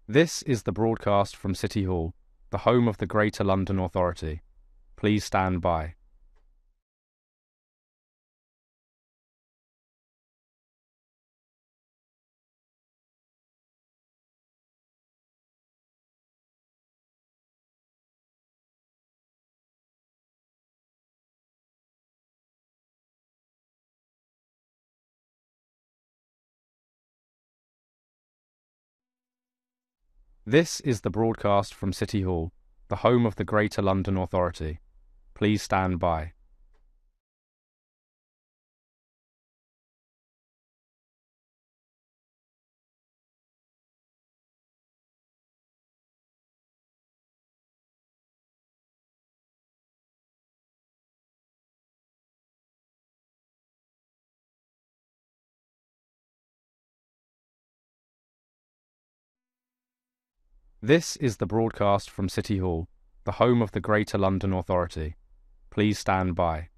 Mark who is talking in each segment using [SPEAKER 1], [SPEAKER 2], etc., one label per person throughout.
[SPEAKER 1] This is the broadcast from City Hall, the home of the Greater London Authority. Please stand by. This is the broadcast from City Hall, the home of the Greater London Authority. Please stand by. This is the broadcast from City Hall, the home of the Greater London Authority. Please stand by.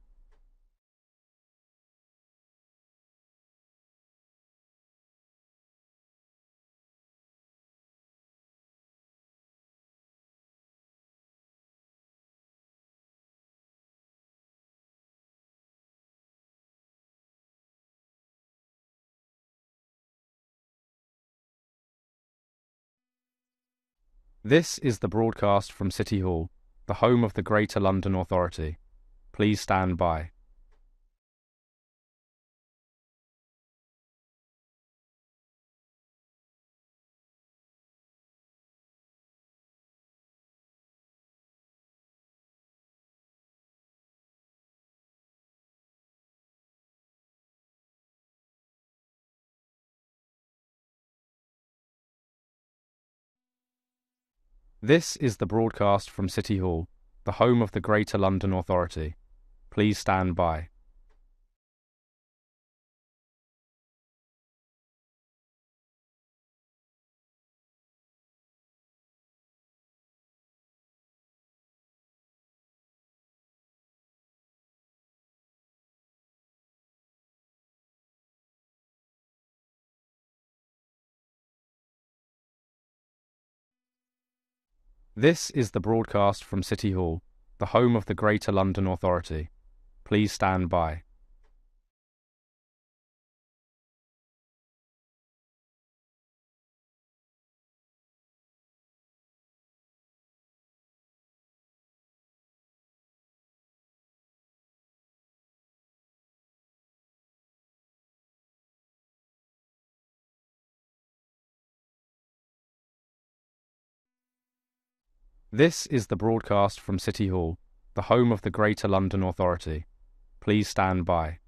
[SPEAKER 1] This is the broadcast from City Hall, the home of the Greater London Authority. Please stand by. This is the broadcast from City Hall, the home of the Greater London Authority. Please stand by. This is the broadcast from City Hall, the home of the Greater London Authority. Please stand by. This is the broadcast from City Hall, the home of the Greater London Authority. Please stand by.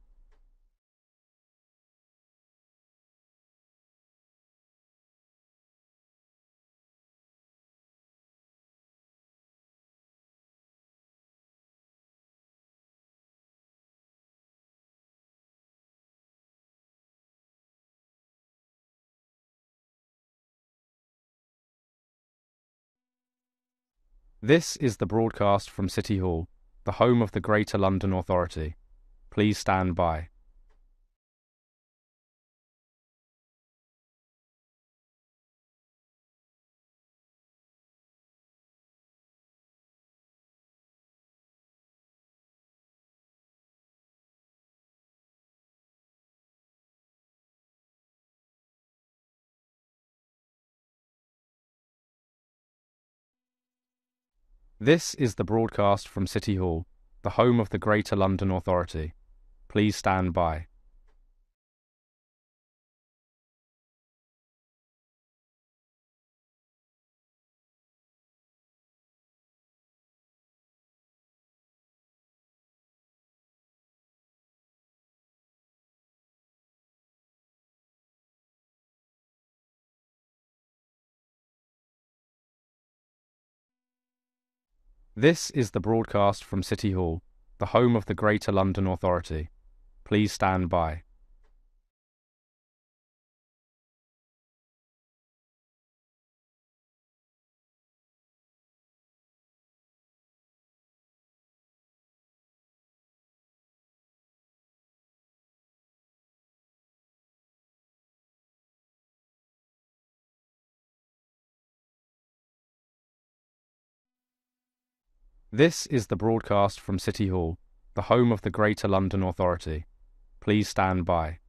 [SPEAKER 1] This is the broadcast from City Hall, the home of the Greater London Authority. Please stand by. This is the broadcast from City Hall, the home of the Greater London Authority. Please stand by. This is the broadcast from City Hall, the home of the Greater London Authority. Please stand by. This is the broadcast from City Hall, the home of the Greater London Authority. Please stand by.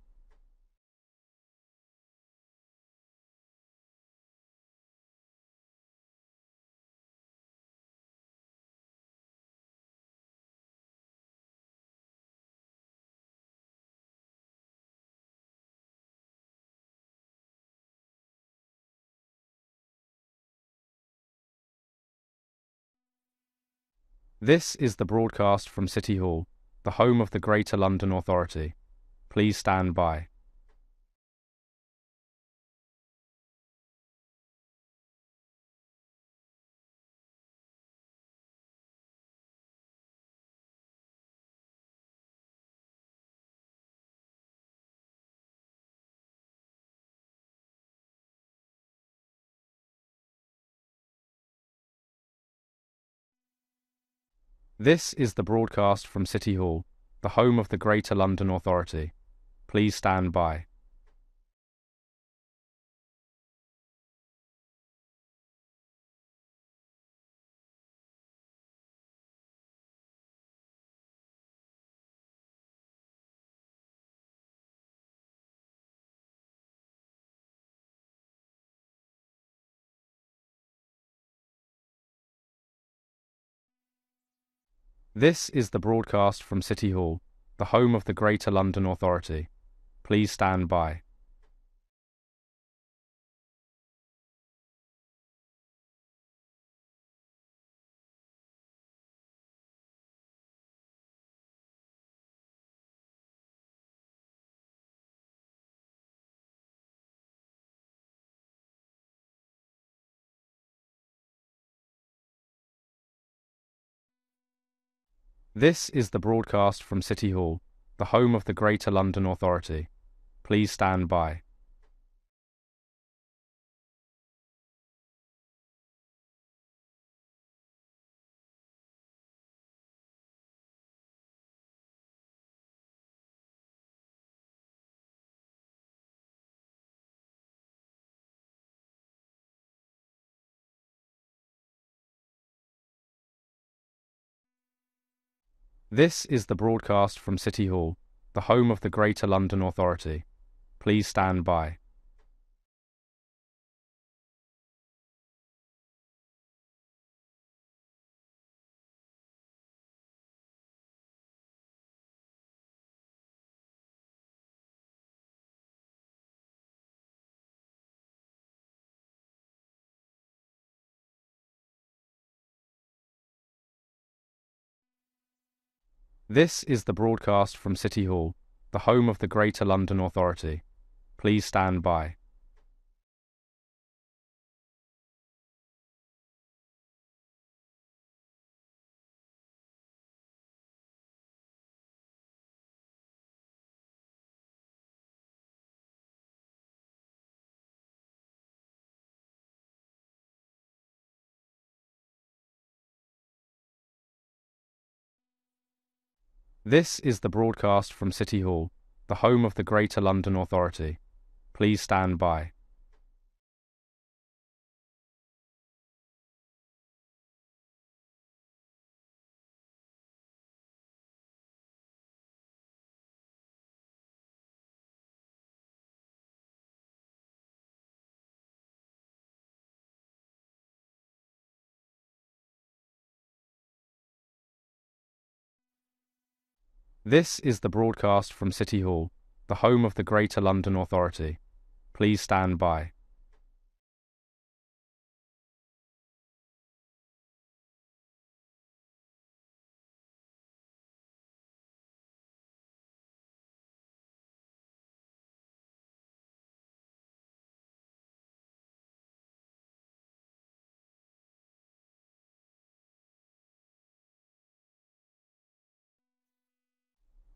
[SPEAKER 1] This is the broadcast from City Hall, the home of the Greater London Authority. Please stand by. This is the broadcast from City Hall, the home of the Greater London Authority. Please stand by. This is the broadcast from City Hall, the home of the Greater London Authority. Please stand by. This is the broadcast from City Hall, the home of the Greater London Authority. Please stand by. This is the broadcast from City Hall, the home of the Greater London Authority. Please stand by. This is the broadcast from City Hall, the home of the Greater London Authority. Please stand by. This is the broadcast from City Hall, the home of the Greater London Authority. Please stand by. This is the broadcast from City Hall, the home of the Greater London Authority. Please stand by.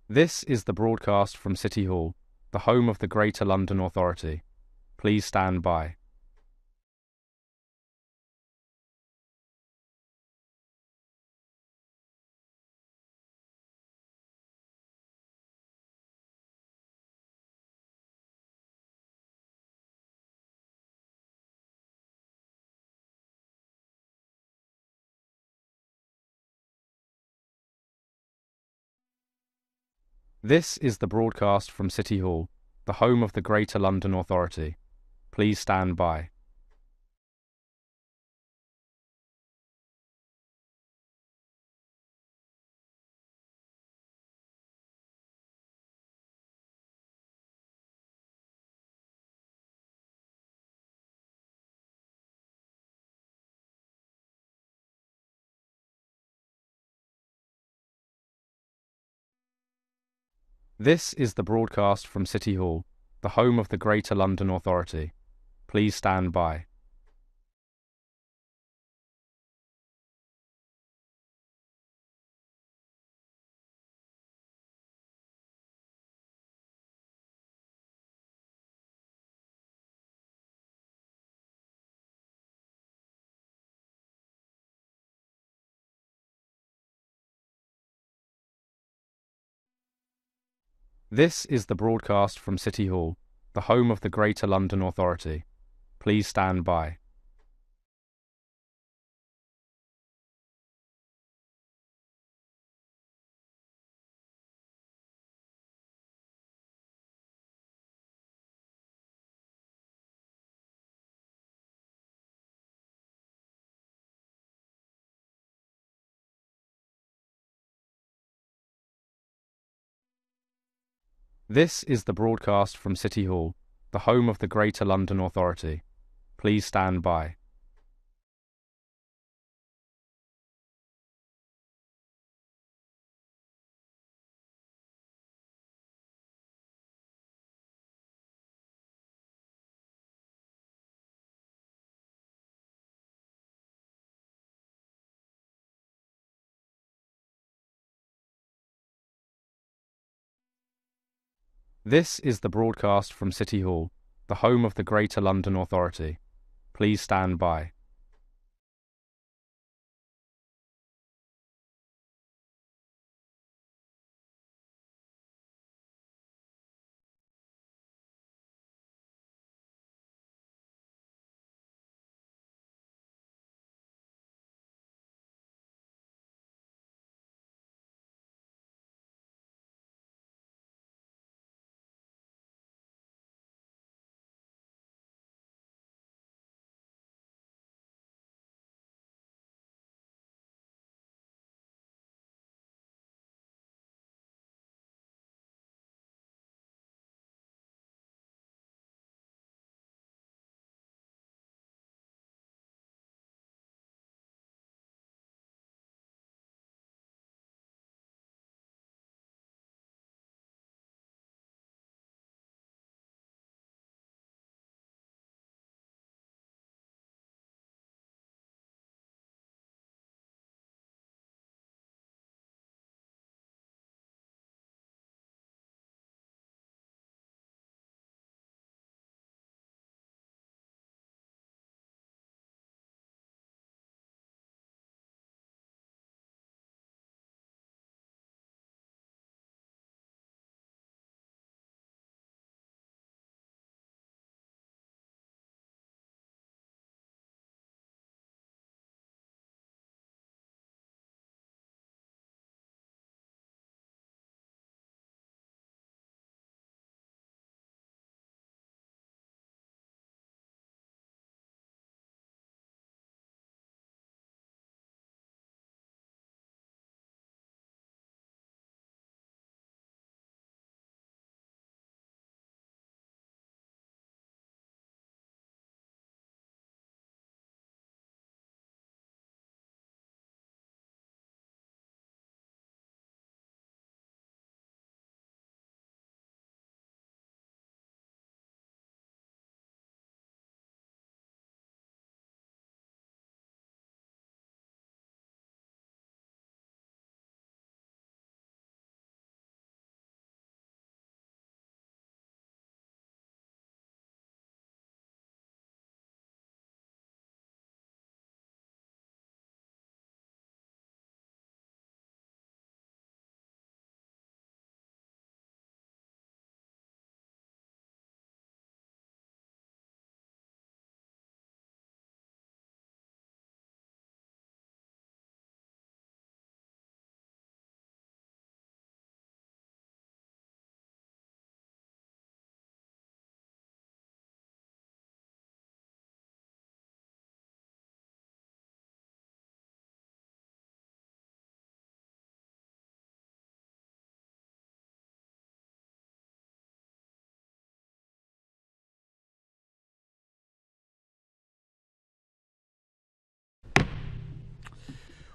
[SPEAKER 1] This is the broadcast from City Hall, the home of the Greater London Authority. Please stand by. This is the broadcast from City Hall, the home of the Greater London Authority. Please stand by. This is the broadcast from City Hall, the home of the Greater London Authority. Please stand by. This is the broadcast from City Hall, the home of the Greater London Authority. Please stand by. This is the broadcast from City Hall, the home of the Greater London Authority. Please stand by. This is the broadcast from City Hall, the home of the Greater London Authority. Please stand by.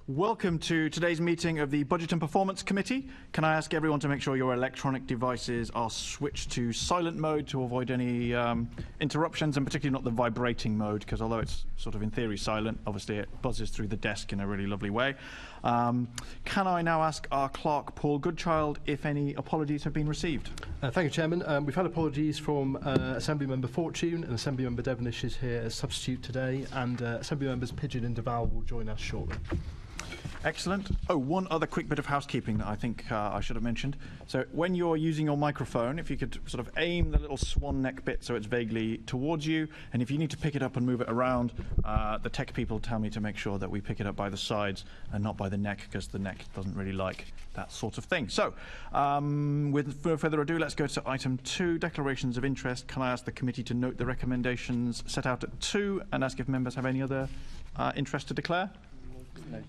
[SPEAKER 2] Welcome to today's meeting of the Budget and Performance Committee. Can I ask everyone to make sure your electronic devices are switched to silent mode to avoid any interruptions, and particularly not the vibrating mode, because although it's sort of in theory silent, obviously it buzzes through the desk in a really lovely way. Can I now ask our clerk, Paul Goodchild, if any apologies have been received?
[SPEAKER 3] Thank you, Chairman. We've had apologies from Assembly Member Fortune, and Assembly Member Devenish is here as substitute today, and Assembly Members Pigeon and Duval will join us shortly.
[SPEAKER 2] Excellent. Oh, one other quick bit of housekeeping that I think I should have mentioned. So when you're using your microphone, if you could sort of aim the little swan neck bit so it's vaguely towards you, and if you need to pick it up and move it around, the tech people tell me to make sure that we pick it up by the sides and not by the neck, because the neck doesn't really like that sort of thing. So with no further ado, let's go to item 2, declarations of interest. Can I ask the committee to note the recommendations set out at 2 and ask if members have any other interest to declare?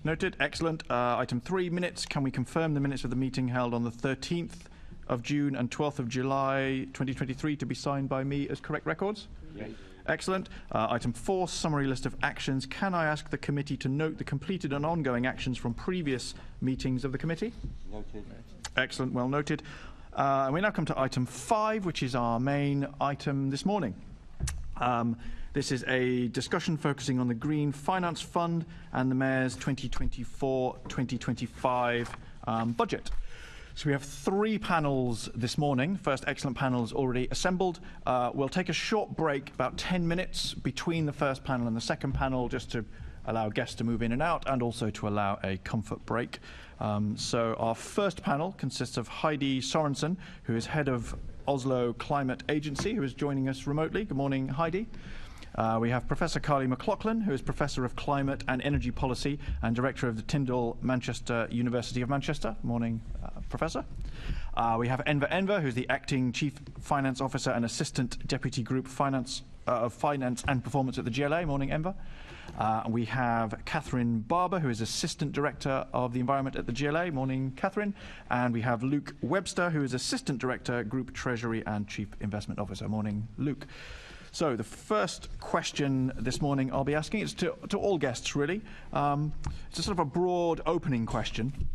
[SPEAKER 2] Noted. Excellent. Item 3, minutes. Can we confirm the minutes of the meeting held on the 13th of June and 12th of July 2023 to be signed by me as correct records? Yes. Excellent. Item 4, summary list of actions. Can I ask the committee to note the completed and ongoing actions from previous meetings of the committee?
[SPEAKER 4] Noted.
[SPEAKER 2] Excellent. Well noted. And we now come to item 5, which is our main item this morning. This is a discussion focusing on the Green Finance Fund and the Mayor's 2024-2025 budget. So we have 3 panels this morning. First excellent panel is already assembled. We'll take a short break, about 10 minutes between the first panel and the second panel, just to allow guests to move in and out, and also to allow a comfort break. So our first panel consists of Heidi Sørensen, who is head of Oslo Climate Agency, who is joining us remotely. Good morning, Heidi. We have Professor McLachlan, who is Professor of Climate and Energy Policy and Director of the Tyndall Manchester University of Manchester. Morning, Professor. We have Enver, who's the Acting Chief Finance Officer and Assistant Deputy Group Finance of Finance and Performance at the GLA. Morning, Enver. We have Catherine Barber, who is Assistant Director of the Environment at the GLA. Morning, Catherine. And we have Luke Webster, who is Assistant Director, Group Treasury and Chief Investment Officer. Morning, Luke. So the first question this morning I'll be asking is to all guests, really. It's a sort of a broad opening question.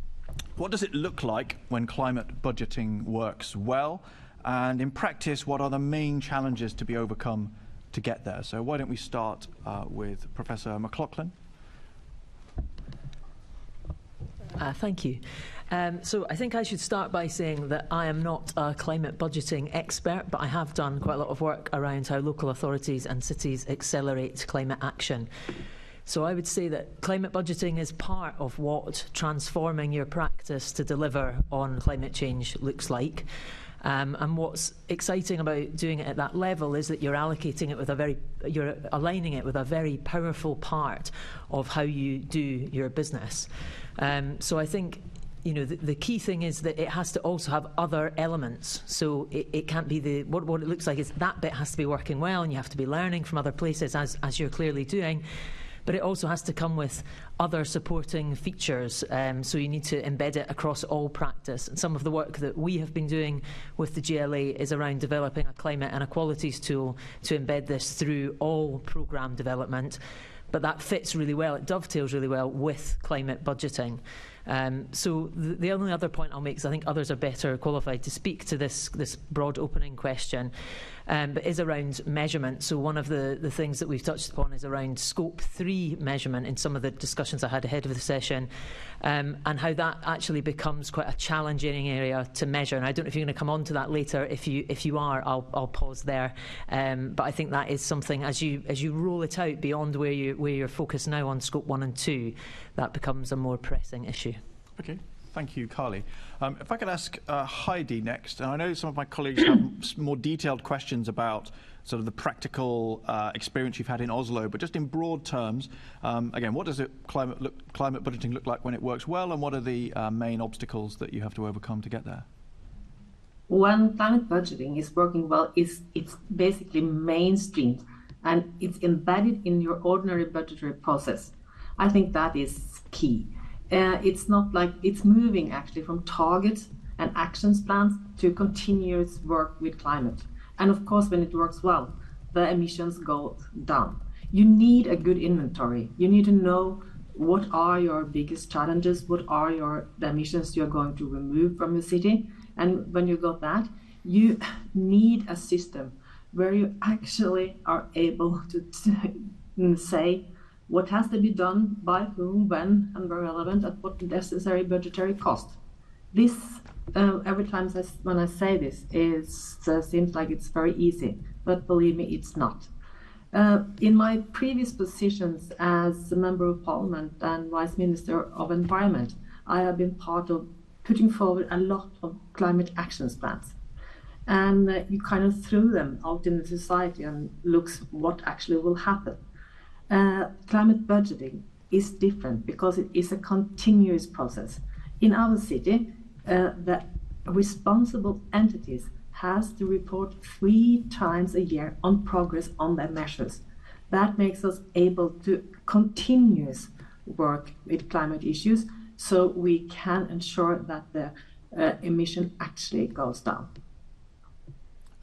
[SPEAKER 2] What does it look like when climate budgeting works well? And in practice, what are the main challenges to be overcome to get there? So why don't we start with Professor McLachlan?
[SPEAKER 5] Thank you. So I think I should start by saying that I am not a climate budgeting expert, but I have done quite a lot of work around how local authorities and cities accelerate climate action. So I would say that climate budgeting is part of what transforming your practice to deliver on climate change looks like. And what's exciting about doing it at that level is that you're allocating it with you're aligning it with a very powerful part of how you do your business. So I think, the key thing is that it has to also have other elements. So it can't be what it looks like is that bit has to be working well, and you have to be learning from other places as you're clearly doing. But it also has to come with other supporting features, so you need to embed it across all practice. And some of the work that we have been doing with the GLA is around developing a climate inequalities tool to embed this through all programme development. But that fits really well, it dovetails really well with climate budgeting. So the only other point I'll make is I think others are better qualified to speak to this broad opening question, but is around measurement. So one of the things that we've touched upon is around Scope 3 measurement in some of the discussions I had ahead of the session, and how that actually becomes quite a challenging area to measure. And I don't know if you're going to come on to that later. If you are, I'll pause there. But I think that is something as you roll it out beyond where you're focused now on Scope 1 and 2, that becomes a more pressing issue.
[SPEAKER 2] Okay, thank you, Carly. If I could ask Heidi next, and I know some of my colleagues have more detailed questions about sort of the practical experience you've had in Oslo, but just in broad terms, again, what does climate budgeting look like when it works well, and what are the main obstacles that you have to overcome to get there?
[SPEAKER 4] When climate budgeting is working well, it's basically mainstreamed and it's embedded in your ordinary budgetary process. I think that is key. It's not like it's moving actually from targets and actions plans to continuous work with climate. And of course, when it works well, the emissions go down. You need a good inventory. You need to know what are your biggest challenges, what are the emissions you're going to remove from the city. And when you got that, you need a system where you actually are able to say what has to be done by whom, when, and where relevant, at what necessary budgetary cost. This, every time when I say this, seems like it's very easy, but believe me, it's not. In my previous positions as a Member of Parliament and Vice Minister of Environment, I have been part of putting forward a lot of climate action plans. And you kind of threw them out in the society and looks what actually will happen. Climate budgeting is different because it is a continuous process. In our city, the responsible entities has to report 3 times a year on progress on their measures. That makes us able to continuous work with climate issues so we can ensure that the emission actually goes down.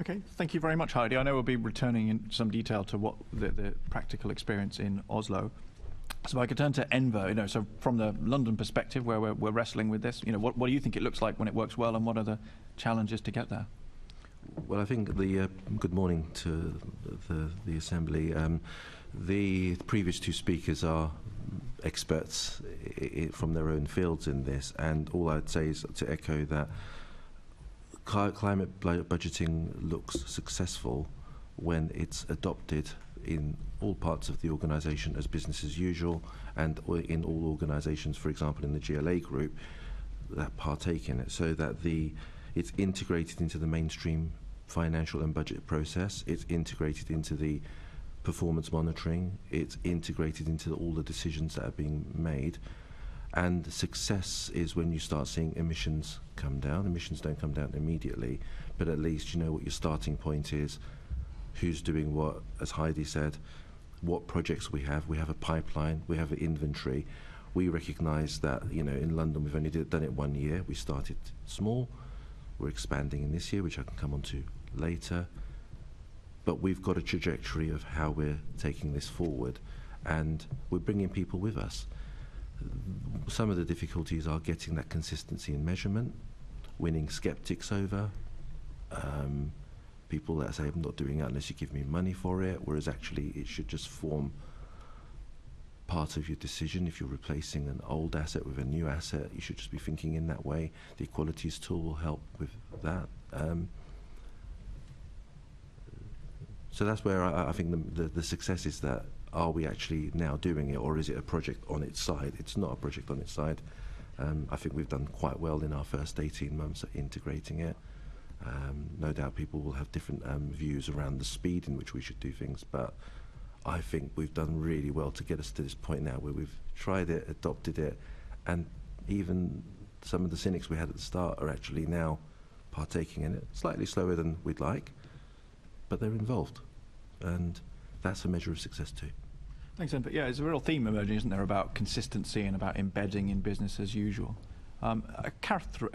[SPEAKER 2] Okay, thank you very much, Heidi. I know we'll be returning in some detail to what the practical experience in Oslo. So if I could turn to Enver, so from the London perspective where we're wrestling with this, what do you think it looks like when it works well, and what are the challenges to get there?
[SPEAKER 6] Well, I think good morning to the Assembly. The previous 2 speakers are experts from their own fields in this, and all I'd say is to echo that climate budgeting looks successful when it's adopted in all parts of the organisation as business as usual, and in all organisations, for example, in the GLA group, that partake in it, so that it's integrated into the mainstream financial and budget process, it's integrated into the performance monitoring, it's integrated into all the decisions that are being made. And success is when you start seeing emissions come down. Emissions don't come down immediately, but at least you know what your starting point is, who's doing what, as Heidi said, what projects we have. We have a pipeline, we have an inventory. We recognise that, in London we've only done it 1 year. We started small, we're expanding in this year, which I can come on to later. But we've got a trajectory of how we're taking this forward, and we're bringing people with us. Some of the difficulties are getting that consistency in measurement, winning skeptics over, people that say I'm not doing it unless you give me money for it, whereas actually it should just form part of your decision. If you're replacing an old asset with a new asset, you should just be thinking in that way. The equalities tool will help with that. So that's where I think the success is that, are we actually now doing it, or is it a project on its side? It's not a project on its side. I think we've done quite well in our first 18 months at integrating it. No doubt people will have different views around the speed in which we should do things, but I think we've done really well to get us to this point now where we've tried it, adopted it, and even some of the cynics we had at the start are actually now partaking in it, slightly slower than we'd like, but they're involved, and that's a measure of success too.
[SPEAKER 2] Thanks, Enver. Yeah, there's a real theme emerging, isn't there, about consistency and about embedding in business as usual. Catherine,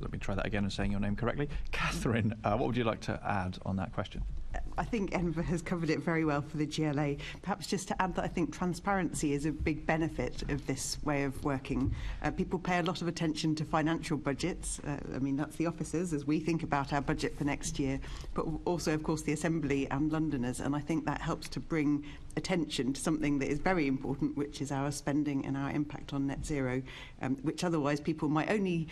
[SPEAKER 2] let me try that again and saying your name correctly. Catherine, what would you like to add on that question?
[SPEAKER 7] I think Enver has covered it very well for the GLA. Perhaps just to add that I think transparency is a big benefit of this way of working. People pay a lot of attention to financial budgets. I mean, that's the officers as we think about our budget for next year, but also, of course, the Assembly and Londoners. And I think that helps to bring attention to something that is very important, which is our spending and our impact on net zero, which otherwise people might only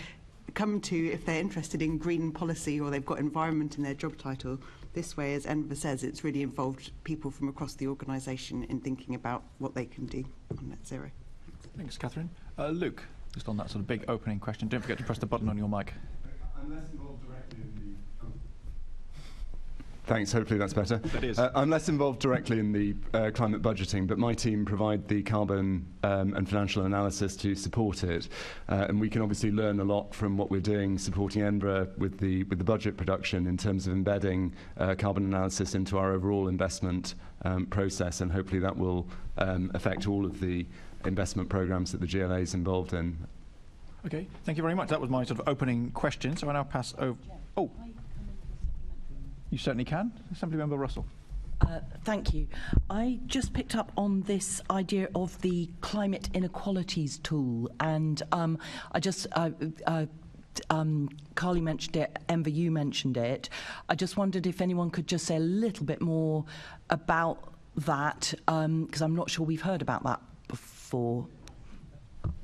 [SPEAKER 7] come to if they're interested in green policy or they've got environment in their job title. This way, as Enver says, it's really involved people from across the organisation in thinking about what they can do on net zero.
[SPEAKER 2] Thanks, Catherine. Luke, just on that sort of big opening question, don't forget to press the button on your mic.
[SPEAKER 8] I'm less involved directly in the... Thanks, hopefully that's better.
[SPEAKER 2] That is.
[SPEAKER 8] I'm less involved directly in the climate budgeting, but my team provide the carbon and financial analysis to support it. And we can obviously learn a lot from what we're doing, supporting Enver with the budget production in terms of embedding carbon analysis into our overall investment process, and hopefully that will affect all of the investment programs that the GLA is involved in.
[SPEAKER 2] Okay, thank you very much. That was my sort of opening question, so I now pass over... Oh. You certainly can. Assemblymember Russell.
[SPEAKER 9] Thank you. I just picked up on this idea of the climate inequalities tool, and Carly mentioned it, Enver, you mentioned it. I just wondered if anyone could just say a little bit more about that, because I'm not sure we've heard about that before.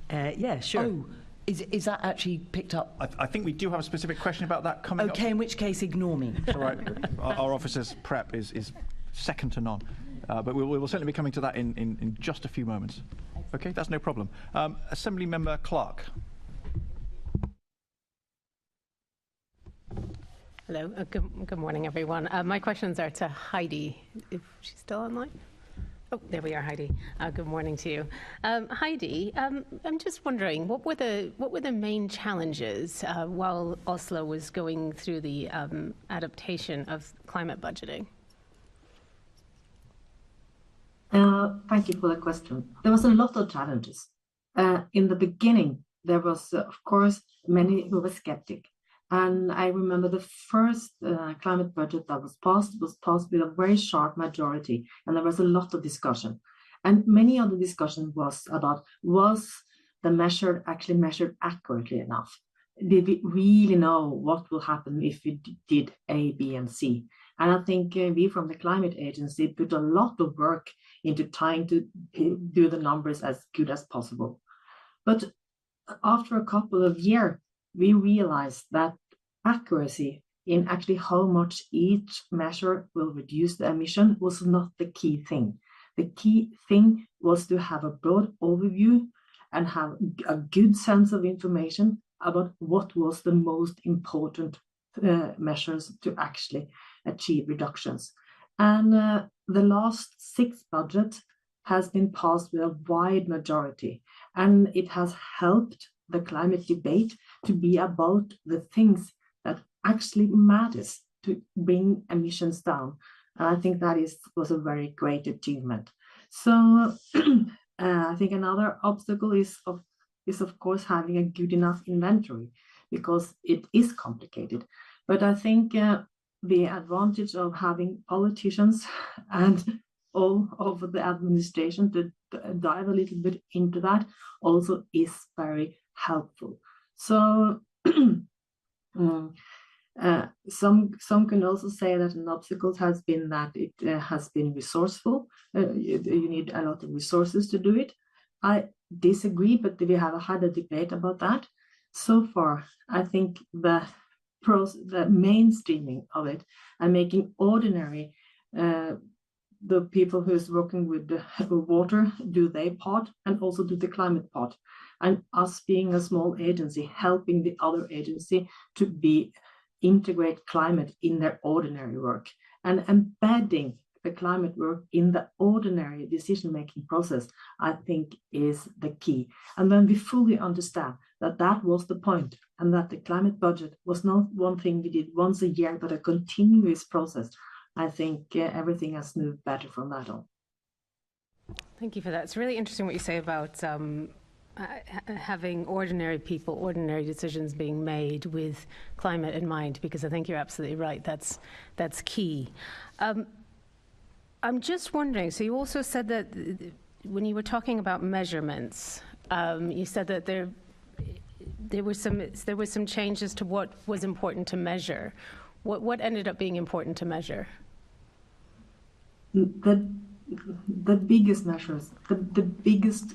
[SPEAKER 5] Yeah, sure.
[SPEAKER 9] Oh, is that actually picked up?
[SPEAKER 2] I think we do have a specific question about that coming up.
[SPEAKER 9] Okay, in which case, ignore me.
[SPEAKER 2] All right. Our officer's prep is second to none. But we will certainly be coming to that in just a few moments. Okay, that's no problem. Assembly Member Clark.
[SPEAKER 10] Hello, good morning, everyone. My questions are to Heidi, if she's still online. Oh, there we are, Heidi. Good morning to you. Heidi, I'm just wondering, what were the main challenges while Oslo was going through the adaptation of climate budgeting?
[SPEAKER 4] Thank you for the question. There was a lot of challenges. In the beginning, there was, of course, many who were skeptic. And I remember the first climate budget that was passed with a very sharp majority, and there was a lot of discussion. And many of the discussion was about, was the measure actually measured accurately enough? Did we really know what will happen if we did A, B, and C? And I think we from the Climate Agency put a lot of work into trying to do the numbers as good as possible. But after a couple of years, we realized that accuracy in actually how much each measure will reduce the emission was not the key thing. The key thing was to have a broad overview and have a good sense of information about what was the most important measures to actually achieve reductions. And the last 6 budget has been passed with a wide majority, and it has helped the climate debate to be about the things that actually matters to bring emissions down. And I think that was a very great achievement. So I think another obstacle is of course having a good enough inventory, because it is complicated. But I think the advantage of having politicians and all over the administration to dive a little bit into that also is very helpful. So some can also say that an obstacle has been that it has been resourceful. You need a lot of resources to do it. I disagree, but we have had a debate about that. So far, I think the mainstreaming of it and making ordinary the people who is working with the water do their part and also do the climate part, and us being a small agency helping the other agency to integrate climate in their ordinary work and embedding the climate work in the ordinary decision-making process, I think is the key. And when we fully understand that that was the point, and that the climate budget was not one thing we did once a year, but a continuous process, I think everything has moved better from that on.
[SPEAKER 10] Thank you for that. It's really interesting what you say about having ordinary people, ordinary decisions being made with climate in mind, because I think you're absolutely right. That's key. I'm just wondering, so you also said that when you were talking about measurements, you said that there were some changes to what was important to measure. What ended up being important to measure?
[SPEAKER 4] The biggest measures, the biggest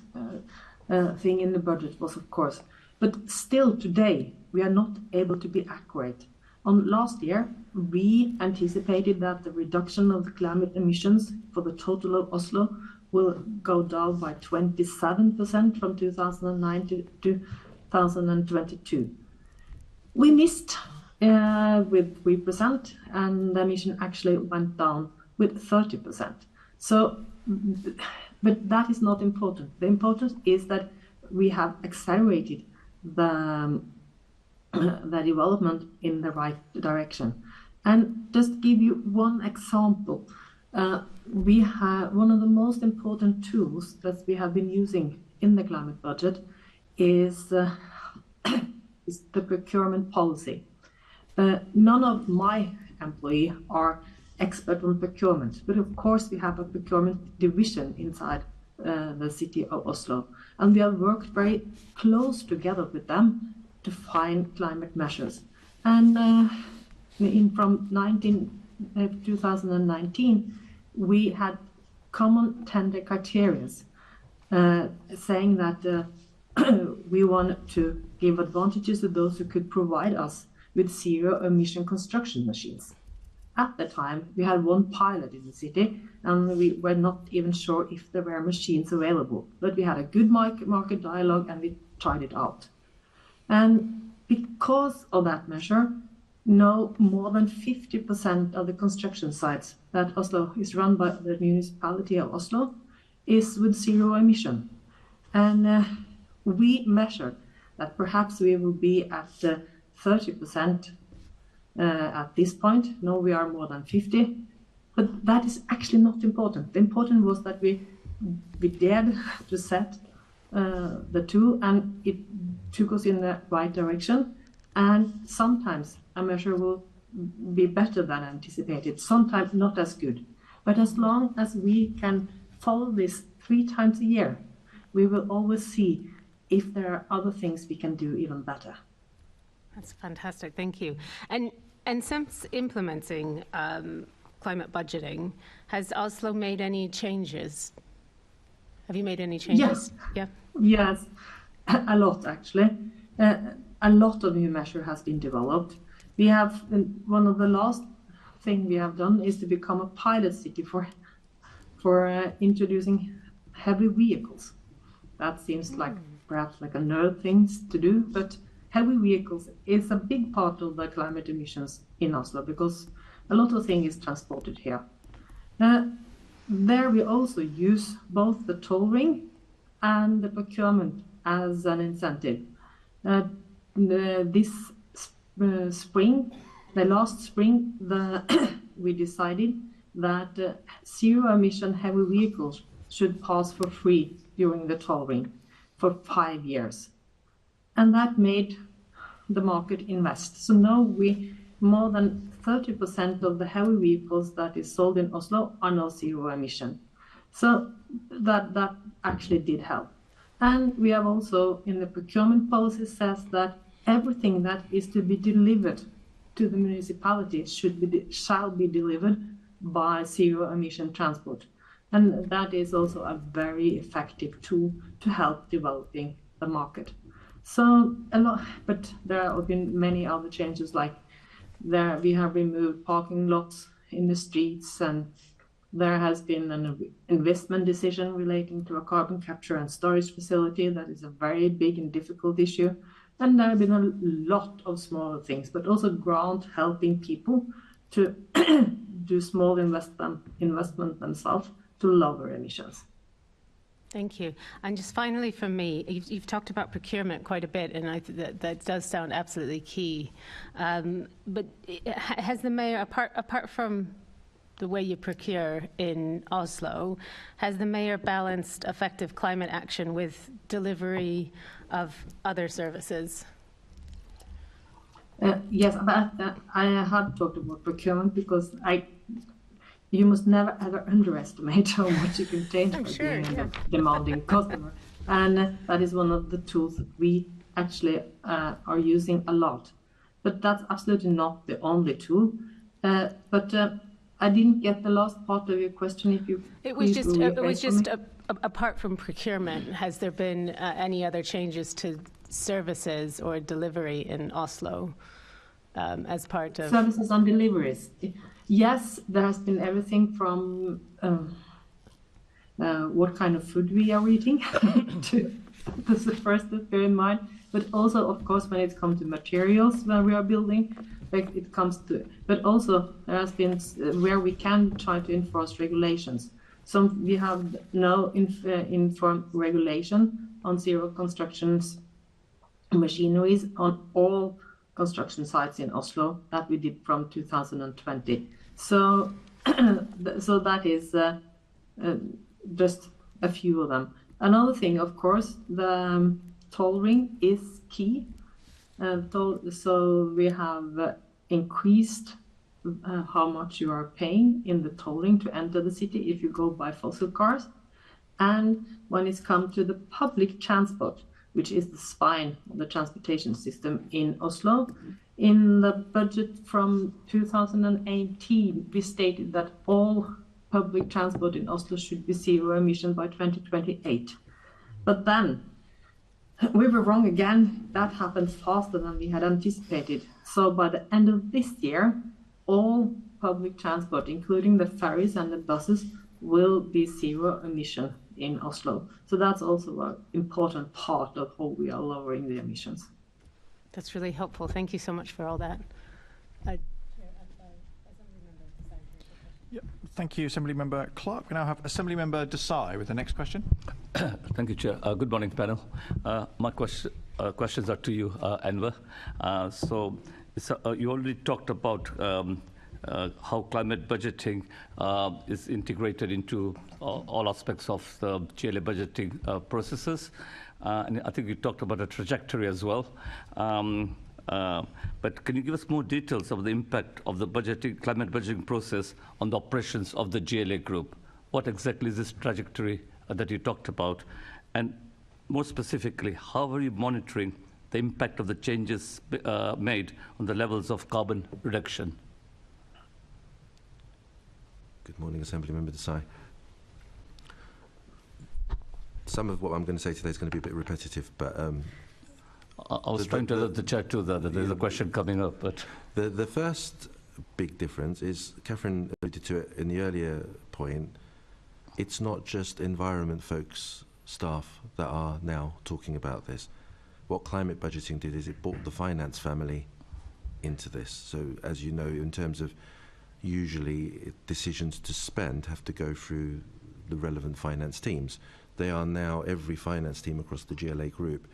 [SPEAKER 4] thing in the budget was, of course, but still today we are not able to be accurate. On last year, we anticipated that the reduction of the climate emissions for the total of Oslo will go down by 27% from 2009 to 2022. We missed with 3%, and the emission actually went down with 30%. So, but that is not important. The important is that we have accelerated the development in the right direction. And just give you one example, we have one of the most important tools that we have been using in the climate budget is the procurement policy. None of my employees are expert on procurement, but of course we have a procurement division inside the city of Oslo, and we have worked very close together with them to find climate measures. And from 2019, we had common tender criteria saying that we wanted to give advantages to those who could provide us with zero-emission construction machines. At the time, we had one pilot in the city, and we were not even sure if there were machines available. But we had a good market dialogue, and we tried it out. And because of that measure, now more than 50% of the construction sites that Oslo is run by the municipality of Oslo is with zero emission. And we measured that perhaps we will be at 30% at this point. Now we are more than 50, but that is actually not important. The important was that we dared to set the two, and it took us in the right direction. And sometimes a measure will be better than anticipated, sometimes not as good. But as long as we can follow this 3 times a year, we will always see if there are other things we can do even better.
[SPEAKER 10] That's fantastic, thank you. And since implementing climate budgeting, has Oslo made any changes? Have you made any changes?
[SPEAKER 4] Yes. Yeah. Yes, a lot actually. A lot of new measure has been developed. We have, one of the last thing we have done is to become a pilot city for introducing heavy vehicles. That seems like perhaps like a nerd thing to do, but heavy vehicles is a big part of the climate emissions in Oslo because a lot of things is transported here. There we also use both the toll ring and the procurement as an incentive. This spring, the last spring, we decided that zero-emission heavy vehicles should pass for free during the toll ring for 5 years. And that made the market invest. So now more than 30% of the heavy vehicles that is sold in Oslo are now zero emission. So that actually did help. And we have also in the procurement policy says that everything that is to be delivered to the municipality shall be delivered by zero emission transport. And that is also a very effective tool to help developing the market. So a lot, but there have been many other changes, like we have removed parking lots in the streets, and there has been an investment decision relating to a carbon capture and storage facility that is a very big and difficult issue. And there have been a lot of smaller things, but also grant helping people to do small investment themselves to lower emissions.
[SPEAKER 10] Thank you. And just finally from me, you've talked about procurement quite a bit, and that does sound absolutely key. But has the mayor, apart from the way you procure in Oslo, has the mayor balanced effective climate action with delivery of other services?
[SPEAKER 4] Yes, but I have talked about procurement because you must never ever underestimate how much you can change by being a demanding customer. And that is one of the tools that we actually are using a lot. But that's absolutely not the only tool. But I didn't get the last part of your question. If you
[SPEAKER 10] it was just apart from procurement, has there been any other changes to services or delivery in Oslo as part of
[SPEAKER 4] services and deliveries? Yes, there has been everything from what kind of food we are eating to that's the first to bear in mind, but also of course when it comes to materials when we are building, like it comes to, but also there has been where we can try to enforce regulations. So we have now informed regulation on zero constructions machineries on all construction sites in Oslo that we did from 2020. So, so that is just a few of them. Another thing, of course, the toll ring is key. So we have increased how much you are paying in the tolling to enter the city if you go by fossil cars. And when it's come to the public transport, which is the spine of the transportation system in Oslo, in the budget from 2018, we stated that all public transport in Oslo should be zero emission by 2028. But then we were wrong again. That happened faster than we had anticipated. So by the end of this year, all public transport, including the ferries and the buses, will be zero emission in Oslo. So that's also an important part of how we are lowering the emissions.
[SPEAKER 10] That's really helpful. Thank you so much for all that.
[SPEAKER 2] Yep. Thank you, Assemblymember Clark. We now have Assemblymember Desai with the next question.
[SPEAKER 11] Thank you, Chair. Good morning, panel. My questions are to you, Enver. You already talked about how climate budgeting is integrated into all aspects of the GLA budgeting processes. And I think you talked about a trajectory as well. But can you give us more details of the impact of the climate budgeting process on the operations of the GLA group? What exactly is this trajectory that you talked about? And more specifically, how are you monitoring the impact of the changes made on the levels of carbon reduction?
[SPEAKER 6] Good morning, Assemblymember Desai. Some of what I'm going to say today is going to be a bit repetitive, but
[SPEAKER 11] I was trying to let the chair to that. There's a question coming up, but
[SPEAKER 6] the first big difference is, Catherine alluded to it in the earlier point, it's not just environment folks, staff, that are now talking about this. What climate budgeting did is it brought the finance family into this. So, as you know, in terms of usually decisions to spend have to go through the relevant finance teams. They are now, every finance team across the GLA group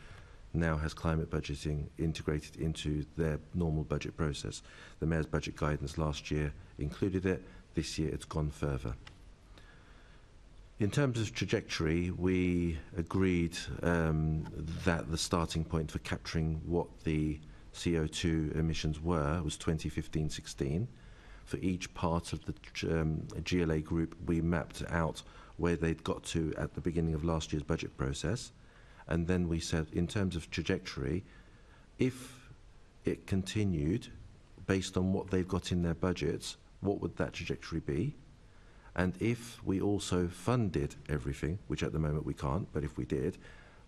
[SPEAKER 6] now has climate budgeting integrated into their normal budget process. The Mayor's budget guidance last year included it. This year it's gone further. In terms of trajectory, we agreed that the starting point for capturing what the CO2 emissions were was 2015-16. For each part of the GLA group, we mapped out where they'd got to at the beginning of last year's budget process. And then we said, in terms of trajectory, if it continued based on what they've got in their budgets, what would that trajectory be? And if we also funded everything, which at the moment we can't, but if we did,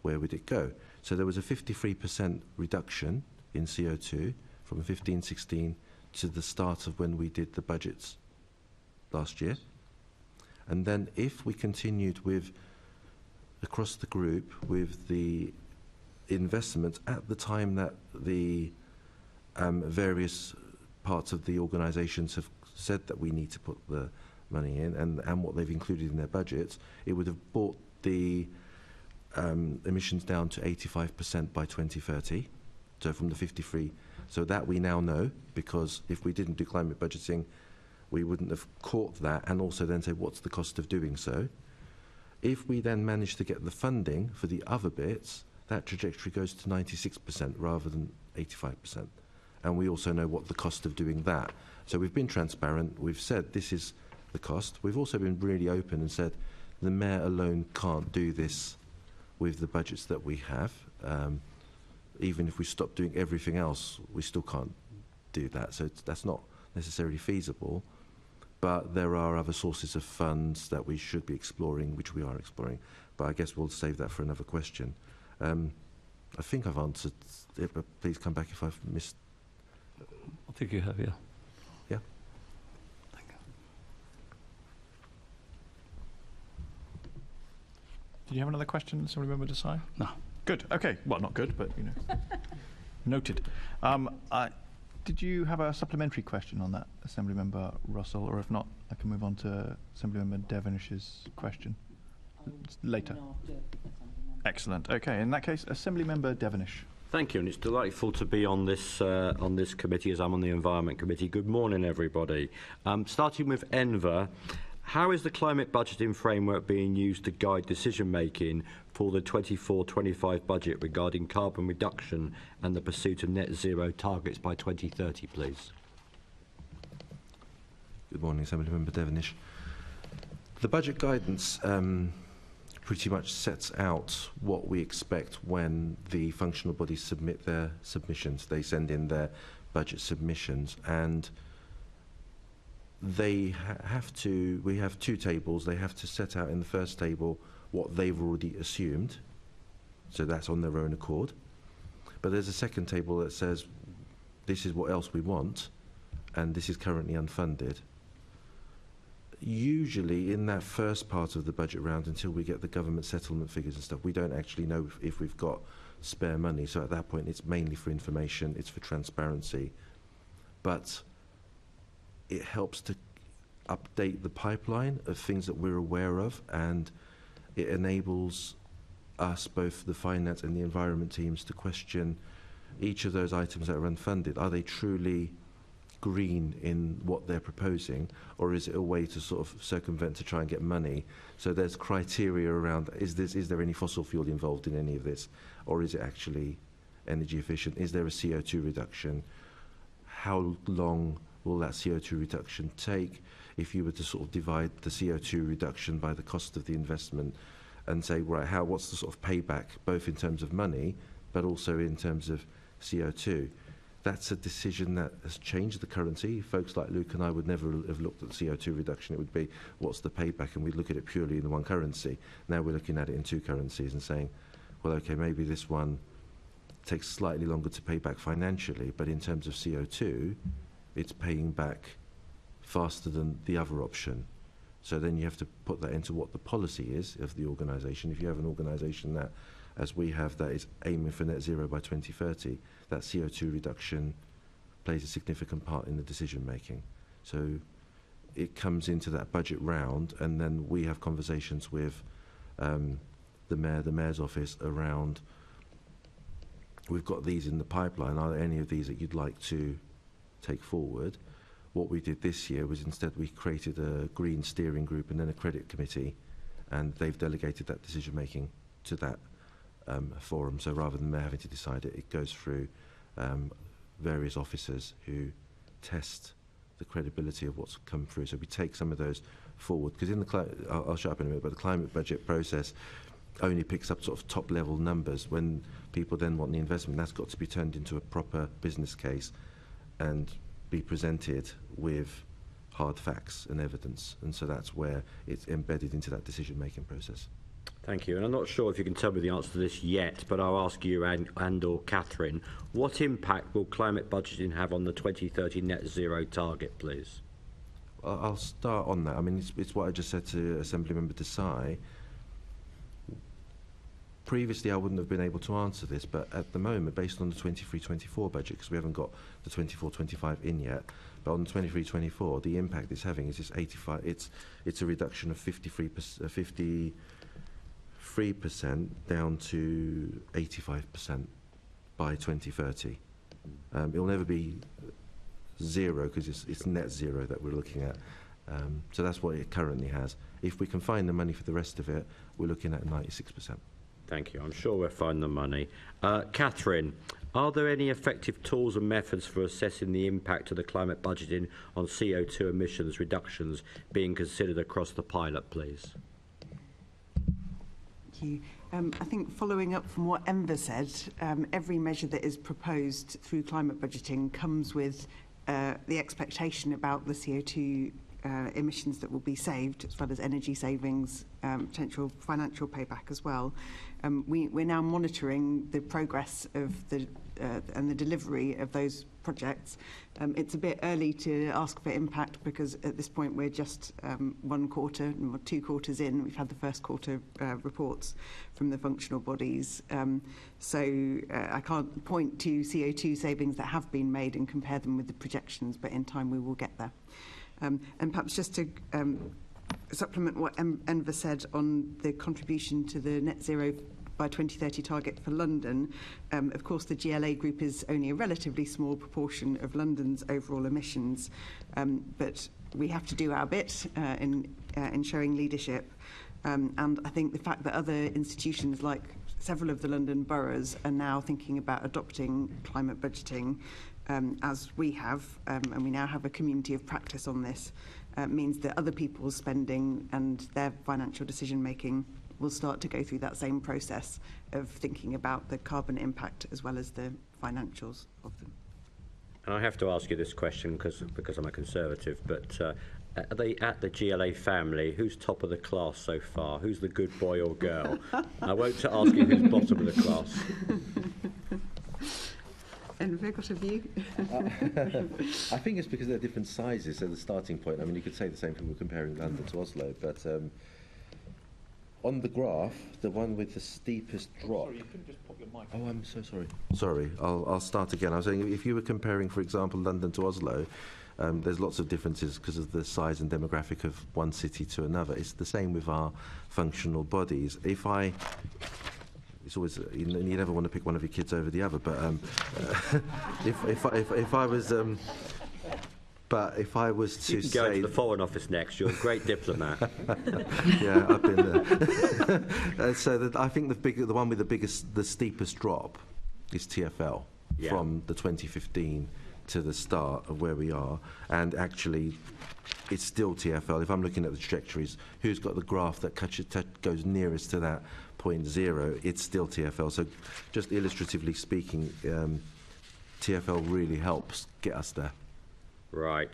[SPEAKER 6] where would it go? So there was a 53% reduction in CO2 from 15-16 to the start of when we did the budgets last year. And then if we continued with, across the group, with the investment at the time that the various parts of the organisations have said that we need to put the money in and what they've included in their budgets, it would have brought the emissions down to 85% by 2030. So from the 53. So that we now know, because if we didn't do climate budgeting, we wouldn't have caught that, and also then say, what's the cost of doing so? If we then manage to get the funding for the other bits, that trajectory goes to 96% rather than 85%. And we also know what the cost of doing that. So we've been transparent. We've said this is the cost. We've also been really open and said the Mayor alone can't do this with the budgets that we have. Even if we stop doing everything else, we still can't do that. So that's not necessarily feasible. But there are other sources of funds that we should be exploring, which we are exploring. But I guess we'll save that for another question. I think I've answered it, but please come back if I've missed.
[SPEAKER 11] I think you have, yeah.
[SPEAKER 6] Yeah.
[SPEAKER 11] Thank you.
[SPEAKER 2] Did you have another question? Somebody remember to say?
[SPEAKER 11] No.
[SPEAKER 2] Good. Okay. Well, not good, but you know. Noted. Did you have a supplementary question on that, Assemblymember Russell, or if not, I can move on to Assemblymember Devonish's question later. Excellent. Okay. In that case, Assemblymember Devonish.
[SPEAKER 12] Thank you, and it's delightful to be on this committee as I'm on the Environment Committee. Good morning, everybody. Starting with Enver, how is the climate budgeting framework being used to guide decision-making for the 24-25 budget regarding carbon reduction and the pursuit of net zero targets by 2030, please?
[SPEAKER 6] Good morning, Assemblymember Devenish. The budget guidance pretty much sets out what we expect when the functional bodies submit their submissions. They send in their budget submissions, and they have to, we have two tables. They have to set out in the first table what they've already assumed, so that's on their own accord. But there's a second table that says this is what else we want, and this is currently unfunded. Usually in that first part of the budget round, until we get the government settlement figures and stuff, we don't actually know if we've got spare money. So at that point it's mainly for information, it's for transparency. But it helps to update the pipeline of things that we're aware of, and it enables us, both the finance and the environment teams, to question each of those items that are unfunded. Are they truly green in what they're proposing, or is it a way to sort of circumvent to try and get money? So there's criteria around, is there any fossil fuel involved in any of this, or is it actually energy efficient? Is there a CO2 reduction? How long will that CO2 reduction take? If you were to sort of divide the CO2 reduction by the cost of the investment and say, right, what's the sort of payback, both in terms of money but also in terms of CO2? That's a decision that has changed the currency. Folks like Luke and I would never have looked at CO2 reduction. It would be, what's the payback? And we'd look at it purely in one currency. Now we're looking at it in two currencies and saying, well, okay, maybe this one takes slightly longer to pay back financially, but in terms of CO2, it's paying back faster than the other option. So then you have to put that into what the policy is of the organisation. If you have an organisation that, as we have, that is aiming for net zero by 2030, that CO2 reduction plays a significant part in the decision making. So it comes into that budget round, and then we have conversations with the mayor's office around, we've got these in the pipeline, are there any of these that you'd like to take forward? What we did this year was instead we created a green steering group and then a credit committee, and they've delegated that decision making to that forum. So rather than having to decide it, it goes through various officers who test the credibility of what's come through. So we take some of those forward, because in the I'll shut up in a minute, but the climate budget process only picks up sort of top level numbers. When people then want the investment, that's got to be turned into a proper business case and be presented with hard facts and evidence, and so that's where it's embedded into that decision making process.
[SPEAKER 12] Thank you. And I'm not sure if you can tell me the answer to this yet, but I'll ask you and or Catherine, what impact will climate budgeting have on the 2030 net zero target, please?
[SPEAKER 6] I'll start on that. I mean, it's what I just said to Assemblymember Desai. Previously, I wouldn't have been able to answer this, but at the moment, based on the 23-24 budget, because we haven't got the 24-25 in yet, but on the 23-24, the impact it's having is this 85. It's a reduction of 53% down to 85% by 2030. It'll never be zero, because it's net zero that we're looking at. So that's what it currently has. If we can find the money for the rest of it, we're looking at 96%.
[SPEAKER 12] Thank you. I'm sure we'll find the money. Catherine, are there any effective tools and methods for assessing the impact of the climate budgeting on CO2 emissions reductions being considered across the pilot, please?
[SPEAKER 7] Thank you. I think following up from what Enver said, every measure that is proposed through climate budgeting comes with the expectation about the CO2 emissions that will be saved, as well as energy savings, potential financial payback as well. We're now monitoring the progress of and the delivery of those projects. It's a bit early to ask for impact, because at this point we're just 1 quarter or 2 quarters in. We've had the first quarter reports from the functional bodies. So I can't point to CO2 savings that have been made and compare them with the projections, but in time we will get there. And perhaps just to supplement what Enver said on the contribution to the net zero by 2030 target for London, of course the GLA group is only a relatively small proportion of London's overall emissions, but we have to do our bit in showing leadership. And I think the fact that other institutions, like several of the London boroughs, are now thinking about adopting climate budgeting, as we have, and we now have a community of practice on this, means that other people's spending and their financial decision making will start to go through that same process of thinking about the carbon impact as well as the financials of them.
[SPEAKER 12] And I have to ask you this question because I'm a Conservative, but are they at the GLA family? Who's top of the class so far? Who's the good boy or girl? I won't ask you who's bottom of the class.
[SPEAKER 7] Enver, got a view?
[SPEAKER 6] I think it's because they're different sizes at the starting point. I mean, you could say the same thing, we're comparing London to Oslo, but on the graph, the one with the steepest drop...
[SPEAKER 2] Sorry, you couldn't just pop your mic.
[SPEAKER 6] Oh, I'm so sorry. Sorry, I'll start again. I was saying, if you were comparing, for example, London to Oslo, there's lots of differences because of the size and demographic of one city to another. It's the same with our functional bodies. It's always, you never want to pick one of your kids over the other, but if I was... But if I was to
[SPEAKER 12] you can go to the Foreign Office next. You're a great diplomat.
[SPEAKER 6] Yeah, I've been there. So I think the one with the steepest drop is TfL from the 2015 to the start of where we are, and actually, it's still TfL. If I'm looking at the trajectories, who's got the graph that goes nearest to that 0.0? It's still TfL. So, just illustratively speaking, TfL really helps get us there.
[SPEAKER 12] Right,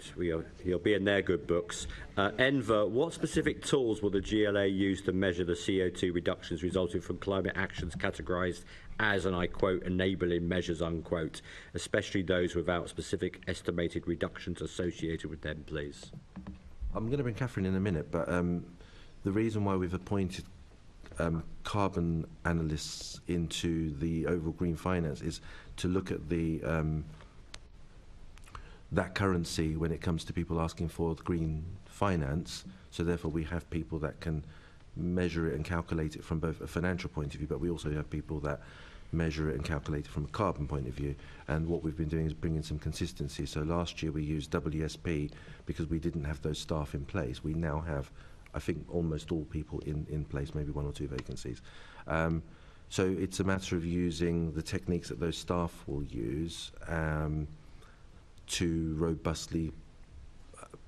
[SPEAKER 12] he'll be in their good books. Enver, what specific tools will the GLA use to measure the CO2 reductions resulting from climate actions categorised as, and I quote, enabling measures, unquote, especially those without specific estimated reductions associated with them, please?
[SPEAKER 6] I'm going to bring Catherine in a minute, but the reason why we've appointed carbon analysts into the overall green finance is to look at the... that currency when it comes to people asking for the green finance, so therefore we have people that can measure it and calculate it from both a financial point of view, but we also have people that measure it and calculate it from a carbon point of view. And what we've been doing is bringing some consistency. So last year we used WSP because we didn't have those staff in place. We now have, I think, almost all people in place, maybe one or two vacancies. So it's a matter of using the techniques that those staff will use to robustly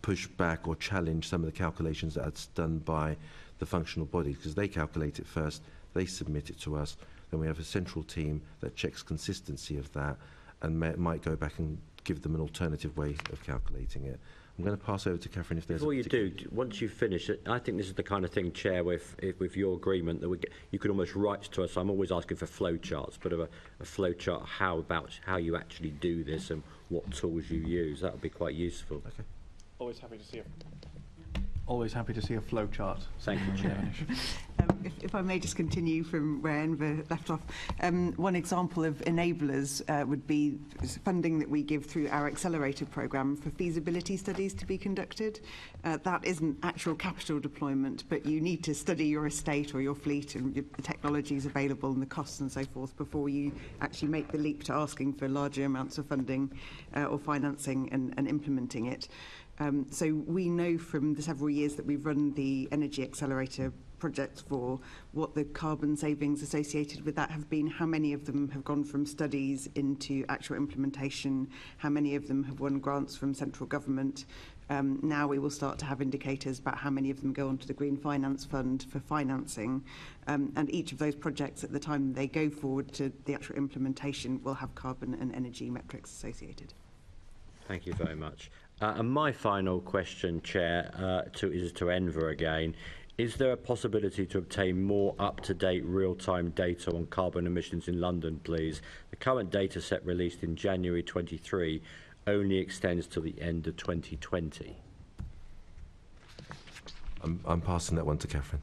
[SPEAKER 6] push back or challenge some of the calculations that's done by the functional bodies, because they calculate it first, they submit it to us, then we have a central team that checks consistency of that and might go back and give them an alternative way of calculating it. I'm going to pass over to Catherine if there's...
[SPEAKER 12] Before you do, once you finish it, I think this is the kind of thing, Chair, with your agreement, that you could almost write to us. I'm always asking for flow charts, but a flow chart about how you actually do this and what tools you use. That would be quite useful. Okay.
[SPEAKER 2] Always happy to see it. Always happy to see a flow chart.
[SPEAKER 12] Thank you, Chair.
[SPEAKER 7] If I may just continue from where Enver left off, one example of enablers would be funding that we give through our accelerator programme for feasibility studies to be conducted. That isn't actual capital deployment, but you need to study your estate or your fleet and the technologies available and the costs and so forth before you actually make the leap to asking for larger amounts of funding or financing and implementing it. So we know from the several years that we've run the Energy Accelerator projects for what the carbon savings associated with that have been, how many of them have gone from studies into actual implementation, how many of them have won grants from central government. Now we will start to have indicators about how many of them go onto the Green Finance Fund for financing. And each of those projects at the time they go forward to the actual implementation will have carbon and energy metrics associated.
[SPEAKER 12] Thank you very much. And my final question, Chair, is to Enver again. Is there a possibility to obtain more up-to-date real-time data on carbon emissions in London, please? The current data set released in January 23 only extends to the end of 2020.
[SPEAKER 6] I'm passing that one to Catherine.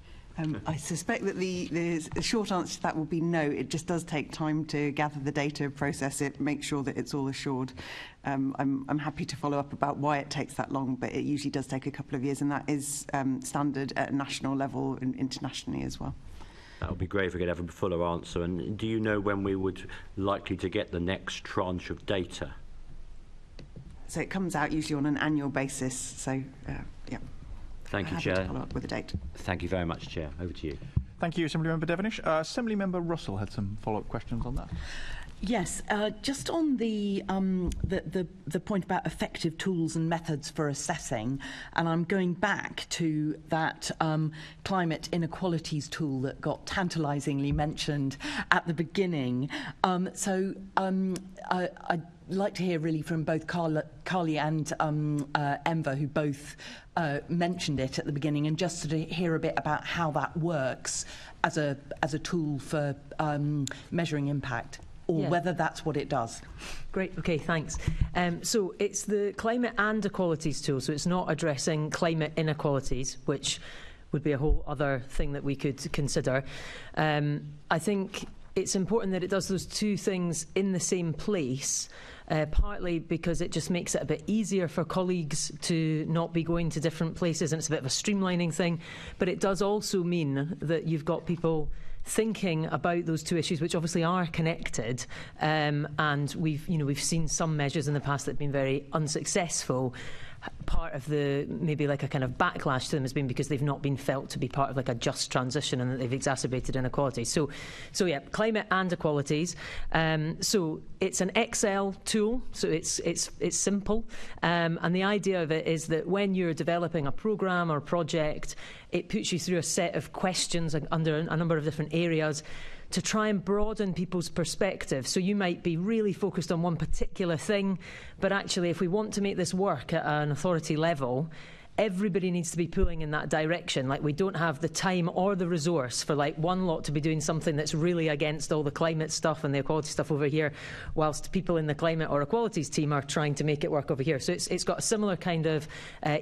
[SPEAKER 7] I suspect that the short answer to that will be no. It just does take time to gather the data, process it, make sure that it's all assured. I'm happy to follow up about why it takes that long, but it usually does take a couple of years, and that is standard at a national level and internationally as well.
[SPEAKER 12] That would be great if we could have a fuller answer. And do you know when we would likely to get the next tranche of data?
[SPEAKER 7] So it comes out usually on an annual basis. So, yeah.
[SPEAKER 12] Thank you,
[SPEAKER 7] Happy
[SPEAKER 12] Chair.
[SPEAKER 7] to follow up with a date.
[SPEAKER 12] Thank you very much, Chair. Over to you.
[SPEAKER 2] Thank you, Assemblymember Devenish. Assemblymember Russell had some follow-up questions on that.
[SPEAKER 9] Yes, just on the point about effective tools and methods for assessing, and I'm going back to that climate inequalities tool that got tantalisingly mentioned at the beginning. I'd like to hear really from both Carly and Enver, who both mentioned it at the beginning, and just to hear a bit about how that works as a tool for measuring impact. Or whether that's what it does.
[SPEAKER 5] Great, okay, thanks. So it's the climate and equalities tool, so it's not addressing climate inequalities, which would be a whole other thing that we could consider. I think it's important that it does those two things in the same place, partly because it just makes it a bit easier for colleagues to not be going to different places, and it's a bit of a streamlining thing, but it does also mean that you've got people thinking about those two issues, which obviously are connected, and we've seen some measures in the past that have been very unsuccessful. Part of the maybe like a kind of backlash to them has been because they've not been felt to be part of like a just transition, and that they've exacerbated inequalities. So yeah, climate and equalities. So it's an Excel tool, so it's simple, and the idea of it is that when you're developing a programme or project, it puts you through a set of questions under a number of different areas to try and broaden people's perspective. So you might be really focused on one particular thing, but actually if we want to make this work at an authority level, everybody needs to be pulling in that direction. Like, we don't have the time or the resource for like one lot to be doing something that's really against all the climate stuff and the equality stuff over here, whilst people in the climate or equalities team are trying to make it work over here. So it's got a similar kind of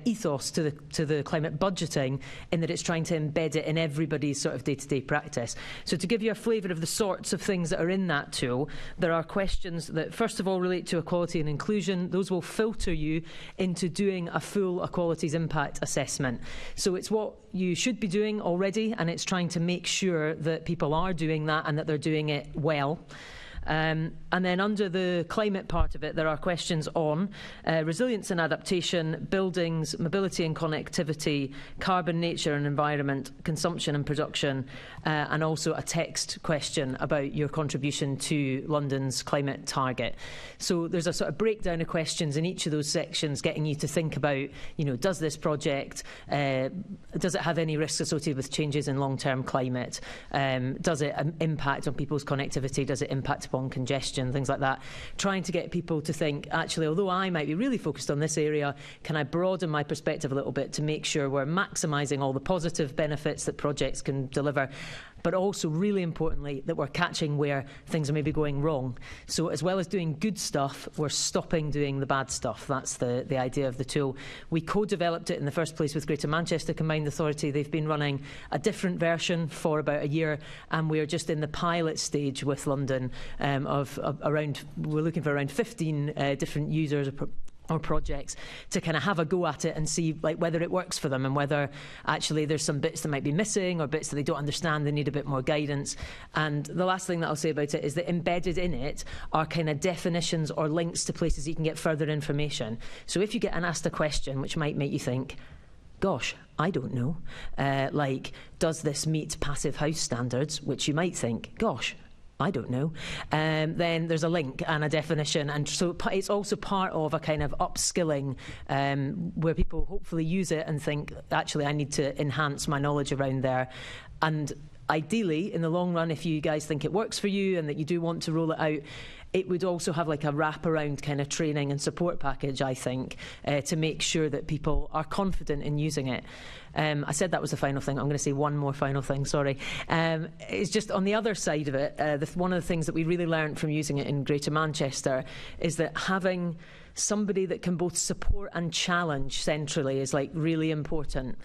[SPEAKER 5] ethos to the climate budgeting, in that it's trying to embed it in everybody's sort of day-to-day practice. So to give you a flavour of the sorts of things that are in that tool, there are questions that first of all relate to equality and inclusion. Those will filter you into doing a full equalities impact assessment. So it's what you should be doing already, and it's trying to make sure that people are doing that and that they're doing it well. And then under the climate part of it, there are questions on resilience and adaptation, buildings, mobility and connectivity, carbon, nature and environment, consumption and production, and also a text question about your contribution to London's climate target. So there's a sort of breakdown of questions in each of those sections, getting you to think about, does this project, does it have any risks associated with changes in long-term climate? Does it impact on people's connectivity? Does it impact on congestion, things like that, trying to get people to think, actually, although I might be really focused on this area, can I broaden my perspective a little bit to make sure we're maximising all the positive benefits that projects can deliver, but also, really importantly, that we're catching where things are maybe going wrong. So as well as doing good stuff, we're stopping doing the bad stuff. That's the idea of the tool. We co-developed it in the first place with Greater Manchester Combined Authority. They've been running a different version for about a year, and we're just in the pilot stage with London we're looking for around 15 different users or projects to kind of have a go at it and see like whether it works for them, and whether actually there's some bits that might be missing or bits that they don't understand, they need a bit more guidance. And the last thing that I'll say about it is that embedded in it are kind of definitions or links to places you can get further information. So if you get asked a question which might make you think, gosh, I don't know, like, does this meet passive house standards, which you might think, gosh, I don't know, then there's a link and a definition, and so it's also part of a kind of upskilling where people hopefully use it and think, actually I need to enhance my knowledge around there. And ideally, in the long run, if you guys think it works for you and that you do want to roll it out, it would also have like a wraparound kind of training and support package, I think, to make sure that people are confident in using it. I said that was the final thing. I'm going to say one more final thing, sorry. It's just on the other side of it, one of the things that we really learned from using it in Greater Manchester is that having somebody that can both support and challenge centrally is like really important.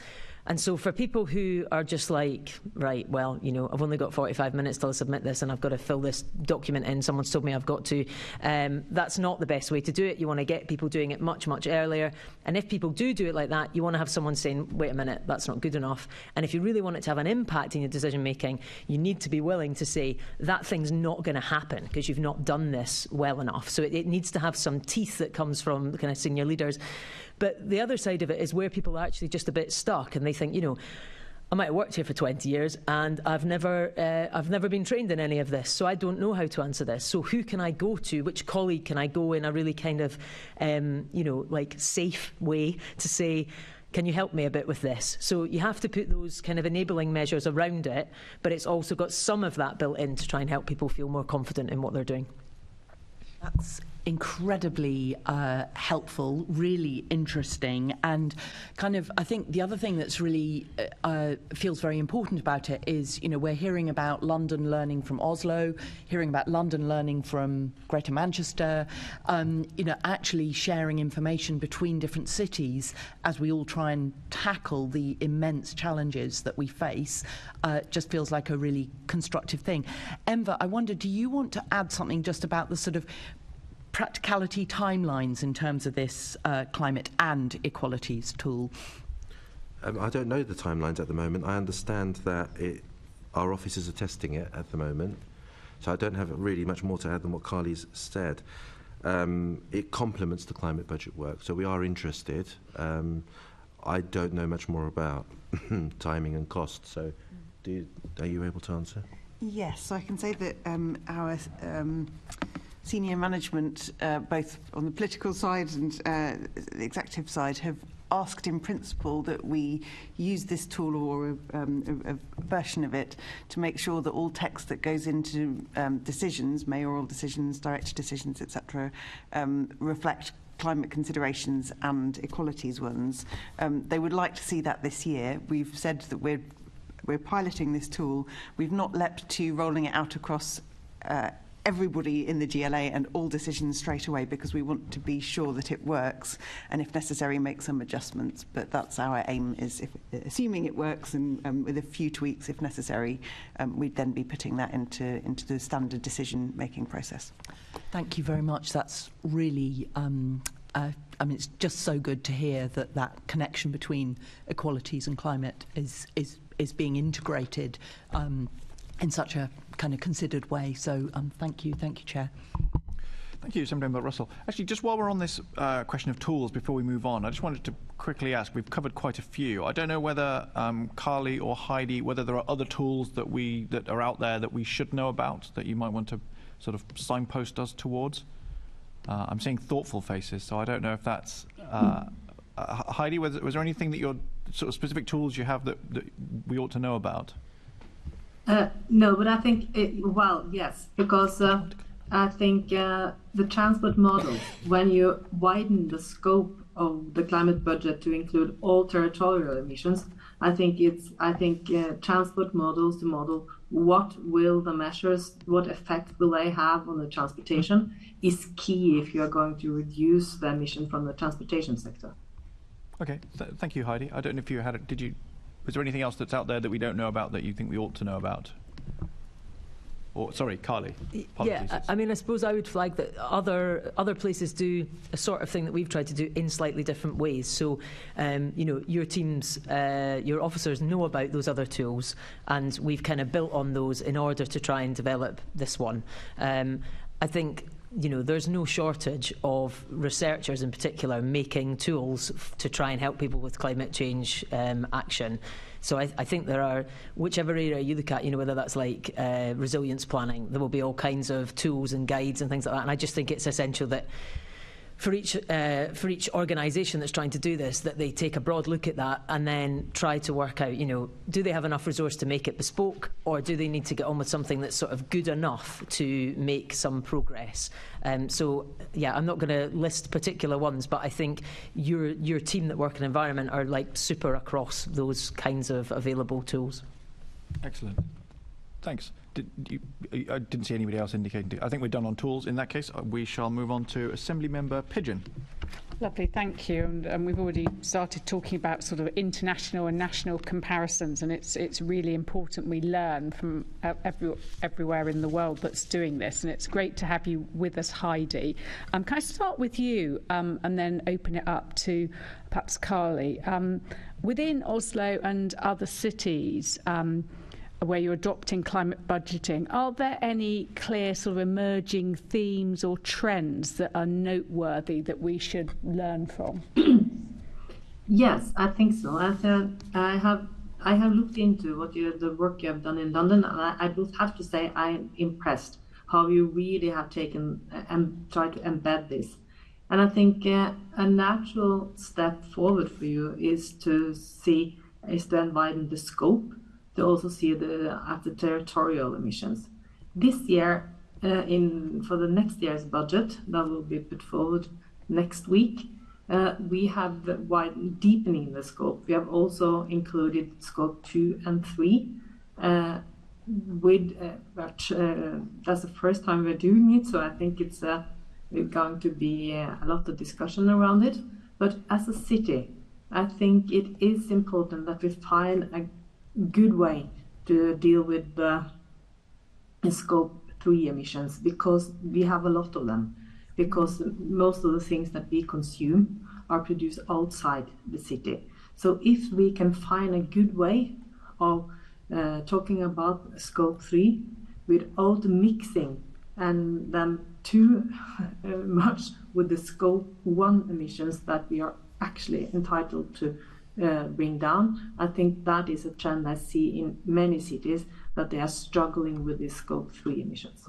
[SPEAKER 5] And so for people who are just like, right, well, I've only got 45 minutes till I submit this and I've got to fill this document in, someone's told me I've got to, that's not the best way to do it. You want to get people doing it much, much earlier. And if people do it like that, you want to have someone saying, wait a minute, that's not good enough. And if you really want it to have an impact in your decision making, you need to be willing to say, that thing's not going to happen because you've not done this well enough. So it needs to have some teeth that comes from the kind of senior leaders. But the other side of it is where people are actually just a bit stuck and they think, I might have worked here for 20 years and I've never been trained in any of this, so I don't know how to answer this. So who can I go to? Which colleague can I go in a really kind of, like safe way to say, can you help me a bit with this? So you have to put those kind of enabling measures around it, but it's also got some of that built in to try and help people feel more confident in what they're doing.
[SPEAKER 9] That's incredibly helpful, really interesting, and kind of I think the other thing that's really feels very important about it is, we're hearing about London learning from Oslo, hearing about London learning from Greater Manchester, actually sharing information between different cities as we all try and tackle the immense challenges that we face. Just feels like a really constructive thing. Enver, I wonder, do you want to add something just about the sort of practicality timelines in terms of this climate and equalities tool?
[SPEAKER 6] I don't know the timelines at the moment. I understand that our officers are testing it at the moment, so I don't have really much more to add than what Carly's said. It complements the climate budget work, so we are interested. I don't know much more about timing and cost, so are you able to answer?
[SPEAKER 7] Yes, so I can say that our senior management, both on the political side and the executive side, have asked in principle that we use this tool or a version of it to make sure that all text that goes into decisions, mayoral decisions, director decisions, etc., reflect climate considerations and equalities ones. They would like to see that this year. We've said that we're piloting this tool. We've not leapt to rolling it out across everybody in the GLA and all decisions straight away, because we want to be sure that it works and if necessary make some adjustments. But that's our aim, is assuming it works and with a few tweaks if necessary, we'd then be putting that into the standard decision making process.
[SPEAKER 9] Thank you very much. That's really it's just so good to hear that connection between equalities and climate is being integrated in such a kind of considered way. So thank you, Chair.
[SPEAKER 2] Thank you, Assembly-Member Russell. Actually, just while we're on this question of tools, before we move on, I just wanted to quickly ask, we've covered quite a few. I don't know whether Carly or Heidi, whether there are other tools that are out there that we should know about, that you might want to sort of signpost us towards. I'm seeing thoughtful faces, so I don't know if that's... Heidi, was there anything that you're sort of specific tools you have that we ought to know about?
[SPEAKER 4] No, but I think, yes, because I think the transport model, when you widen the scope of the climate budget to include all territorial emissions, I think transport models to model what will the measures, what effect will they have on the transportation, is key if you are going to reduce the emission from the transportation sector.
[SPEAKER 2] Okay, thank you, Heidi. I don't know if you had it. Was there anything else that's out there that we don't know about that you think we ought to know about? Or, sorry, Carly. Apologies.
[SPEAKER 5] Yeah, I mean, I suppose I would flag that other places do a sort of thing that we've tried to do in slightly different ways. So, your teams, your officers know about those other tools, and we've kind of built on those in order to try and develop this one. I think, there's no shortage of researchers in particular making tools to try and help people with climate change action. So I think there are, whichever area you look at, whether that's like resilience planning, there will be all kinds of tools and guides and things like that. And I just think it's essential that for each organisation that's trying to do this, that they take a broad look at that and then try to work out, do they have enough resource to make it bespoke, or do they need to get on with something that's sort of good enough to make some progress? So, yeah, I'm not going to list particular ones, but I think your team that work in environment are like super across those kinds of available tools.
[SPEAKER 2] Excellent. Thanks. I didn't see anybody else indicating. I think we're done on tools. In that case, we shall move on to Assembly-Member Pigeon.
[SPEAKER 13] Lovely, thank you. And we've already started talking about sort of international and national comparisons, and it's really important we learn from everywhere in the world that's doing this. And it's great to have you with us, Heidi. Can I start with you and then open it up to perhaps Carly? Within Oslo and other cities, where you're adopting climate budgeting, are there any clear sort of emerging themes or trends that are noteworthy that we should learn from?
[SPEAKER 4] Yes, I think so. I have I have looked into the work you have done in London, and I would have to say I'm impressed how you really have taken and tried to embed this. And I think a natural step forward for you is to widen the scope, to also see at the territorial emissions. This year, for the next year's budget that will be put forward next week, we have deepening the scope. We have also included scope 2 and 3. That's the first time we're doing it, so I think it's going to be a lot of discussion around it. But as a city, I think it is important that we find a good way to deal with the scope 3 emissions, because we have a lot of them, because most of the things that we consume are produced outside the city. So if we can find a good way of talking about scope 3 without mixing and then too much with the scope 1 emissions that we are actually entitled to bring down, I think that is a trend I see in many cities, that they are struggling with the scope 3 emissions.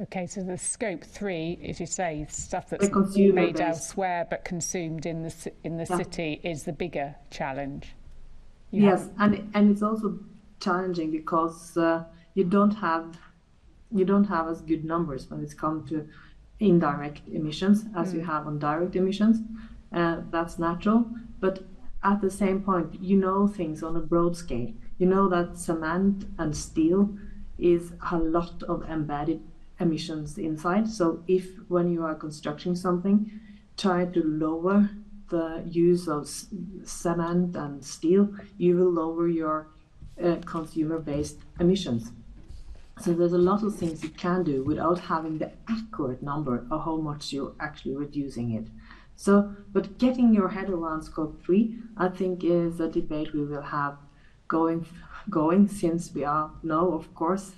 [SPEAKER 13] Okay, so the scope 3, as you say, stuff that's made elsewhere but consumed in the city is the bigger challenge.
[SPEAKER 4] Yes, and it's also challenging because you don't have as good numbers when it's come to indirect emissions as you have on direct emissions. That's natural, but at the same point, things on a broad scale. You know that cement and steel is a lot of embedded emissions inside. So if when you are constructing something, try to lower the use of cement and steel, you will lower your consumer-based emissions. So there's a lot of things you can do without having the accurate number of how much you're actually reducing it. So, but getting your head around scope 3, I think, is a debate we will have going, since we are now, of course,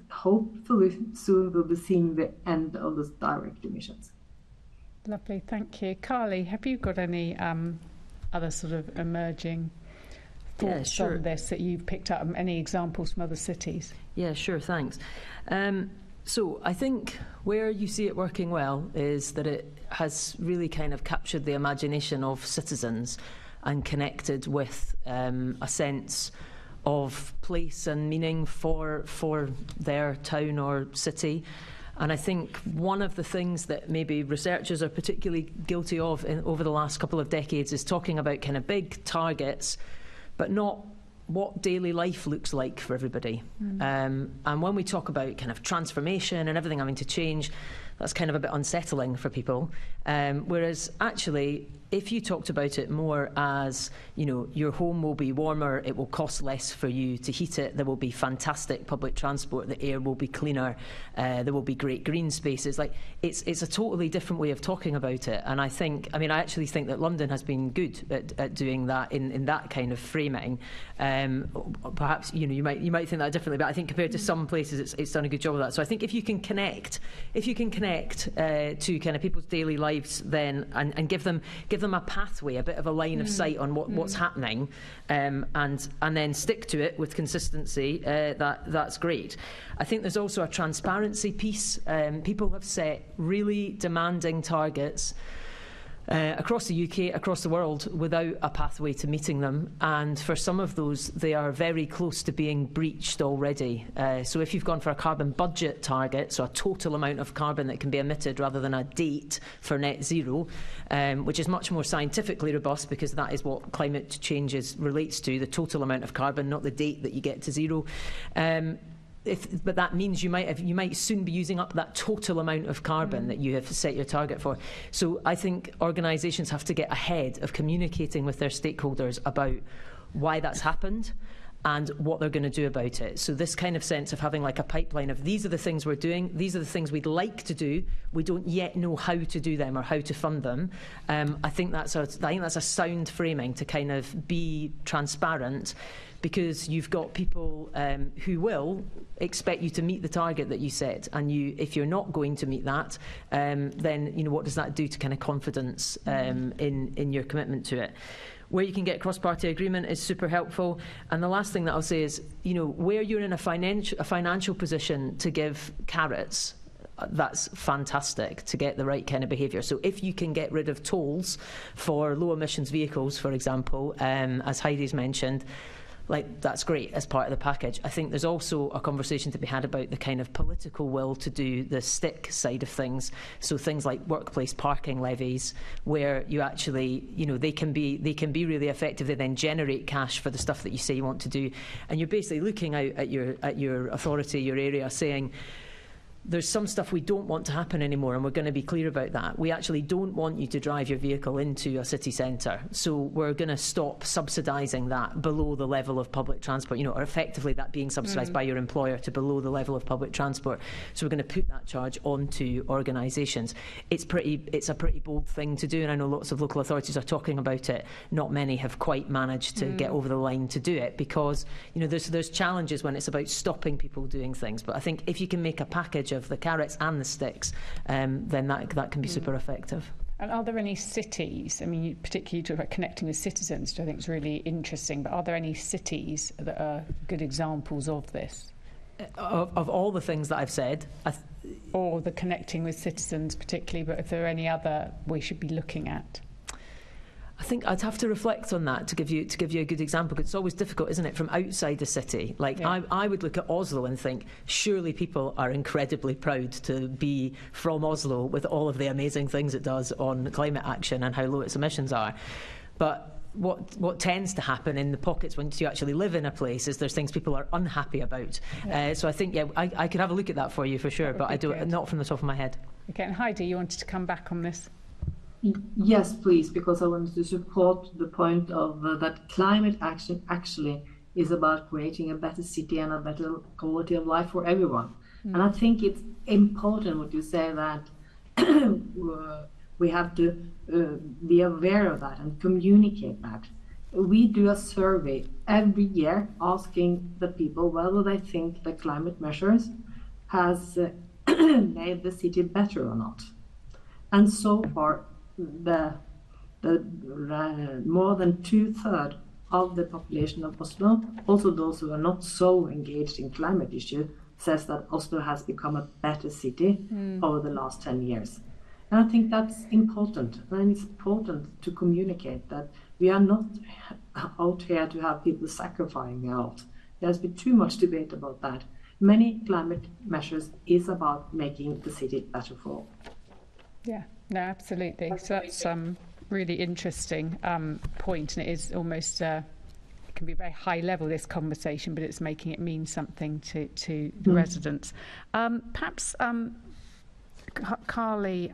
[SPEAKER 4] hopefully soon we'll be seeing the end of the direct emissions.
[SPEAKER 13] Lovely, thank you. Carly, have you got any other sort of emerging thoughts on this that you've picked up? Any examples from other cities?
[SPEAKER 5] Yeah, sure, thanks. So I think where you see it working well is that it has really kind of captured the imagination of citizens and connected with a sense of place and meaning for their town or city. And I think one of the things that maybe researchers are particularly guilty of over the last couple of decades is talking about kind of big targets, but not what daily life looks like for everybody. And when we talk about kind of transformation and everything having to change, that's kind of a bit unsettling for people. Whereas actually, if you talked about it more as, your home will be warmer, it will cost less for you to heat it, there will be fantastic public transport, the air will be cleaner, there will be great green spaces. Like, it's a totally different way of talking about it. And I actually think that London has been good at doing that in that kind of framing. Perhaps, you might think that differently, but I think compared to some places, it's done a good job of that. So I think if you can connect to kind of people's daily lives then, and give them a pathway, a bit of a line of sight on what's happening, and then stick to it with consistency, that's great. I think there's also a transparency piece. People have set really demanding targets across the UK, across the world, without a pathway to meeting them. And for some of those, they are very close to being breached already. So if you've gone for a carbon budget target, so a total amount of carbon that can be emitted rather than a date for net zero, which is much more scientifically robust because that is what climate change relates to, the total amount of carbon, not the date that you get to zero. But that means you might soon be using up that total amount of carbon that you have set your target for. So I think organisations have to get ahead of communicating with their stakeholders about why that's happened and what they're going to do about it. So this kind of sense of having like a pipeline of these are the things we're doing, these are the things we'd like to do, we don't yet know how to do them or how to fund them. I think that's a sound framing to kind of be transparent, because you've got people who will expect you to meet the target that you set, and if you're not going to meet that, then what does that do to kind of confidence in your commitment to it? where you can get cross-party agreement is super helpful. And the last thing that I'll say is, where you're in a financial position to give carrots, that's fantastic to get the right kind of behaviour. So if you can get rid of tolls for low emissions vehicles, for example, as Heidi's mentioned, that's great as part of the package. I think there's also a conversation to be had about the kind of political will to do the stick side of things. So things like workplace parking levies, where you actually, they can be really effective. They then generate cash for the stuff that you say you want to do, and you're basically looking out at your authority, your area, saying, there's some stuff we don't want to happen anymore, and we're going to be clear about that. We actually don't want you to drive your vehicle into a city centre, so we're going to stop subsidising that below the level of public transport, or effectively that being subsidised by your employer to below the level of public transport. So we're going to put that charge onto organisations. It's a pretty bold thing to do, and I know lots of local authorities are talking about it. Not many have quite managed to get over the line to do it, because there's challenges when it's about stopping people doing things. But I think if you can make a package of the carrots and the sticks, then that can be super effective.
[SPEAKER 13] And are there any cities, you particularly talk about connecting with citizens, which I think is really interesting, but are there any cities that are good examples of this?
[SPEAKER 5] Of all the things that I've said,
[SPEAKER 13] or the connecting with citizens particularly, but if there are any other we should be looking at?
[SPEAKER 5] I think I'd have to reflect on that to give you a good example, because it's always difficult, isn't it, from outside the city. I would look at Oslo and think, surely people are incredibly proud to be from Oslo with all of the amazing things it does on climate action and how low its emissions are. But what tends to happen in the pockets once you actually live in a place is there's things people are unhappy about. So I think, I could have a look at that for you for sure, but I don't, not from the top of my head.
[SPEAKER 13] Okay, and Heidi, you wanted to come back on this?
[SPEAKER 4] Yes, please, because I wanted to support the point of that climate action actually is about creating a better city and a better quality of life for everyone. And I think it's important what you say, that we have to be aware of that and communicate that. We do a survey every year asking the people whether they think the climate measures has made the city better or not. And so far, the more than 2/3 of the population of Oslo, also those who are not so engaged in climate issue, says that Oslo has become a better city over the last 10 years. And I think that's important. And it's important to communicate that we are not out here to have people sacrificing out. There's been too much debate about that. Many climate measures is about making the city better for all.
[SPEAKER 13] Yeah. No, absolutely. So that's really interesting point, and it is almost it can be very high level, this conversation, but it's making it mean something to the residents. Perhaps, Carly,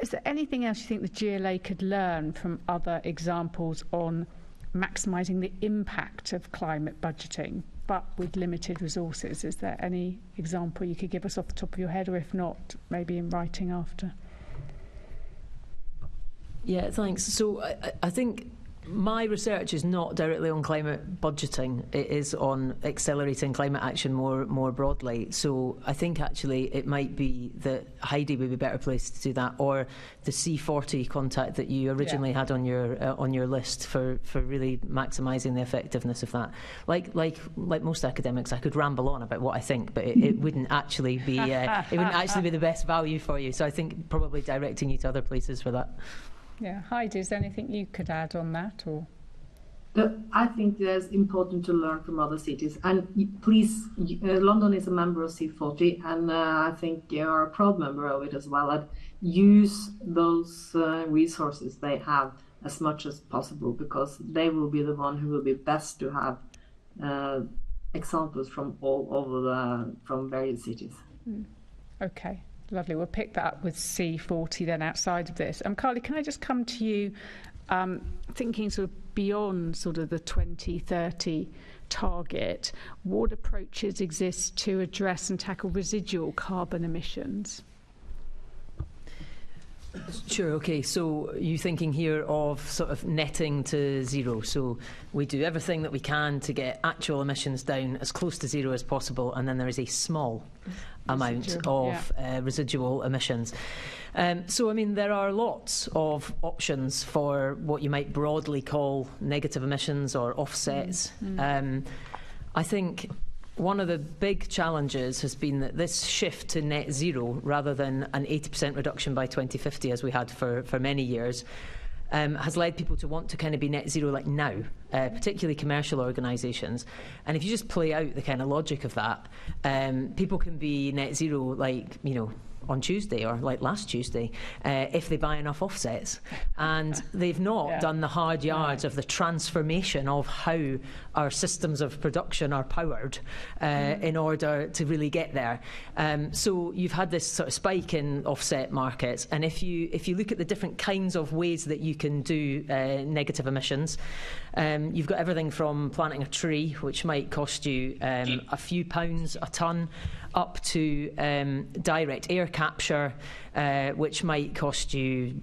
[SPEAKER 13] is there anything else you think the GLA could learn from other examples on maximising the impact of climate budgeting, but with limited resources? Is there any example you could give us off the top of your head, or if not, maybe in writing after?
[SPEAKER 5] Yeah, thanks. So I think my research is not directly on climate budgeting. It is on accelerating climate action more broadly. So I think actually it might be that Heidi would be better placed to do that, or the C40 contact that you originally had on your list for really maximising the effectiveness of that. Like most academics, I could ramble on about what I think, but it wouldn't actually be the best value for you. So I think probably directing you to other places for that.
[SPEAKER 13] Yeah, Heidi, is there anything you could add on that, or?
[SPEAKER 4] I think it's important to learn from other cities, and please, London is a member of C40, and I think you're a proud member of it as well. And use those resources they have as much as possible, because they will be the one who will be best to have examples from all over from various cities.
[SPEAKER 13] Okay. Lovely. We'll pick that up with C40 then outside of this. Carly, can I just come to you thinking sort of beyond sort of the 2030 target, what approaches exist to address and tackle residual carbon emissions?
[SPEAKER 5] Sure, okay. So you're thinking here of sort of netting to zero. So we do everything that we can to get actual emissions down as close to zero as possible, and then there is a small amount of residual emissions. So, I mean, there are lots of options for what you might broadly call negative emissions or offsets. I think one of the big challenges has been that this shift to net zero, rather than an 80% reduction by 2050 as we had for many years, has led people to want to kind of be net zero like now, particularly commercial organisations. And if you just play out the kind of logic of that, people can be net zero like, you know, on Tuesday or like last Tuesday if they buy enough offsets, and they've not done the hard yards of the transformation of how our systems of production are powered in order to really get there. So you've had this sort of spike in offset markets, and if you look at the different kinds of ways that you can do negative emissions, you've got everything from planting a tree, which might cost you a few pounds a tonne, up to direct air capture, which might cost you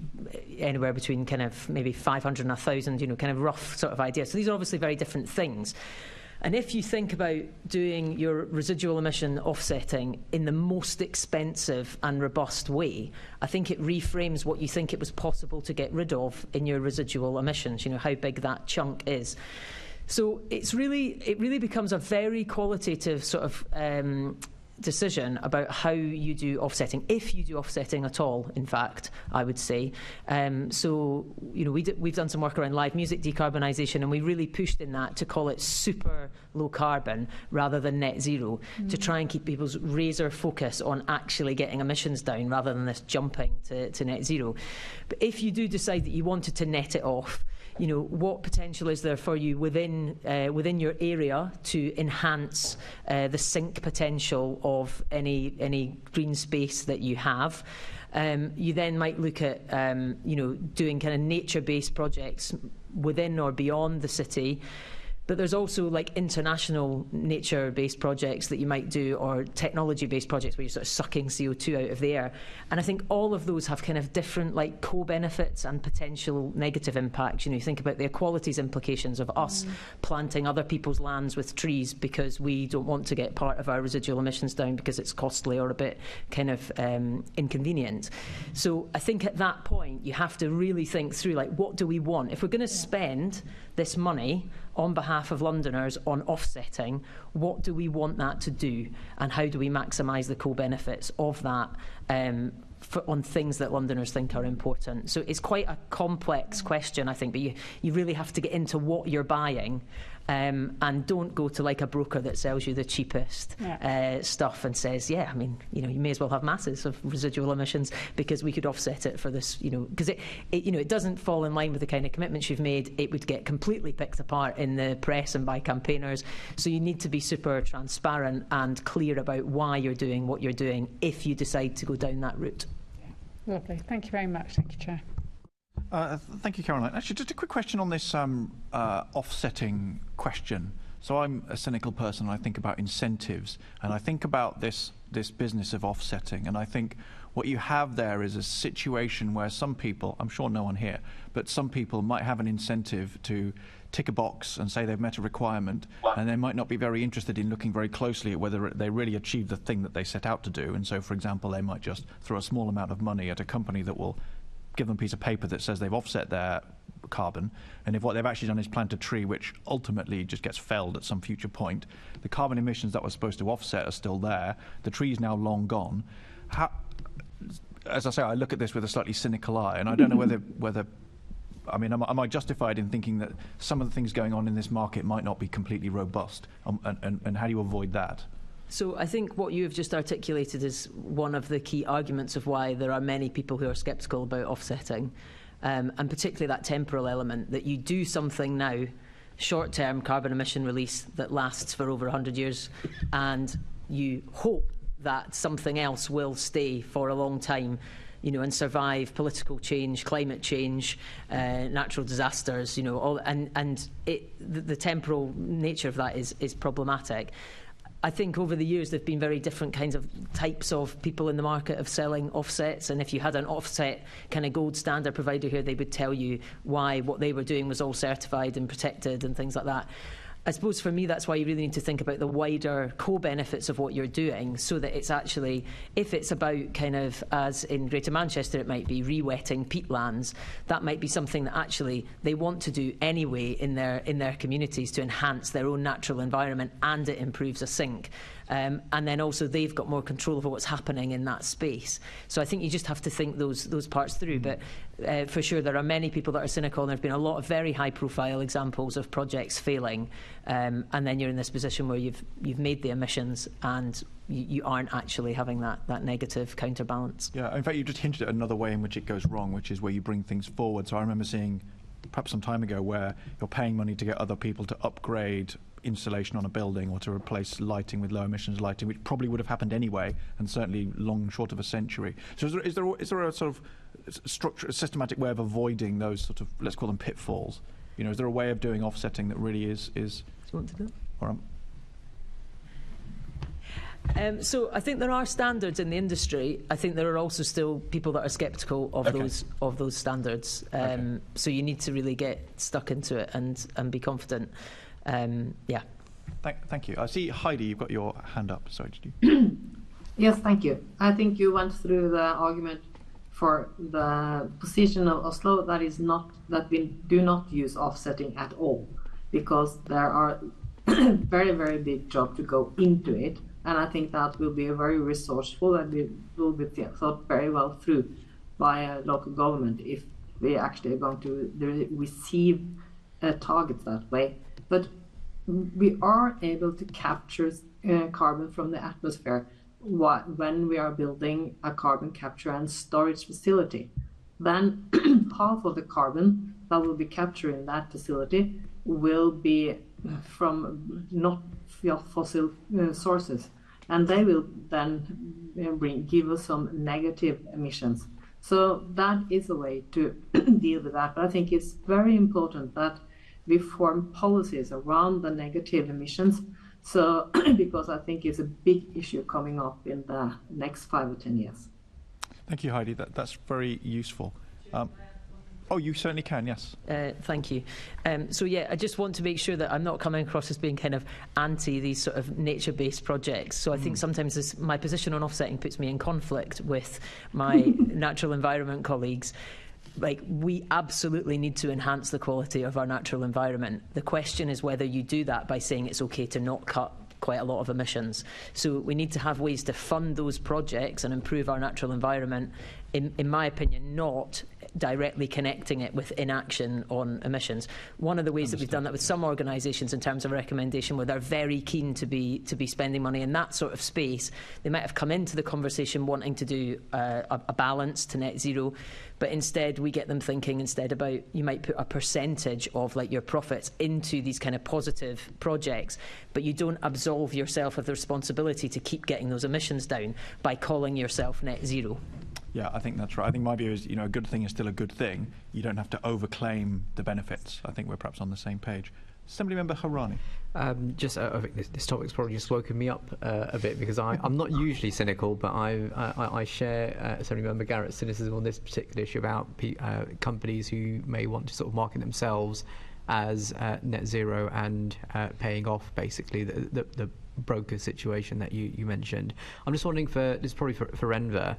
[SPEAKER 5] anywhere between kind of maybe 500 and 1,000, you know, kind of rough sort of idea. So these are obviously very different things. And if you think about doing your residual emission offsetting in the most expensive and robust way, I think it reframes what you think it was possible to get rid of in your residual emissions, you know, how big that chunk is. So it really becomes a very qualitative sort of decision about how you do offsetting, if you do offsetting at all, in fact, I would say. So, you know, we've done some work around live music decarbonisation, and we really pushed in that to call it super low carbon rather than net zero, to try and keep people's razor focus on actually getting emissions down rather than this jumping to net zero. But if you do decide that you wanted to net it off, you know, what potential is there for you within your area to enhance the sink potential of any green space that you have? You then might look at, you know, doing kind of nature-based projects within or beyond the city. But there's also like international nature-based projects that you might do, or technology-based projects where you're sort of sucking CO2 out of the air. And I think all of those have kind of different like co-benefits and potential negative impacts. You know, you think about the equalities implications of us planting other people's lands with trees because we don't want to get part of our residual emissions down because it's costly or a bit kind of inconvenient. So I think at that point you have to really think through, like, what do we want? If we're going to spend this money on behalf of Londoners on offsetting, what do we want that to do, and how do we maximise the co-benefits of that on things that Londoners think are important? So it's quite a complex question, I think, but you really have to get into what you're buying, and don't go to like a broker that sells you the cheapest stuff and says, yeah, I mean, you know, you may as well have masses of residual emissions because we could offset it for this, you know, because it doesn't fall in line with the kind of commitments you've made. It would get completely picked apart in the press and by campaigners. So you need to be super transparent and clear about why you're doing what you're doing if you decide to go down that route.
[SPEAKER 13] Lovely. Thank you very much. Thank you, Chair.
[SPEAKER 2] Thank you, Caroline. Actually, just a quick question on this offsetting question. So I'm a cynical person, and I think about incentives, and I think about this business of offsetting, and I think what you have there is a situation where some people, I'm sure no one here, but some people might have an incentive to tick a box and say they've met a requirement, and they might not be very interested in looking very closely at whether they really achieved the thing that they set out to do. And so, for example, they might just throw a small amount of money at a company that will give them a piece of paper that says they've offset their carbon, and if what they've actually done is plant a tree which ultimately just gets felled at some future point, the carbon emissions that were supposed to offset are still there, the tree's now long gone. As I say, I look at this with a slightly cynical eye, and I don't know whether I mean, am I justified in thinking that some of the things going on in this market might not be completely robust, and how do you avoid that?
[SPEAKER 5] So I think what you have just articulated is one of the key arguments of why there are many people who are sceptical about offsetting, and particularly that temporal element, that you do something now, short-term carbon emission release that lasts for over 100 years, and you hope that something else will stay for a long time, you know, and survive political change, climate change, natural disasters, you know, all, and the temporal nature of that is problematic. I think over the years there've been very different kinds of types of people in the market of selling offsets, and if you had an offset kind of gold standard provider here, they would tell you why what they were doing was all certified and protected and things like that. I suppose for me that's why you really need to think about the wider co-benefits of what you're doing, so that it's actually, if it's about kind of, as in Greater Manchester it might be, re-wetting peatlands, that might be something that actually they want to do anyway in their communities to enhance their own natural environment, and it improves a sink. And then also they've got more control over what's happening in that space. So I think you just have to think those parts through. But for sure there are many people that are cynical, and there have been a lot of very high profile examples of projects failing, and then you're in this position where you've made the emissions and you aren't actually having that negative counterbalance.
[SPEAKER 2] Yeah, in fact you just hinted at another way in which it goes wrong, which is where you bring things forward. So I remember seeing perhaps some time ago where you're paying money to get other people to upgrade installation on a building or to replace lighting with low emissions lighting, which probably would have happened anyway, and certainly long short of a century. So is there a sort of a systematic way of avoiding those sort of, let's call them pitfalls? You know, is there a way of doing offsetting that really is
[SPEAKER 5] Do you want to do?
[SPEAKER 2] Or
[SPEAKER 5] so I think there are standards in the industry. I think there are also still people that are sceptical of those standards. So you need to really get stuck into it and be confident. Yeah.
[SPEAKER 2] Thank you. I see, Heidi, you've got your hand up. Sorry, did you?
[SPEAKER 4] Yes, thank you. I think you went through the argument for the position of Oslo that is not, that we do not use offsetting at all, because there are very, very big job to go into it. And I think that will be very resourceful, and it will be thought very well through by a local government if we actually are going to receive targets that way. But we are able to capture carbon from the atmosphere when we are building a carbon capture and storage facility. Then half of the carbon that will be captured in that facility will be from not fossil sources, and they will then give us some negative emissions. So that is a way to deal with that. But I think it's very important that we form policies around the negative emissions. So, because I think it's a big issue coming up in the next 5 or 10 years.
[SPEAKER 2] Thank you, Heidi. That's very useful. Oh, you certainly can, yes.
[SPEAKER 5] Thank you. So yeah, I just want to make sure that I'm not coming across as being kind of anti these sort of nature-based projects. So I think sometimes my position on offsetting puts me in conflict with my natural environment colleagues. Like, we absolutely need to enhance the quality of our natural environment. The question is whether you do that by saying it's okay to not cut quite a lot of emissions. So we need to have ways to fund those projects and improve our natural environment, in my opinion, not directly connecting it with inaction on emissions. One of the ways that we've done that with some organisations in terms of recommendation, where they're very keen to be spending money in that sort of space, they might have come into the conversation wanting to do a balance to net zero, but instead we get them thinking instead about, you might put a percentage of like your profits into these kind of positive projects, but you don't absolve yourself of the responsibility to keep getting those emissions down by calling yourself net zero.
[SPEAKER 2] Yeah, I think that's right. I think my view is, a good thing is still a good thing. You don't have to overclaim the benefits. I think we're perhaps on the same page. Assemblymember Harani.
[SPEAKER 14] I think this topic's probably just woken me up a bit, because I'm not usually cynical, but I share Assemblymember Garrett's cynicism on this particular issue about companies who may want to sort of market themselves as net zero and paying off basically the broker situation that you mentioned. I'm just wondering, this is probably for Enver,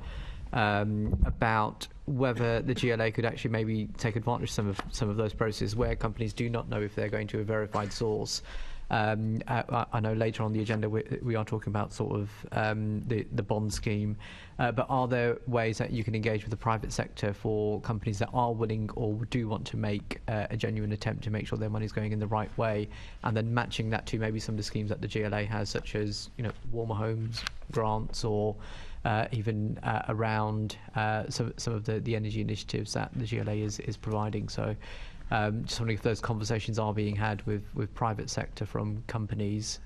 [SPEAKER 14] about whether the GLA could actually maybe take advantage of some of those processes where companies do not know if they're going to a verified source. I know later on the agenda we are talking about sort of the bond scheme, but are there ways that you can engage with the private sector for companies that are willing or do want to make a genuine attempt to make sure their money is going in the right way, and then matching that to maybe some of the schemes that the GLA has, such as warmer homes grants, or even around some of the energy initiatives that the GLA is providing. So just wondering if those conversations are being had with private sector from companies,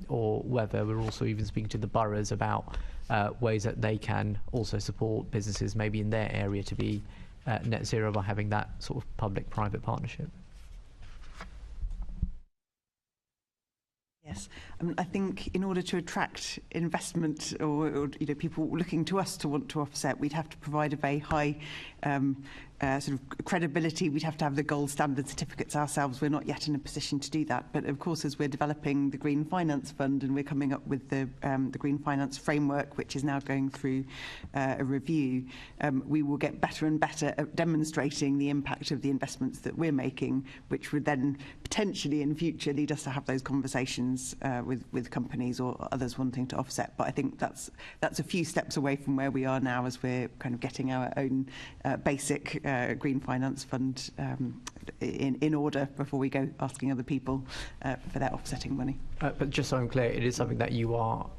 [SPEAKER 14] or whether we're also even speaking to the boroughs about ways that they can also support businesses maybe in their area to be net zero by having that sort of public-private partnership.
[SPEAKER 7] Yes, I think in order to attract investment or people looking to us to want to offset, we'd have to provide a very high sort of credibility. We'd have to have the gold standard certificates ourselves. We're not yet in a position to do that. But of course, as we're developing the Green Finance Fund and we're coming up with the Green Finance Framework, which is now going through a review, we will get better and better at demonstrating the impact of the investments that we're making, which would then potentially in future lead us to have those conversations with companies or others wanting to offset. But I think that's a few steps away from where we are now as we're kind of getting our own basic Green Finance Fund in order before we go asking other people for their offsetting money.
[SPEAKER 14] But just so I'm clear, it is something that you are,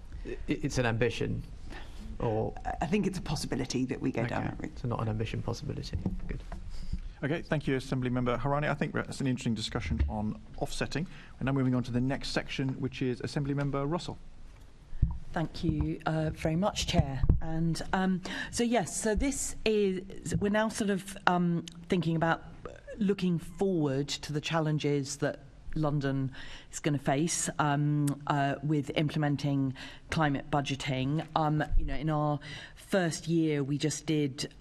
[SPEAKER 14] it's an ambition, or?
[SPEAKER 7] I think it's a possibility that we go down that route.
[SPEAKER 14] So not an ambition, possibility. Good.
[SPEAKER 2] Okay, thank you, Assembly Member Harani. I think that's an interesting discussion on offsetting. We're now moving on to the next section, which is Assembly Member Russell.
[SPEAKER 9] Thank you very much, Chair. And so this is, we're now sort of thinking about looking forward to the challenges that London is going to face with implementing climate budgeting. In our first year, we just did,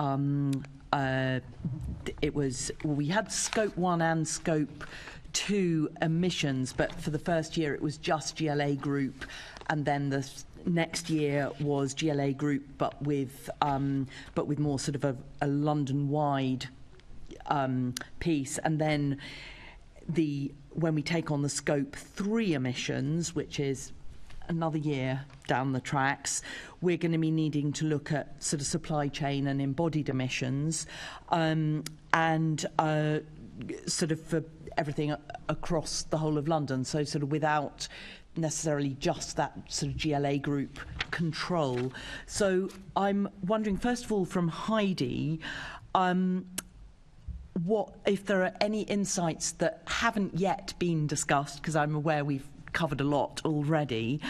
[SPEAKER 9] we had Scope 1 and Scope 2 emissions, but for the first year it was just GLA Group, and then the next year was GLA Group, but with more sort of a London-wide piece. And then when we take on the Scope 3 emissions, which is another year down the tracks, we're going to be needing to look at sort of supply chain and embodied emissions, and sort of for everything across the whole of London. So sort of without necessarily just that sort of GLA Group control. So I'm wondering, first of all, from Heidi, what if there are any insights that haven't yet been discussed, because I'm aware we've covered a lot already,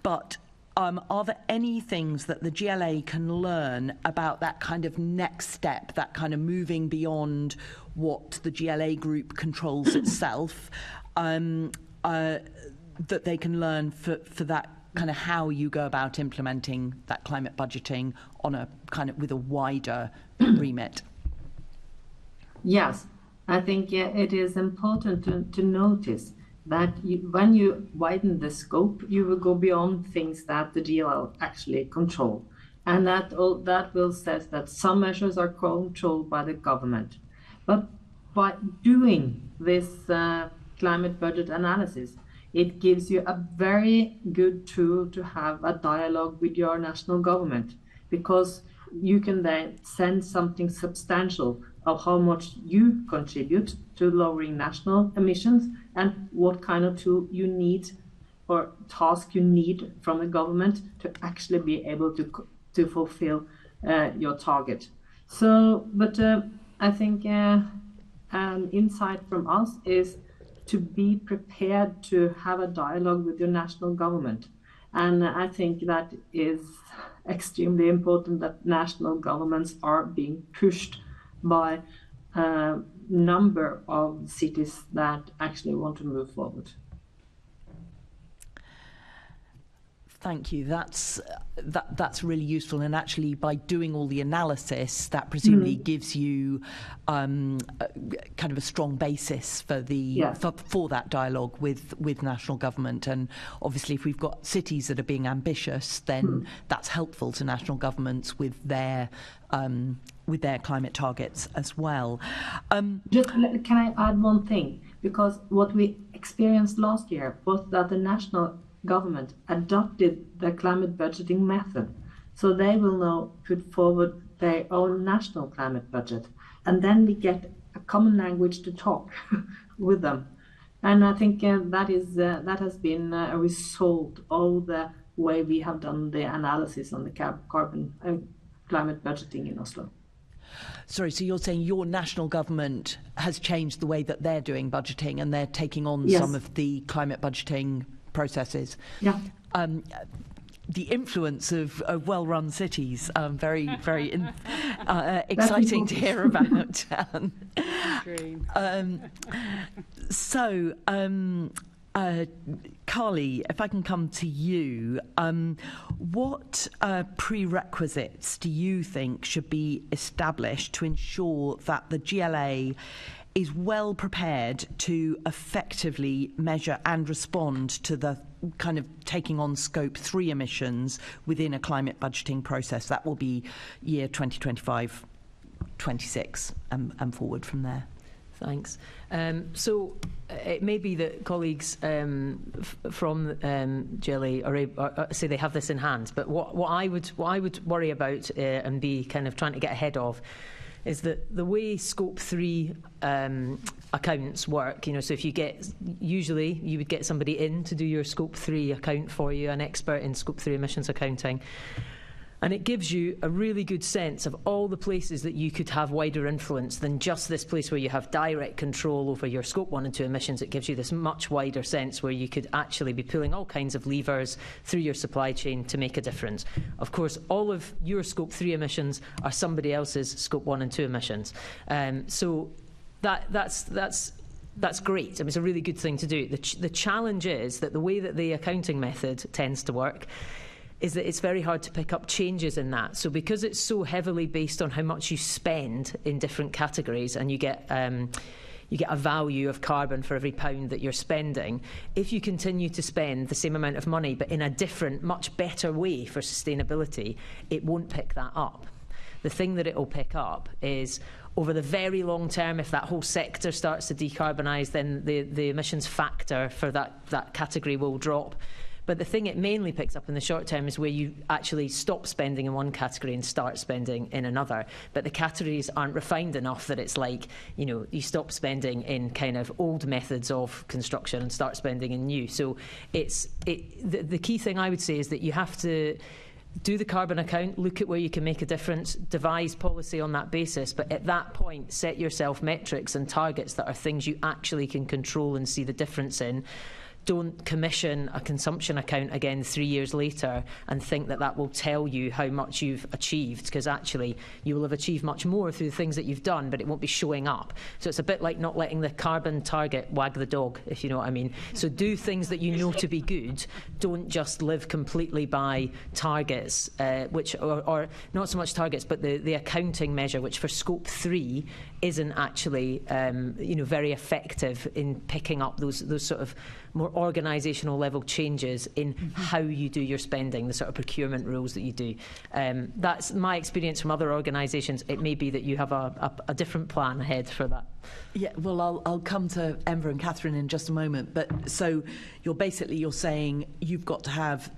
[SPEAKER 9] but are there any things that the GLA can learn about that kind of next step, that kind of moving beyond what the GLA Group controls itself, that they can learn for that kind of how you go about implementing that climate budgeting on a kind of with a wider remit?
[SPEAKER 4] Yes, I think it is important to notice that when you widen the scope, you will go beyond things that the GLA actually control. And that will say that some measures are controlled by the government. But by doing this climate budget analysis, it gives you a very good tool to have a dialogue with your national government, because you can then send something substantial of how much you contribute to lowering national emissions and what kind of tool you need or task you need from the government to actually be able to fulfill your target. So, but I think an insight from us is to be prepared to have a dialogue with your national government. And I think that is extremely important, that national governments are being pushed by a number of cities that actually want to move forward.
[SPEAKER 9] Thank you. That's really useful, and actually, by doing all the analysis, that presumably gives you kind of a strong basis for the for that dialogue with national government. And obviously, if we've got cities that are being ambitious, then that's helpful to national governments with their climate targets as well.
[SPEAKER 4] Just can I add one thing? Because what we experienced last year was that the national government adopted the climate budgeting method, so they will now put forward their own national climate budget, and then we get a common language to talk with them. And I think that has been a result of the way we have done the analysis on the carbon climate budgeting in Oslo.
[SPEAKER 9] Sorry, so you're saying your national government has changed the way that they're doing budgeting, and they're taking on some of the climate budgeting processes.
[SPEAKER 4] Yeah.
[SPEAKER 9] The influence of well-run cities, very, very exciting to hear about. Carly, if I can come to you, what prerequisites do you think should be established to ensure that the GLA is well prepared to effectively measure and respond to the kind of taking on Scope 3 emissions within a climate budgeting process? That will be year 2025, 26 and forward from there.
[SPEAKER 5] Thanks. So it may be that colleagues from GLA say they have this in hand, but what I would worry about and be kind of trying to get ahead of is that the way Scope 3 accounts work, so if usually you would get somebody in to do your Scope 3 account for you, an expert in Scope 3 emissions accounting. And it gives you a really good sense of all the places that you could have wider influence than just this place where you have direct control over your Scope 1 and 2 emissions. It gives you this much wider sense where you could actually be pulling all kinds of levers through your supply chain to make a difference. Of course, all of your Scope 3 emissions are somebody else's Scope 1 and 2 emissions. So that's great. I mean, it's a really good thing to do. The challenge is that the way that the accounting method tends to work is that it's very hard to pick up changes in that. So because it's so heavily based on how much you spend in different categories, and you get a value of carbon for every pound that you're spending, if you continue to spend the same amount of money but in a different, much better way for sustainability, it won't pick that up. The thing that it will pick up is over the very long term, if that whole sector starts to decarbonise, then the emissions factor for that category will drop. But the thing it mainly picks up in the short term is where you actually stop spending in one category and start spending in another. But the categories aren't refined enough that it's like, you stop spending in kind of old methods of construction and start spending in new. So the key thing I would say is that you have to do the carbon account, look at where you can make a difference, devise policy on that basis, but at that point set yourself metrics and targets that are things you actually can control and see the difference in. Don't commission a consumption account again 3 years later and think that will tell you how much you've achieved, because actually you will have achieved much more through the things that you've done, but it won't be showing up. So it's a bit like not letting the carbon target wag the dog, if you know what I mean. So do things that you know to be good. Don't just live completely by targets, which are not so much targets, but the accounting measure, which for Scope 3 isn't actually very effective in picking up those sort of more organisational level changes in how you do your spending, the sort of procurement rules that you do. That's my experience from other organisations. It may be that you have a different plan ahead for that.
[SPEAKER 9] Yeah, well, I'll come to Enver and Catherine in just a moment. But so you're saying you've got to have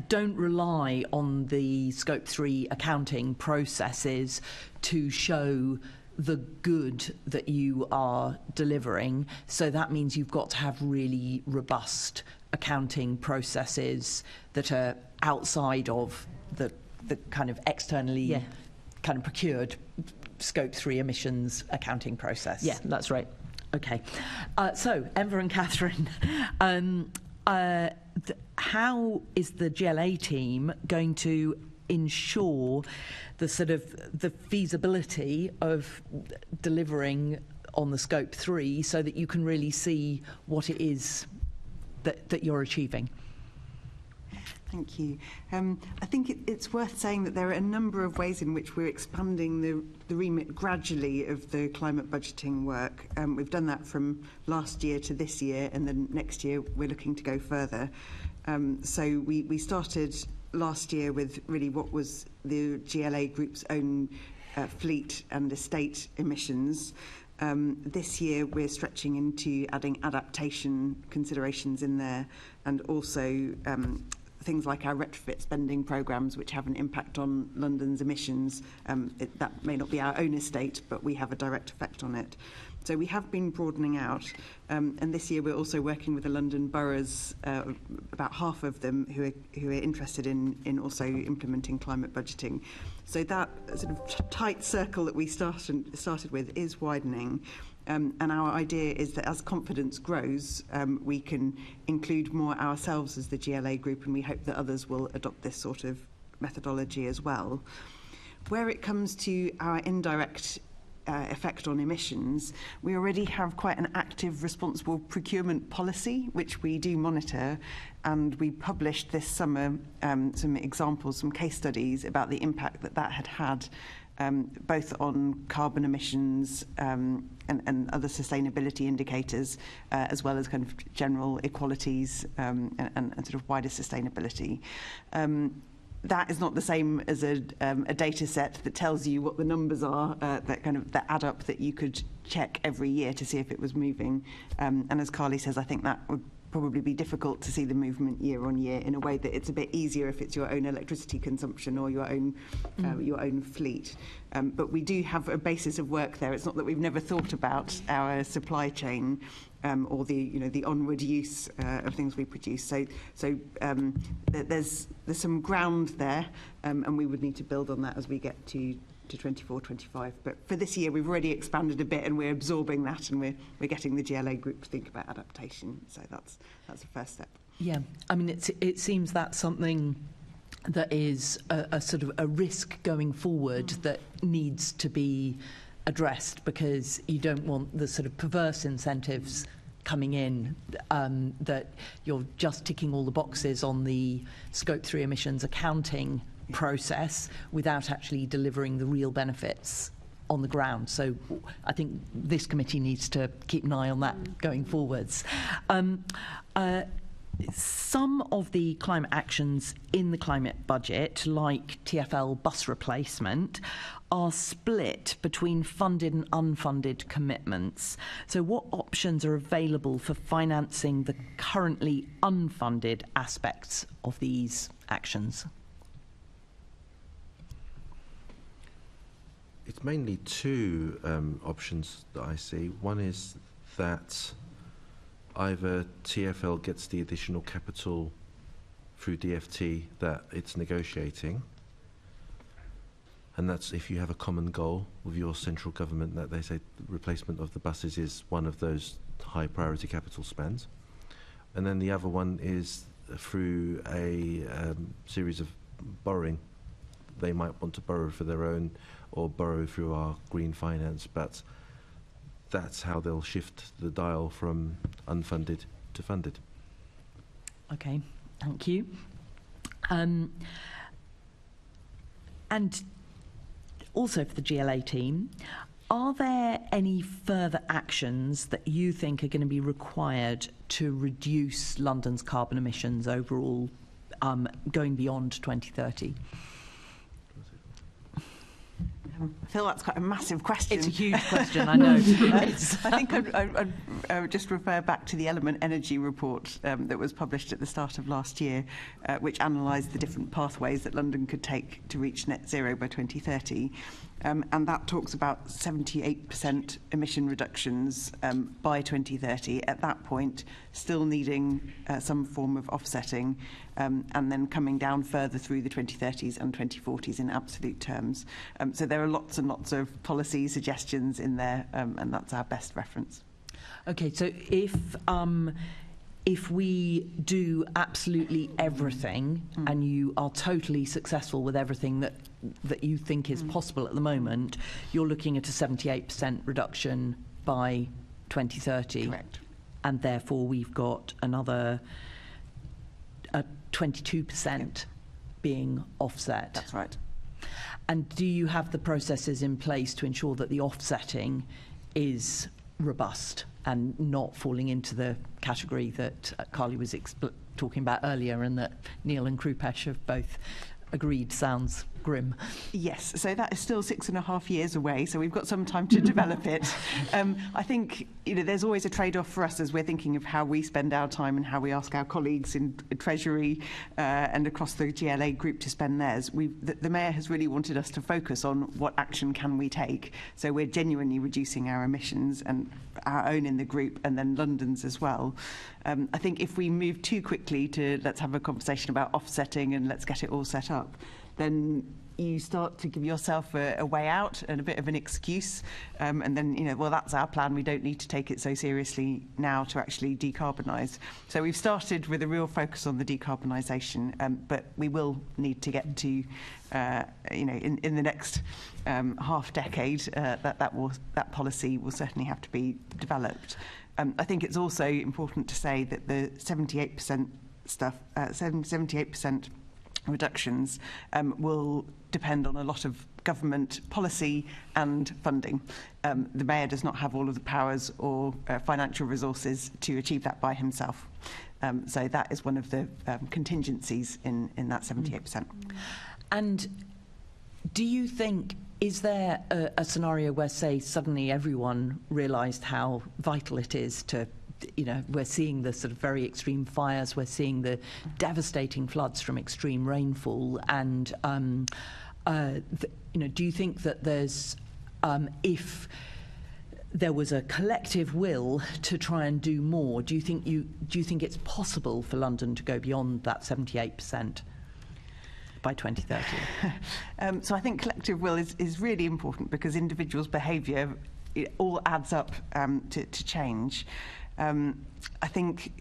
[SPEAKER 9] don't rely on the Scope 3 accounting processes to show the good that you are delivering. So that means you've got to have really robust accounting processes that are outside of the kind of externally kind of procured Scope 3 emissions accounting process.
[SPEAKER 5] Yeah, that's right.
[SPEAKER 9] Okay. So, Enver and Catherine, how is the GLA team going to ensure the feasibility of delivering on the Scope 3 so that you can really see what it is that you're achieving?
[SPEAKER 7] Thank you. I think it's worth saying that there are a number of ways in which we're expanding the remit gradually of the climate budgeting work. We've done that from last year to this year, and then next year we're looking to go further. So we started last year with really what was the GLA group's own fleet and estate emissions. This year we're stretching into adding adaptation considerations in there, and also things like our retrofit spending programmes, which have an impact on London's emissions. That may not be our own estate, but we have a direct effect on it. So we have been broadening out, and this year we're also working with the London boroughs, about half of them who are interested in also implementing climate budgeting. So that sort of tight circle that we started with is widening. And our idea is that as confidence grows, we can include more ourselves as the GLA group, and we hope that others will adopt this sort of methodology as well. Where it comes to our indirect effect on emissions, we already have quite an active responsible procurement policy, which we do monitor, and we published this summer some examples, some case studies about the impact that had had both on carbon emissions and other sustainability indicators, as well as kind of general equalities and sort of wider sustainability. That is not the same as a data set that tells you what the numbers are that add up, that you could check every year to see if it was moving. And as Carly says, I think that would probably be difficult to see the movement year on year, in a way that it's a bit easier if it's your own electricity consumption or your own fleet. But we do have a basis of work there. It's not that we've never thought about our supply chain or the onward use of things we produce. So there's some ground there, and we would need to build on that as we get to 24, 25. But for this year, we've already expanded a bit, and we're absorbing that, and we're getting the GLA group to think about adaptation. So that's the first step.
[SPEAKER 9] Yeah, I mean, it seems that's something that is a sort of a risk going forward that needs to be addressed, because you don't want the sort of perverse incentives coming in, that you're just ticking all the boxes on the Scope 3 emissions accounting process without actually delivering the real benefits on the ground. So I think this committee needs to keep an eye on that going forwards. Some of the climate actions in the climate budget, like TfL bus replacement, are split between funded and unfunded commitments. So what options are available for financing the currently unfunded aspects of these actions?
[SPEAKER 6] It's mainly two options that I see. One is that either TfL gets the additional capital through DFT that it's negotiating, and that's if you have a common goal with your central government, that they say the replacement of the buses is one of those high priority capital spends. And then the other one is through a series of borrowing. They might want to borrow for their own, or borrow through our green finance, but that's how they'll shift the dial from unfunded to funded.
[SPEAKER 9] Okay, thank you. And also for the GLA team, are there any further actions that you think are going to be required to reduce London's carbon emissions overall, going beyond 2030?
[SPEAKER 7] I feel that's quite a massive question.
[SPEAKER 9] It's a huge question, I know.
[SPEAKER 7] I think I'd just refer back to the Element Energy report that was published at the start of last year, which analysed the different pathways that London could take to reach net zero by 2030. And that talks about 78% emission reductions by 2030. At that point, still needing some form of offsetting, and then coming down further through the 2030s and 2040s in absolute terms. So there are lots and lots of policy suggestions in there, and that's our best reference.
[SPEAKER 9] Okay, so if we do absolutely everything and you are totally successful with everything that you think is possible at the moment, you're looking at a 78% reduction by 2030.
[SPEAKER 7] Correct.
[SPEAKER 9] And therefore we've got another 22% being offset.
[SPEAKER 7] That's right.
[SPEAKER 9] And do you have the processes in place to ensure that the offsetting is robust and not falling into the category that Carly was talking about earlier, and that Neil and Krupesh have both agreed sounds grim?
[SPEAKER 7] Yes, so that is still 6.5 years away, so we've got some time to develop it. I think there's always a trade-off for us as we're thinking of how we spend our time and how we ask our colleagues in Treasury and across the GLA group to spend theirs. The Mayor has really wanted us to focus on what action can we take, so we're genuinely reducing our emissions, and our own in the group and then London's as well. I think if we move too quickly to let's have a conversation about offsetting and let's get it all set up, up, then you start to give yourself a way out and a bit of an excuse, and then, you know, well, that's our plan, we don't need to take it so seriously now to actually decarbonise. So we've started with a real focus on the decarbonisation, but we will need to get to, you know, in the next half decade, that policy will certainly have to be developed. I think it's also important to say that the 78% stuff, 78% reductions will depend on a lot of government policy and funding. The Mayor does not have all of the powers or financial resources to achieve that by himself. So that is one of the contingencies in that 78%.
[SPEAKER 9] And do you think, is there a scenario where, say, suddenly everyone realised how vital it is to, you know, we're seeing the sort of very extreme fires, we're seeing the devastating floods from extreme rainfall, and you know, do you think that there's, if there was a collective will to try and do more, do you think it's possible for London to go beyond that 78% by 2030?
[SPEAKER 7] So I think collective will is really important, because individuals' behaviour, it all adds up to change. I think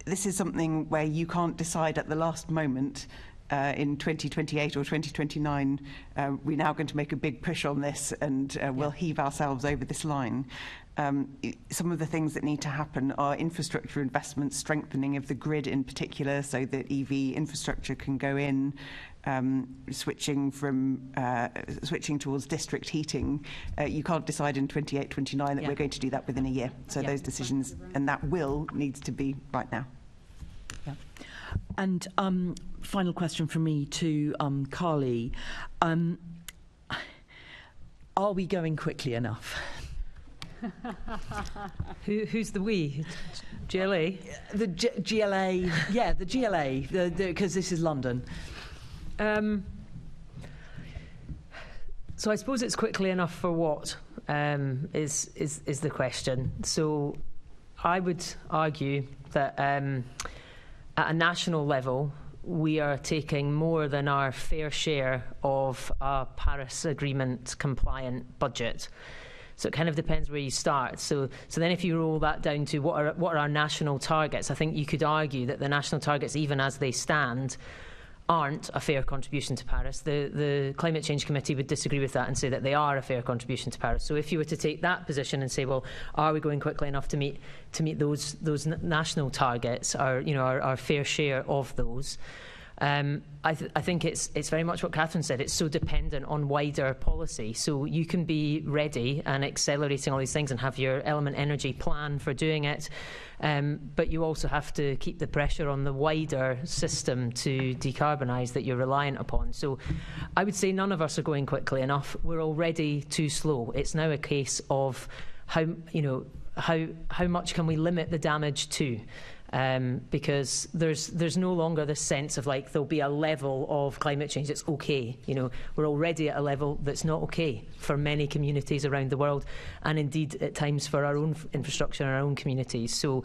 [SPEAKER 7] this is something where you can't decide at the last moment, in 2028 or 2029, we're now going to make a big push on this and we'll heave ourselves over this line. Some of the things that need to happen are infrastructure investments, strengthening of the grid in particular, so that EV infrastructure can go in, switching towards district heating. You can't decide in 28, 29 that we're going to do that within a year. So those decisions and that will needs to be right now.
[SPEAKER 9] Yeah. And final question from me to Carly. Are we going quickly enough?
[SPEAKER 5] Who's the we? GLA?
[SPEAKER 9] The GLA, yeah, the GLA, because this is London.
[SPEAKER 5] So I suppose it's quickly enough for what is the question. So I would argue that at a national level, we are taking more than our fair share of a Paris Agreement compliant budget. So it kind of depends where you start. So then if you roll that down to what are our national targets, I think you could argue that the national targets, even as they stand, aren't a fair contribution to Paris. The Climate Change Committee would disagree with that and say that they are a fair contribution to Paris. So if you were to take that position and say, well, are we going quickly enough to meet those national targets, our fair share of those? I think it's very much what Catherine said. It's so dependent on wider policy. So you can be ready and accelerating all these things and have your element energy plan for doing it, but you also have to keep the pressure on the wider system to decarbonise that you're reliant upon. So I would say none of us are going quickly enough. We're already too slow. It's now a case of how much can we limit the damage to. Because there's no longer this sense of like there'll be a level of climate change that's okay. We're already at a level that's not okay for many communities around the world, and indeed at times for our own infrastructure and our own communities. So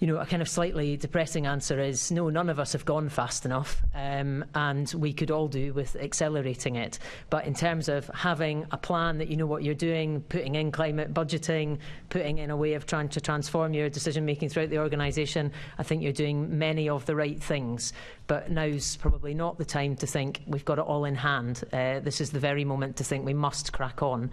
[SPEAKER 5] a kind of slightly depressing answer is no, none of us have gone fast enough, and we could all do with accelerating it. But in terms of having a plan that you know what you're doing, putting in climate budgeting, putting in a way of trying to transform your decision making throughout the organisation, I think you're doing many of the right things. But now's probably not the time to think we've got it all in hand. This is the very moment to think we must crack on,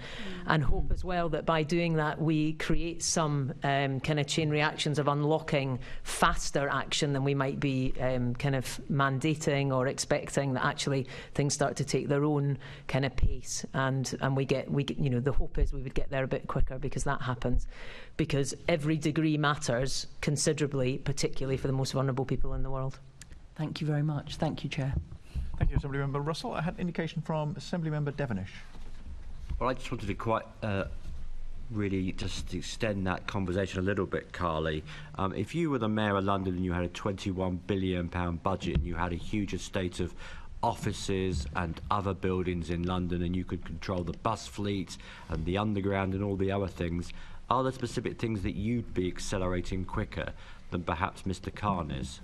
[SPEAKER 5] and hope as well that by doing that we create some kind of chain reactions of unlocking faster action than we might be kind of mandating or expecting, that actually things start to take their own kind of pace, and we get the hope is we would get there a bit quicker, because that happens because every degree matters considerably, particularly for the most vulnerable people in the world.
[SPEAKER 9] Thank you very much. Thank you, Chair.
[SPEAKER 2] Thank you, Assemblymember Russell. I had indication from Assemblymember Devonish.
[SPEAKER 12] Well, I just wanted to quite really just extend that conversation a little bit, Carly. If you were the Mayor of London and you had a £21 billion budget and you had a huge estate of offices and other buildings in London, and you could control the bus fleet and the underground and all the other things, are there specific things that you'd be accelerating quicker than perhaps Mr. Khan is?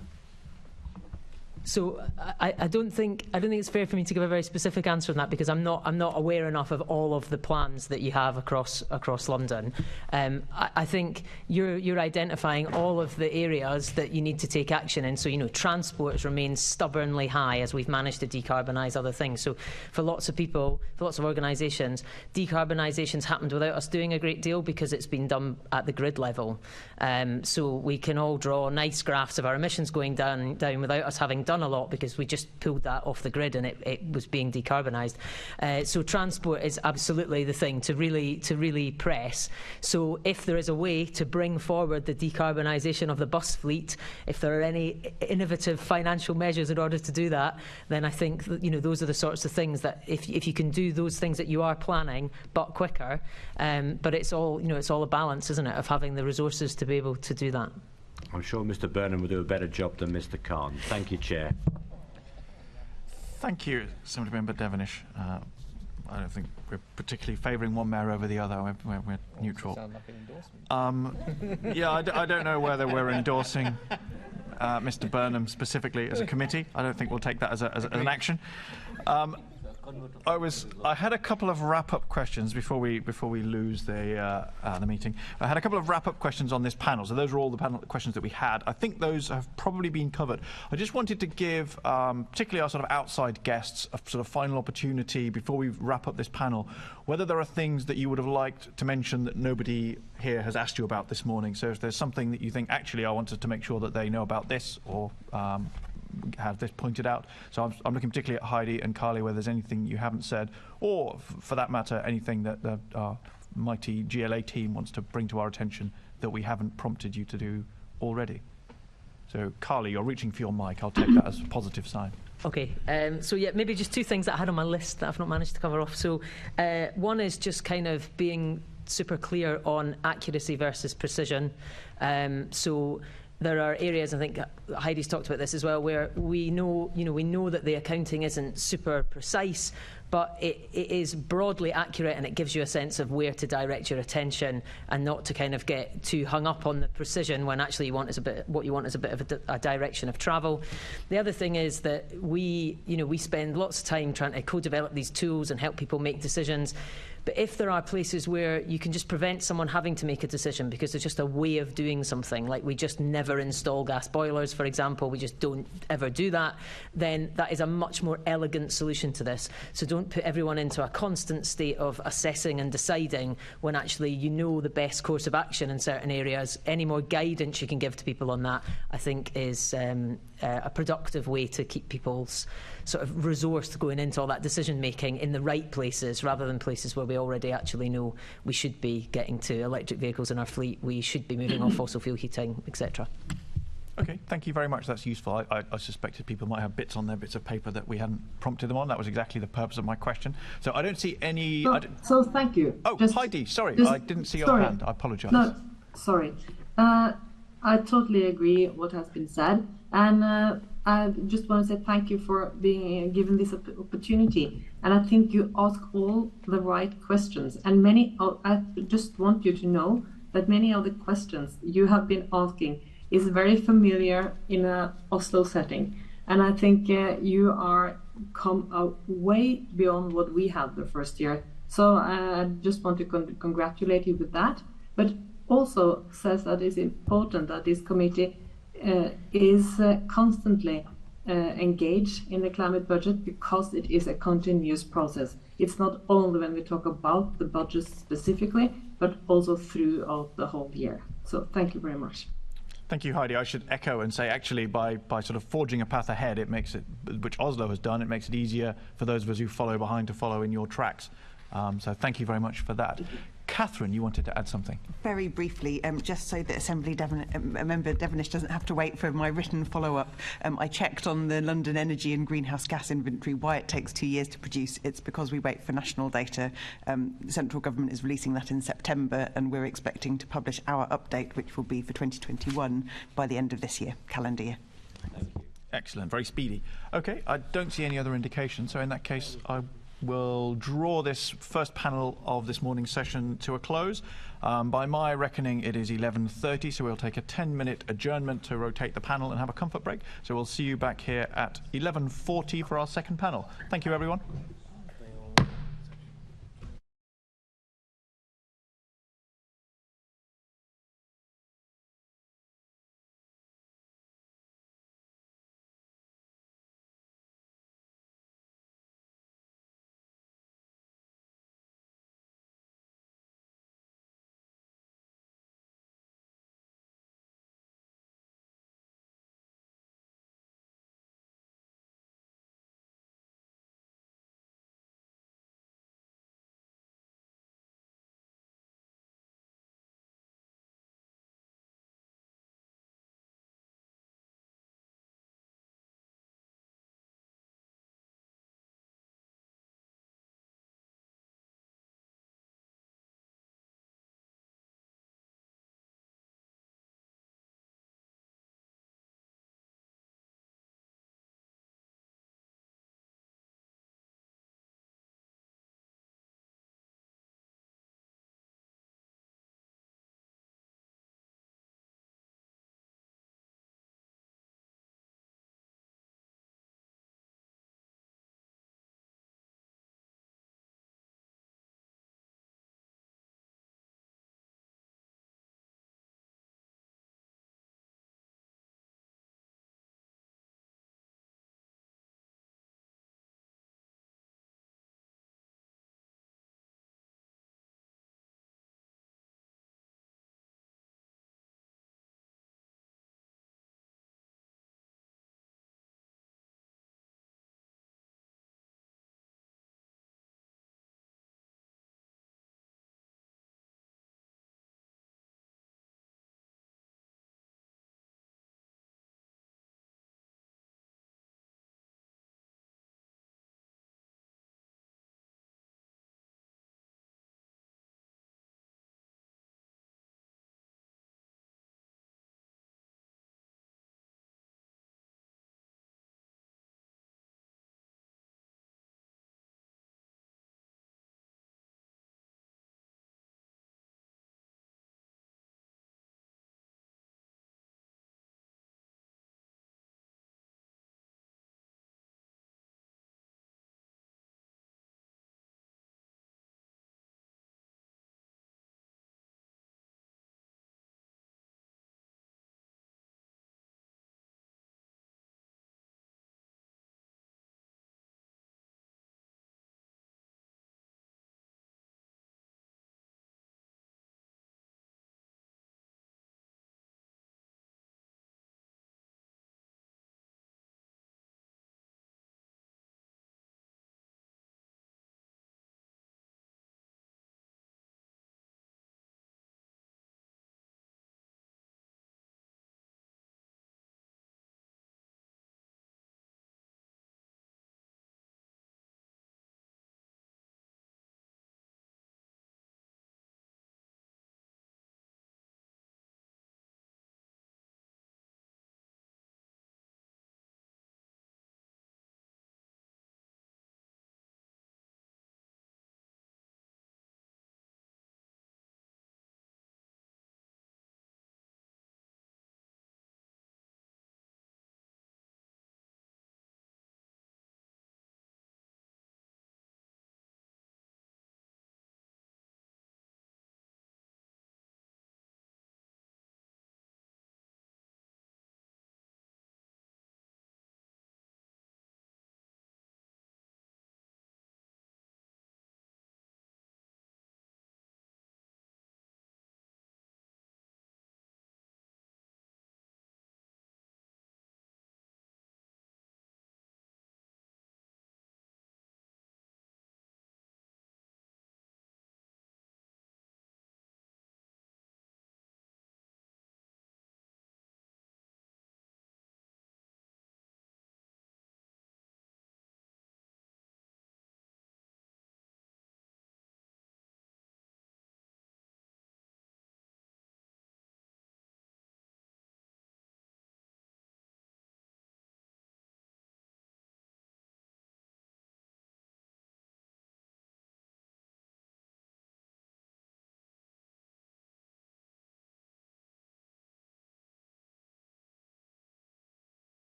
[SPEAKER 5] So I don't think it's fair for me to give a very specific answer on that, because I'm not aware enough of all of the plans that you have across London. I think you're identifying all of the areas that you need to take action in. So transport remains stubbornly high as we've managed to decarbonise other things. So for lots of people, for lots of organisations, decarbonisation's happened without us doing a great deal because it's been done at the grid level. So we can all draw nice graphs of our emissions going down without us having done a lot, because we just pulled that off the grid and it was being decarbonised. So transport is absolutely the thing to really press. So if there is a way to bring forward the decarbonisation of the bus fleet, if there are any innovative financial measures in order to do that, then I think that, those are the sorts of things that if you can do those things that you are planning, but quicker. But it's all a balance, isn't it, of having the resources to be able to do that.
[SPEAKER 12] I'm sure Mr. Burnham will do a better job than Mr. Khan. Thank you, Chair.
[SPEAKER 2] Thank you, Assembly Member Devenish. I don't think we're particularly favouring one mayor over the other. We're neutral.
[SPEAKER 14] Sound like an endorsement.
[SPEAKER 2] Yeah, I don't know whether we're endorsing Mr. Burnham specifically as a committee. I don't think we'll take that as an action. I had a couple of wrap-up questions before we lose the meeting. I had a couple of wrap-up questions on this panel. So those are all the panel questions that we had. I think those have probably been covered. I just wanted to give, particularly our sort of outside guests, a sort of final opportunity before we wrap up this panel, whether there are things that you would have liked to mention that nobody here has asked you about this morning. So if there's something that you think, actually, I wanted to make sure that they know about this, or have this pointed out. So I'm looking particularly at Heidi and Carly, whether there's anything you haven't said, or for that matter, anything that our mighty GLA team wants to bring to our attention that we haven't prompted you to do already. So Carly, you're reaching for your mic. I'll take that as a positive sign.
[SPEAKER 5] Okay, so yeah, maybe just two things that I had on my list that I've not managed to cover off. So one is just kind of being super clear on accuracy versus precision. So there are areas, I think Heidi's talked about this as well, where we know that the accounting isn't super precise, but it is broadly accurate, and it gives you a sense of where to direct your attention, and not to kind of get too hung up on the precision when actually what you want is a bit of a direction of travel. The other thing is that we spend lots of time trying to co-develop these tools and help people make decisions. But if there are places where you can just prevent someone having to make a decision because there's just a way of doing something, like we just never install gas boilers, for example, we just don't ever do that, then that is a much more elegant solution to this. So don't put everyone into a constant state of assessing and deciding when actually the best course of action in certain areas. Any more guidance you can give to people on that, I think, is a productive way to keep people's sort of resource going into all that decision making in the right places, rather than places where we already actually know we should be getting to electric vehicles in our fleet, we should be moving off fossil fuel heating, etc.
[SPEAKER 2] Okay, thank you very much. That's useful. I suspected people might have bits of paper that we hadn't prompted them on. That was exactly the purpose of my question. So I don't see any...
[SPEAKER 4] So thank you.
[SPEAKER 2] Oh, Heidi, sorry, I didn't see your hand. I apologise.
[SPEAKER 4] No, sorry. I totally agree what has been said. And I just want to say thank you for being given this opportunity. And I think you ask all the right questions. And I just want you to know that many of the questions you have been asking is very familiar in a Oslo setting. And I think you are come out way beyond what we had the first year. So I just want to congratulate you with that. But also says that it's important that this committee is constantly engaged in the climate budget, because it is a continuous process. It's not only when we talk about the budget specifically, but also throughout the whole year. So thank you very much.
[SPEAKER 2] Thank you, Heidi. I should echo and say, actually, by sort of forging a path ahead, it makes it, which Oslo has done, it makes it easier for those of us who follow behind to follow in your tracks. So thank you very much for that. Catherine, you wanted to add something.
[SPEAKER 7] Very briefly, just so that Assembly Member Devenish doesn't have to wait for my written follow-up. I checked on the London energy and greenhouse gas inventory why it takes 2 years to produce. It's because we wait for national data. The central government is releasing that in September, and we're expecting to publish our update, which will be for 2021, by the end of this year, calendar year.
[SPEAKER 2] Thank you. Excellent, very speedy. Okay, I don't see any other indication, so in that case, I we'll draw this first panel of this morning's session to a close. By my reckoning, it is 11:30, so we'll take a 10-minute adjournment to rotate the panel and have a comfort break. So we'll see you back here at 11:40 for our second panel. Thank you, everyone.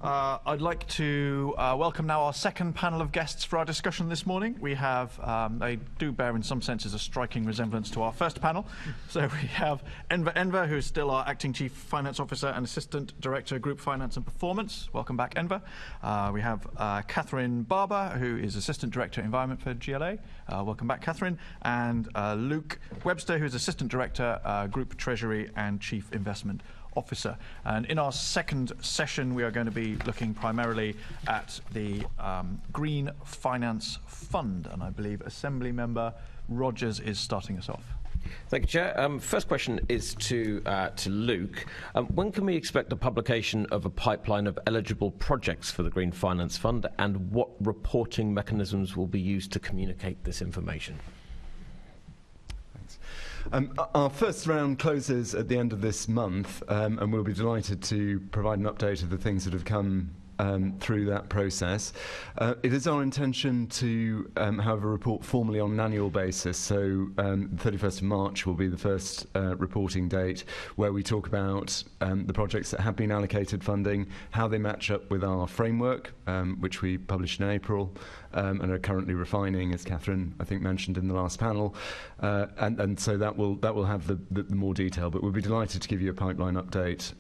[SPEAKER 2] I'd like to welcome now our second panel of guests for our discussion this morning. We have, they do bear in some senses a striking resemblance to our first panel. So we have Enver, who is still our Acting Chief Finance Officer and Assistant Director, Group Finance and Performance. Welcome back, Enver. We have Catherine Barber, who is Assistant Director, Environment for GLA. Welcome back, Catherine. And Luke Webster, who is Assistant Director, Group Treasury and Chief Investment Officer. And in our second session, we are going to be looking primarily at the Green Finance Fund, and I believe Assembly Member Rogers is starting us off.
[SPEAKER 15] Thank you, Chair. First question is to Luke. When can we expect the publication of a pipeline of eligible projects for the Green Finance Fund, and what reporting mechanisms will be used to communicate this information?
[SPEAKER 8] Our first round closes at the end of this month, and we'll be delighted to provide an update of the things that have come through that process. It is our intention to, however, report formally on an annual basis. So 31st of March will be the first reporting date where we talk about the projects that have been allocated funding, how they match up with our framework, which we published in April, and are currently refining, as Catherine, I think, mentioned in the last panel. And so that will have the more detail. But we'll be delighted to give you a pipeline update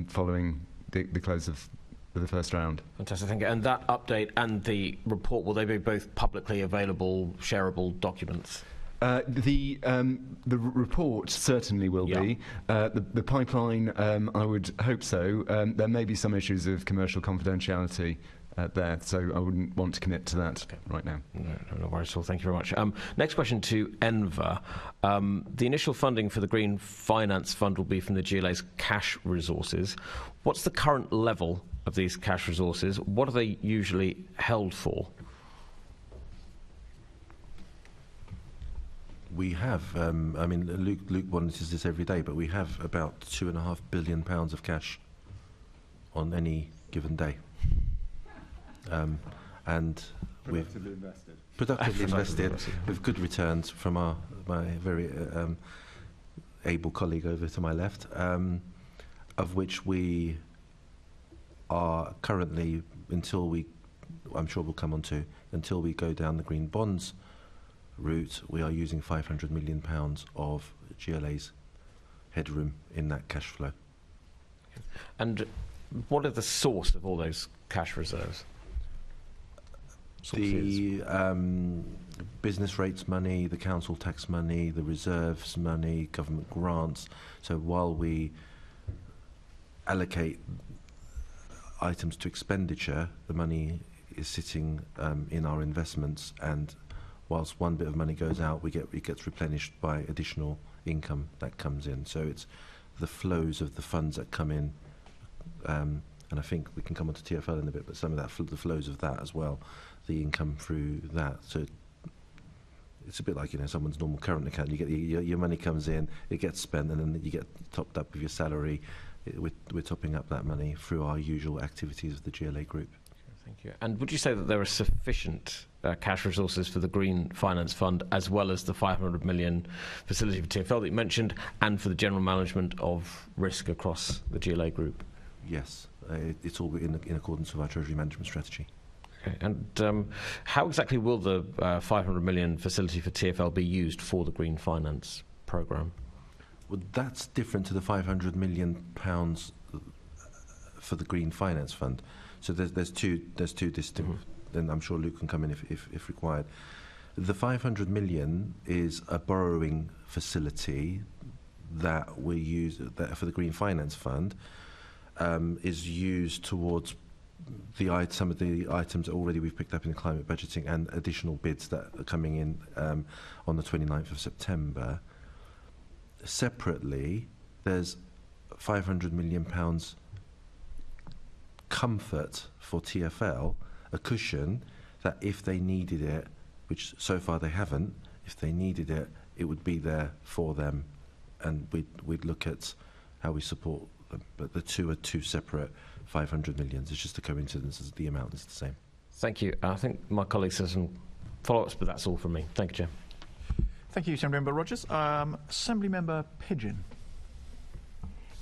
[SPEAKER 8] following the close of the first round.
[SPEAKER 15] Fantastic, thank you. And that update and the report, will they be both publicly available, shareable documents?
[SPEAKER 8] The report certainly will be. The pipeline, I would hope so. There may be some issues of commercial confidentiality there, so I wouldn't want to commit to that right now.
[SPEAKER 15] No worries at all. Thank you very much. Next question to Enver. The initial funding for the Green Finance Fund will be from the GLA's cash resources. What's the current level of these cash resources? What are they usually held for?
[SPEAKER 6] We have, I mean, Luke monitors this every day, but we have about £2.5 billion of cash on any given day. And
[SPEAKER 8] productively invested.
[SPEAKER 6] Productively invested with good returns from my very able colleague over to my left, of which we are currently, I'm sure we'll come on to, until we go down the green bonds route, we are using £500 million of GLA's headroom in that cash flow.
[SPEAKER 15] And what are the source of all those cash reserves?
[SPEAKER 6] The business rates money, the council tax money, the reserves money, government grants. So while we allocate items to expenditure, the money is sitting in our investments, and whilst one bit of money goes out, it gets replenished by additional income that comes in. So it's the flows of the funds that come in, and I think we can come on to TfL in a bit, but some of that, the flows of that as well, the income through that. So it's a bit like, someone's normal current account. You get your money comes in, it gets spent, and then you get topped up with your salary. We're topping up that money through our usual activities of the GLA group.
[SPEAKER 15] Thank you. And would you say that there are sufficient cash resources for the Green Finance Fund, as well as the £500 million facility for TfL that you mentioned, and for the general management of risk across the GLA group?
[SPEAKER 6] Yes, it's all in accordance with our treasury management strategy.
[SPEAKER 15] Okay. And how exactly will the £500 million facility for TfL be used for the Green Finance programme?
[SPEAKER 6] Well, that's different to the £500 million for the Green Finance Fund. So there's two distinct. Then I'm sure Luke can come in if required. The £500 million is a borrowing facility that we use for the Green Finance Fund. Is used towards some of the items that already we've picked up in the climate budgeting and additional bids that are coming in on the 29th of September. Separately, there's £500 million comfort for TfL, a cushion that if they needed it, which so far they haven't, if they needed it, it would be there for them, and we'd look at how we support them. But the two are two separate 500 millions. It's just a coincidence that the amount is the same.
[SPEAKER 15] Thank you. I think my colleagues have some follow-ups, but that's all from me. Thank you, Chair.
[SPEAKER 2] Thank you, Assembly Member Rogers. Assembly Member Pigeon.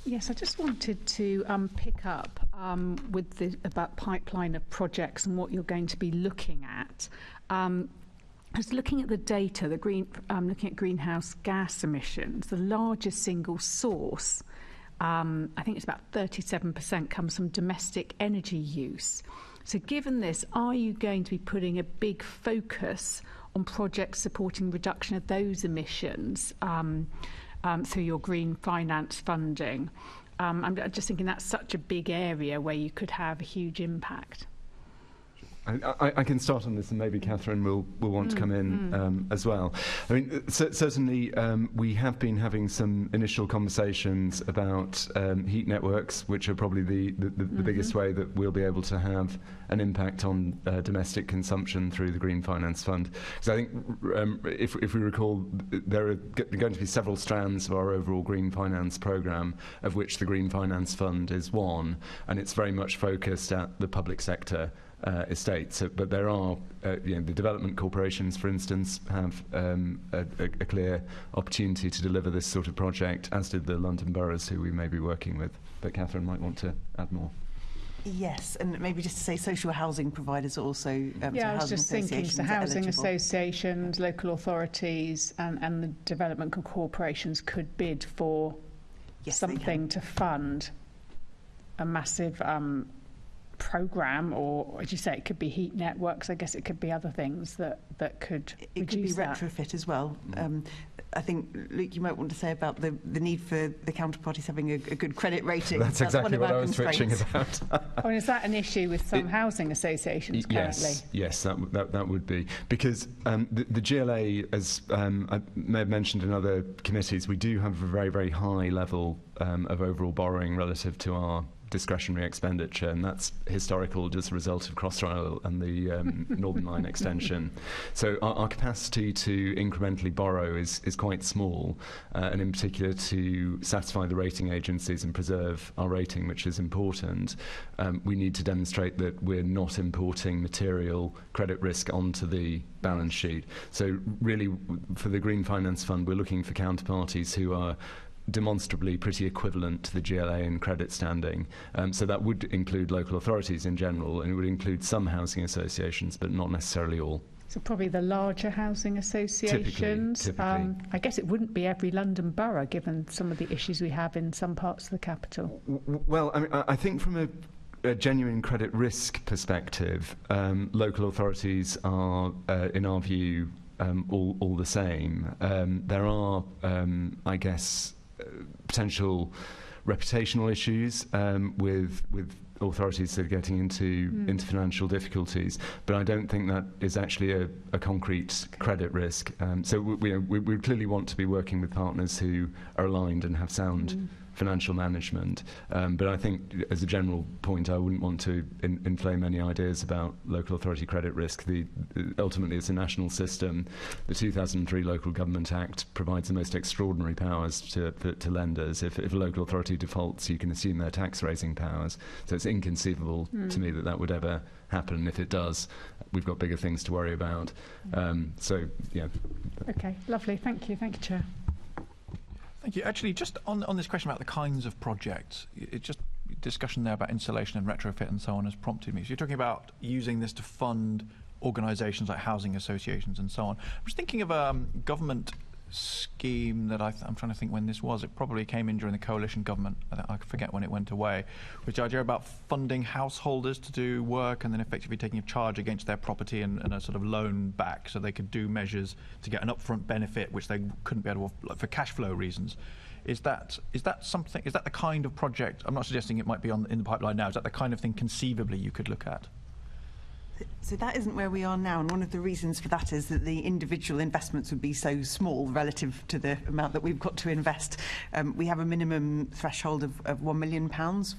[SPEAKER 13] Yes, I just wanted to pick up about pipeline of projects and what you're going to be looking at. I was looking at the data, looking at greenhouse gas emissions. The largest single source, I think it's about 37%, comes from domestic energy use. So given this, are you going to be putting a big focus on projects supporting reduction of those emissions through your green finance funding? I'm just thinking that's such a big area where you could have a huge impact.
[SPEAKER 8] I can start on this, and maybe Catherine will want to come in as well. I mean, certainly we have been having some initial conversations about heat networks, which are probably the biggest way that we'll be able to have an impact on domestic consumption through the Green Finance Fund. So I think, if we recall, there are going to be several strands of our overall Green Finance programme, of which the Green Finance Fund is one, and it's very much focused at the public sector estates, but there are, the development corporations, for instance, have a clear opportunity to deliver this sort of project, as did the London boroughs, who we may be working with. But Catherine might want to add more.
[SPEAKER 7] Yes, and maybe just to say social housing providers also.
[SPEAKER 13] I was just thinking, so housing associations, local authorities and the development corporations could bid for something to fund a massive programme, or as you say, it could be heat networks. I guess it could be other things that could
[SPEAKER 7] it could be retrofit as well. I think, Luke, you might want to say about the need for the counterparties having a good credit rating.
[SPEAKER 8] That's exactly what I was switching about.
[SPEAKER 13] Oh, and is that an issue with some housing associations currently?
[SPEAKER 8] Yes, that would be. Because the GLA, as I may have mentioned in other committees, we do have a very, very high level of overall borrowing relative to our discretionary expenditure, and that's historical, just a result of Crossrail and the Northern Line extension. So our capacity to incrementally borrow is quite small, and in particular to satisfy the rating agencies and preserve our rating, which is important. We need to demonstrate that we're not importing material credit risk onto the balance sheet. So really, for the Green Finance Fund, we're looking for counterparties who are demonstrably pretty equivalent to the GLA in credit standing. So that would include local authorities in general, and it would include some housing associations, but not necessarily all.
[SPEAKER 13] So probably the larger housing associations.
[SPEAKER 8] Typically.
[SPEAKER 13] I guess it wouldn't be every London borough, given some of the issues we have in some parts of the capital.
[SPEAKER 8] Well, I mean, I think from a genuine credit risk perspective, local authorities are, in our view, all the same. There are, I guess, potential reputational issues with authorities that are getting into financial difficulties, but I don't think that is actually a concrete credit risk. So we clearly want to be working with partners who are aligned and have sound financial management. But I think, as a general point, I wouldn't want to inflame any ideas about local authority credit risk. Ultimately, it's a national system. The 2003 Local Government Act provides the most extraordinary powers to lenders. If a local authority defaults, you can assume their tax-raising powers. So it's inconceivable to me that would ever happen. If it does, we've got bigger things to worry about.
[SPEAKER 13] Okay, lovely. Thank you, Chair.
[SPEAKER 2] Thank you. Actually, just on this question about the kinds of projects, it's just discussion there about insulation and retrofit and so on has prompted me. So you're talking about using this to fund organisations like housing associations and so on. I'm just thinking of a government scheme that I'm trying to think when this was. It probably came in during the coalition government. I forget when it went away. Which the idea about funding householders to do work and then effectively taking a charge against their property and a sort of loan back, so they could do measures to get an upfront benefit which they couldn't be able to, for cash flow reasons. Is that something? Is that the kind of project? I'm not suggesting it might be in the pipeline now. Is that the kind of thing conceivably you could look at?
[SPEAKER 7] So that isn't where we are now, and one of the reasons for that is that the individual investments would be so small relative to the amount that we've got to invest. We have a minimum threshold of £1 million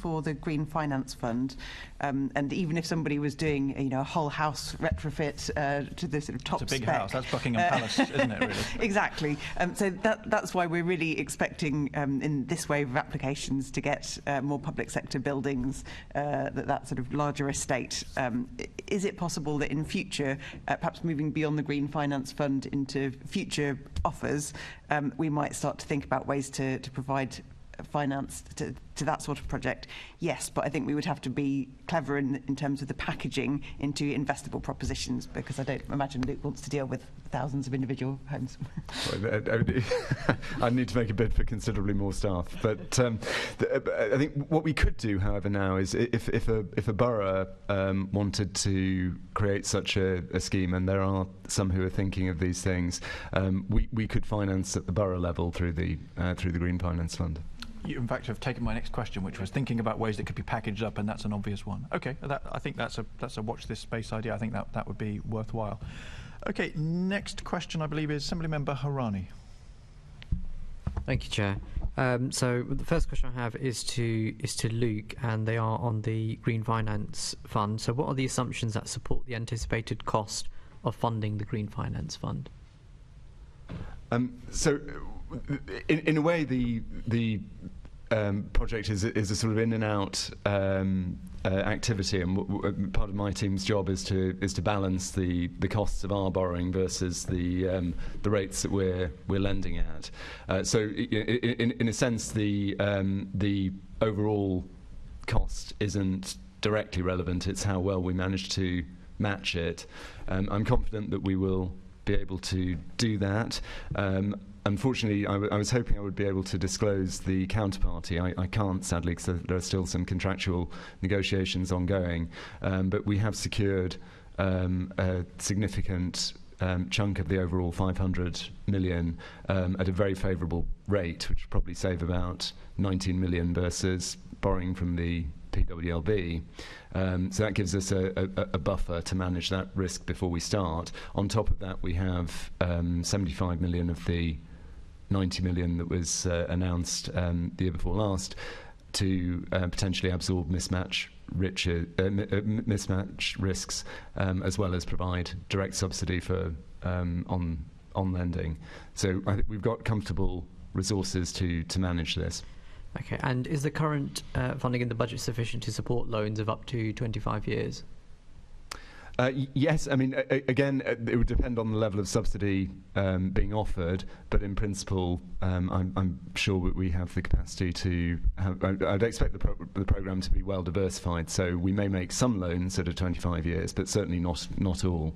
[SPEAKER 7] for the Green Finance Fund, and even if somebody was doing a whole house retrofit to the sort of top spec...
[SPEAKER 2] It's a big house. That's Buckingham Palace, isn't it, really?
[SPEAKER 7] Exactly. So that's why we're really expecting in this wave of applications to get more public sector buildings, that sort of larger estate. Is it possible that in future, perhaps moving beyond the Green Finance Fund into future offers, we might start to think about ways to provide finance to to that sort of project, yes, but I think we would have to be clever in terms of the packaging into investable propositions, because I don't imagine Luke wants to deal with thousands of individual homes.
[SPEAKER 8] I need to make a bid for considerably more staff. But I think what we could do, however, now is if a borough wanted to create such a scheme, and there are some who are thinking of these things, we could finance at the borough level through the Green Finance Fund.
[SPEAKER 2] You, in fact, have taken my next question, which was thinking about ways that could be packaged up, and that's an obvious one. Okay, I think that's a watch this space idea. I think that would be worthwhile. Okay, next question, I believe, is Assembly Member Harani.
[SPEAKER 16] Thank you, Chair. So the first question I have is to Luke, and they are on the Green Finance Fund. So what are the assumptions that support the anticipated cost of funding the Green Finance Fund?
[SPEAKER 8] So, in a way, the project is a sort of in and out activity, and part of my team's job is to balance the costs of our borrowing versus the rates that we're lending at. So, in a sense, the overall cost isn't directly relevant. It's how well we manage to match it. I'm confident that we will be able to do that. Unfortunately, I was hoping I would be able to disclose the counterparty. I can't, sadly, because there are still some contractual negotiations ongoing. But we have secured a significant chunk of the overall 500 million at a very favourable rate, which would probably save about 19 million versus borrowing from the PWLB. So that gives us a buffer to manage that risk before we start. On top of that, we have 75 million of the 90 million that was announced the year before last to potentially absorb mismatch risks, as well as provide direct subsidy for on lending. So I think we've got comfortable resources to manage this.
[SPEAKER 16] Okay, and is the current funding in the budget sufficient to support loans of up to 25 years?
[SPEAKER 8] Yes, I mean, again, it would depend on the level of subsidy being offered, but in principle, I'm sure that we have the capacity to have. I'd expect the programme to be well diversified, so we may make some loans that are 25 years, but certainly not all.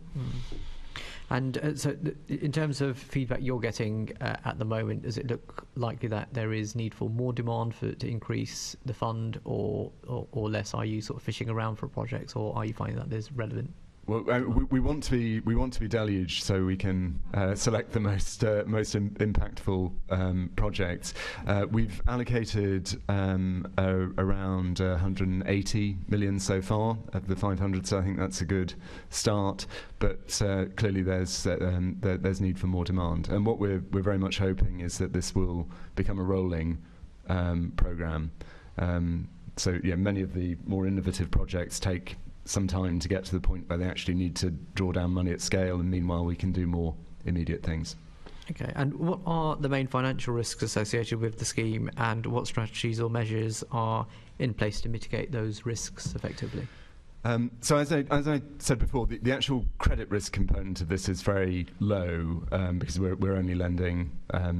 [SPEAKER 16] And so, in terms of feedback you're getting at the moment, does it look likely that there is need for more demand to increase the fund, or less? Are you sort of fishing around for projects, or are you finding that there's relevant?
[SPEAKER 8] Well, we want to be deluged so we can select the most impactful projects. We've allocated around 180 million so far of the 500, so I think that's a good start. But clearly, there's need for more demand, and what we're very much hoping is that this will become a rolling programme. So yeah, many of the more innovative projects take some time to get to the point where they actually need to draw down money at scale, and meanwhile we can do more immediate things.
[SPEAKER 16] Okay, and what are the main financial risks associated with the scheme, and what strategies or measures are in place to mitigate those risks effectively?
[SPEAKER 8] So as I said before, the actual credit risk component of this is very low because we're only lending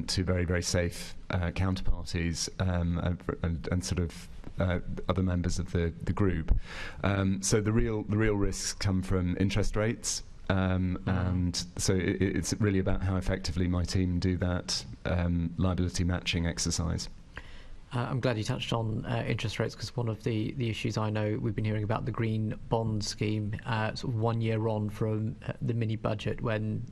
[SPEAKER 8] to very, very safe counterparties and sort of other members of the group. So the real risks come from interest rates, and so it's really about how effectively my team do that liability matching exercise.
[SPEAKER 16] I'm glad you touched on interest rates, because one of the issues I know we've been hearing about the green bond scheme sort of 1 year on from the mini budget when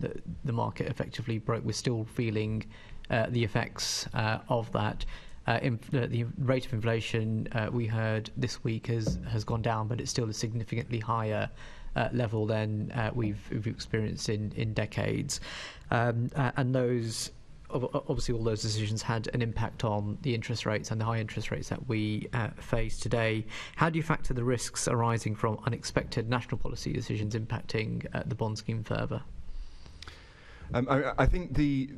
[SPEAKER 16] the market effectively broke. We're still feeling the effects of that. The rate of inflation we heard this week has gone down, but it's still a significantly higher level than we've experienced in decades, and those. Obviously, all those decisions had an impact on the interest rates and the high interest rates that we face today. How do you factor the risks arising from unexpected national policy decisions impacting the bond scheme further?
[SPEAKER 8] I think the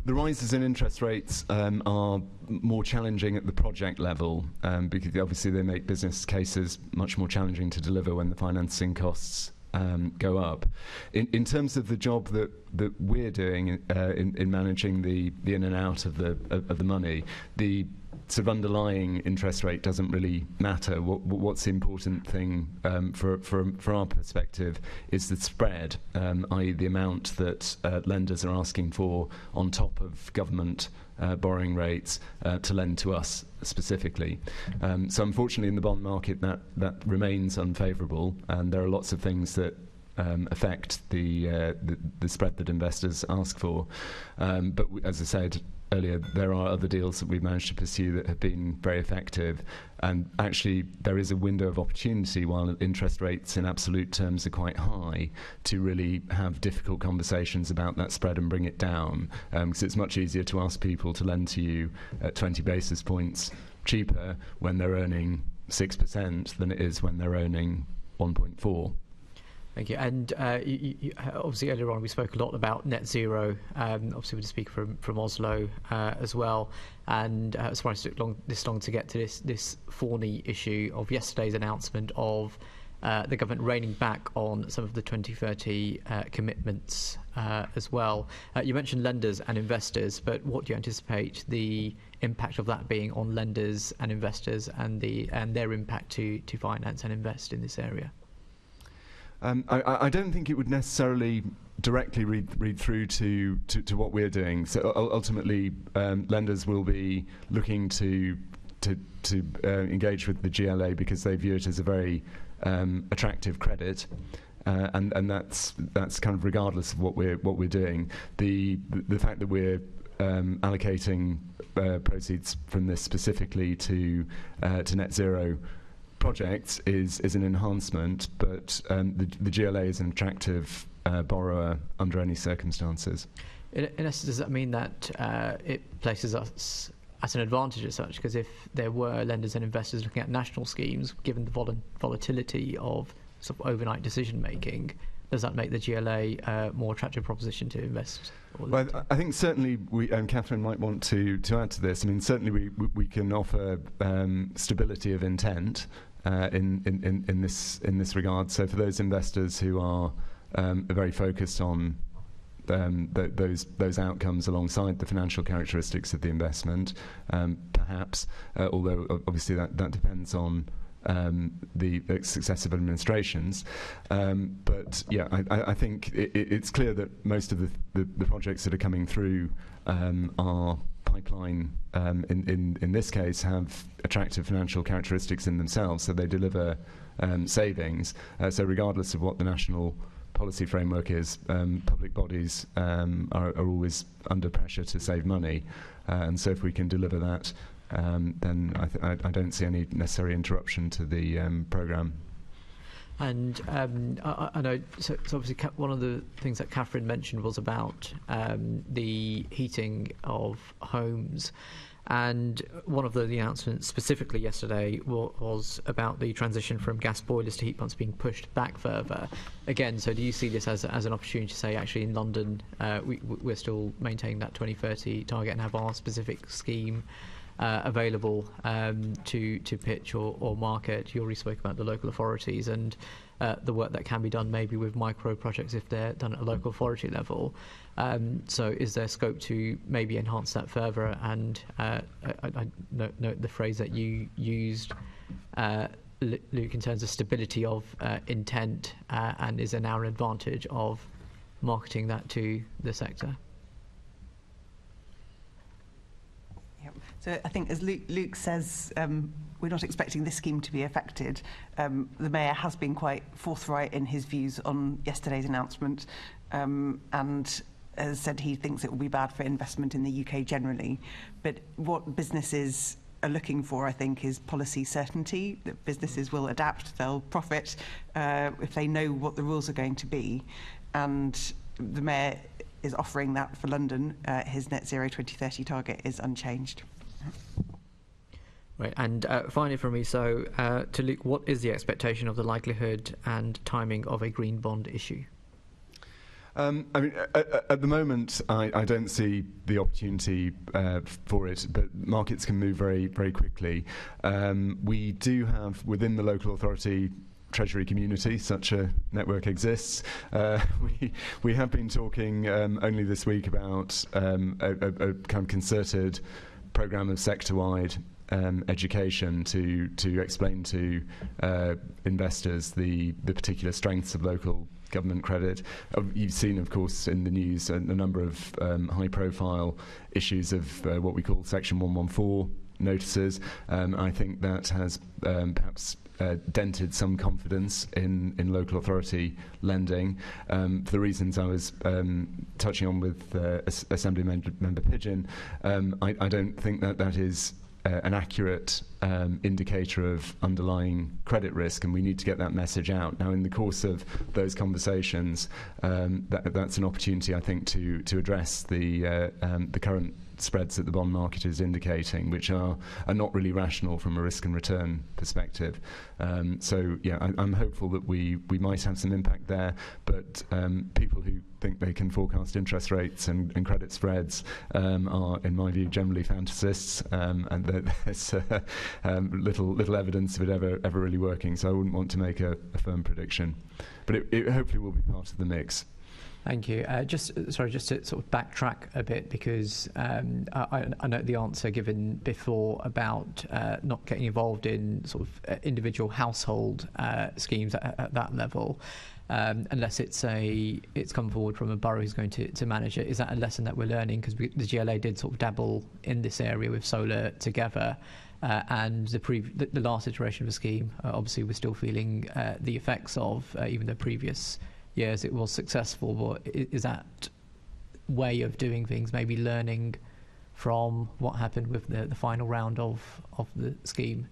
[SPEAKER 8] rises in interest rates are more challenging at the project level because obviously they make business cases much more challenging to deliver when the financing costs go up. In terms of the job that we're doing in managing the in and out of the money, the sort of underlying interest rate doesn't really matter. What's the important thing for our perspective is the spread, i.e. the amount that lenders are asking for on top of government borrowing rates to lend to us specifically. So unfortunately in the bond market that remains unfavourable, and there are lots of things that affect the spread that investors ask for. But as I said earlier, there are other deals that we've managed to pursue that have been very effective, and actually there is a window of opportunity while interest rates in absolute terms are quite high to really have difficult conversations about that spread and bring it down, because it's much easier to ask people to lend to you at 20 basis points cheaper when they're earning 6% than it is when they're earning 1.4.
[SPEAKER 16] Thank you. And obviously earlier on we spoke a lot about net zero, obviously with the speaker from Oslo as well, and surprised it took this long to get to this thorny issue of yesterday's announcement of the government reining back on some of the 2030 commitments as well. You mentioned lenders and investors, but what do you anticipate the impact of that being on lenders and investors and their impact to finance and invest in this area?
[SPEAKER 8] I don't think it would necessarily directly read through to what we're doing. So ultimately, lenders will be looking to engage with the GLA because they view it as a very attractive credit, and that's kind of regardless of what we're doing. The fact that we're allocating proceeds from this specifically to net zero projects is an enhancement, but the GLA is an attractive borrower under any circumstances.
[SPEAKER 16] In essence, does that mean that it places us at an advantage as such? Because if there were lenders and investors looking at national schemes, given the volatility of sort of overnight decision making, does that make the GLA a more attractive proposition to invest?
[SPEAKER 8] Well, I think certainly we, and Catherine might want to add to this. I mean, certainly we can offer stability of intent in this regard. So for those investors who are very focused on those outcomes alongside the financial characteristics of the investment, perhaps, although obviously that depends on the successive administrations. But yeah, I think it's clear that most of the projects that are coming through our pipeline in this case have attractive financial characteristics in themselves, so they deliver savings. So regardless of what the national policy framework is, public bodies are always under pressure to save money, and so if we can deliver that, then I don't see any necessary interruption to the programme.
[SPEAKER 16] And I know, so obviously one of the things that Catherine mentioned was about the heating of homes. And one of the announcements specifically yesterday was about the transition from gas boilers to heat pumps being pushed back further. Again, so do you see this as an opportunity to say, actually in London, we're still maintaining that 2030 target and have our specific scheme available to pitch or market? You already spoke about the local authorities and the work that can be done maybe with micro projects if they're done at a local authority level. So is there scope to maybe enhance that further? And I note the phrase that you used, Luke, in terms of stability of intent, and is there now an advantage of marketing that to the sector?
[SPEAKER 7] So I think, as Luke says, we're not expecting this scheme to be affected. The Mayor has been quite forthright in his views on yesterday's announcement, and has said he thinks it will be bad for investment in the UK generally. But what businesses are looking for, I think, is policy certainty, that businesses will adapt, they'll profit if they know what the rules are going to be. And the Mayor is offering that for London. His net zero 2030 target is unchanged.
[SPEAKER 16] Right, and finally from me, so to Luke, what is the expectation of the likelihood and timing of a green bond issue?
[SPEAKER 8] I mean, at the moment, I don't see the opportunity for it, but markets can move very, very quickly. We do have, within the local authority Treasury community, such a network exists. We have been talking only this week about a kind of concerted programme of sector-wide education to explain to investors the particular strengths of local government credit. You've seen, of course, in the news a number of high-profile issues of what we call Section 114 notices. I think that has perhaps dented some confidence in local authority lending. For the reasons I was touching on with Assembly Member Pigeon, I don't think that is an accurate indicator of underlying credit risk, and we need to get that message out. Now, in the course of those conversations, that's an opportunity, I think, to address the current spreads that the bond market is indicating, which are not really rational from a risk and return perspective. So, yeah, I'm hopeful that we might have some impact there, but people who think they can forecast interest rates and credit spreads are, in my view, generally fantasists, and there's little evidence of it ever really working. So I wouldn't want to make a firm prediction, but it hopefully will be part of the mix.
[SPEAKER 16] Thank you. Just to sort of backtrack a bit, because I know the answer given before about not getting involved in sort of individual household schemes at that level, unless it's come forward from a borough who's going to manage it. Is that a lesson that we're learning? Because the GLA did sort of dabble in this area with solar together. And the last iteration of the scheme, obviously, we're still feeling the effects of, even the previous years it was successful. But is that way of doing things maybe learning from what happened with the final round of the scheme?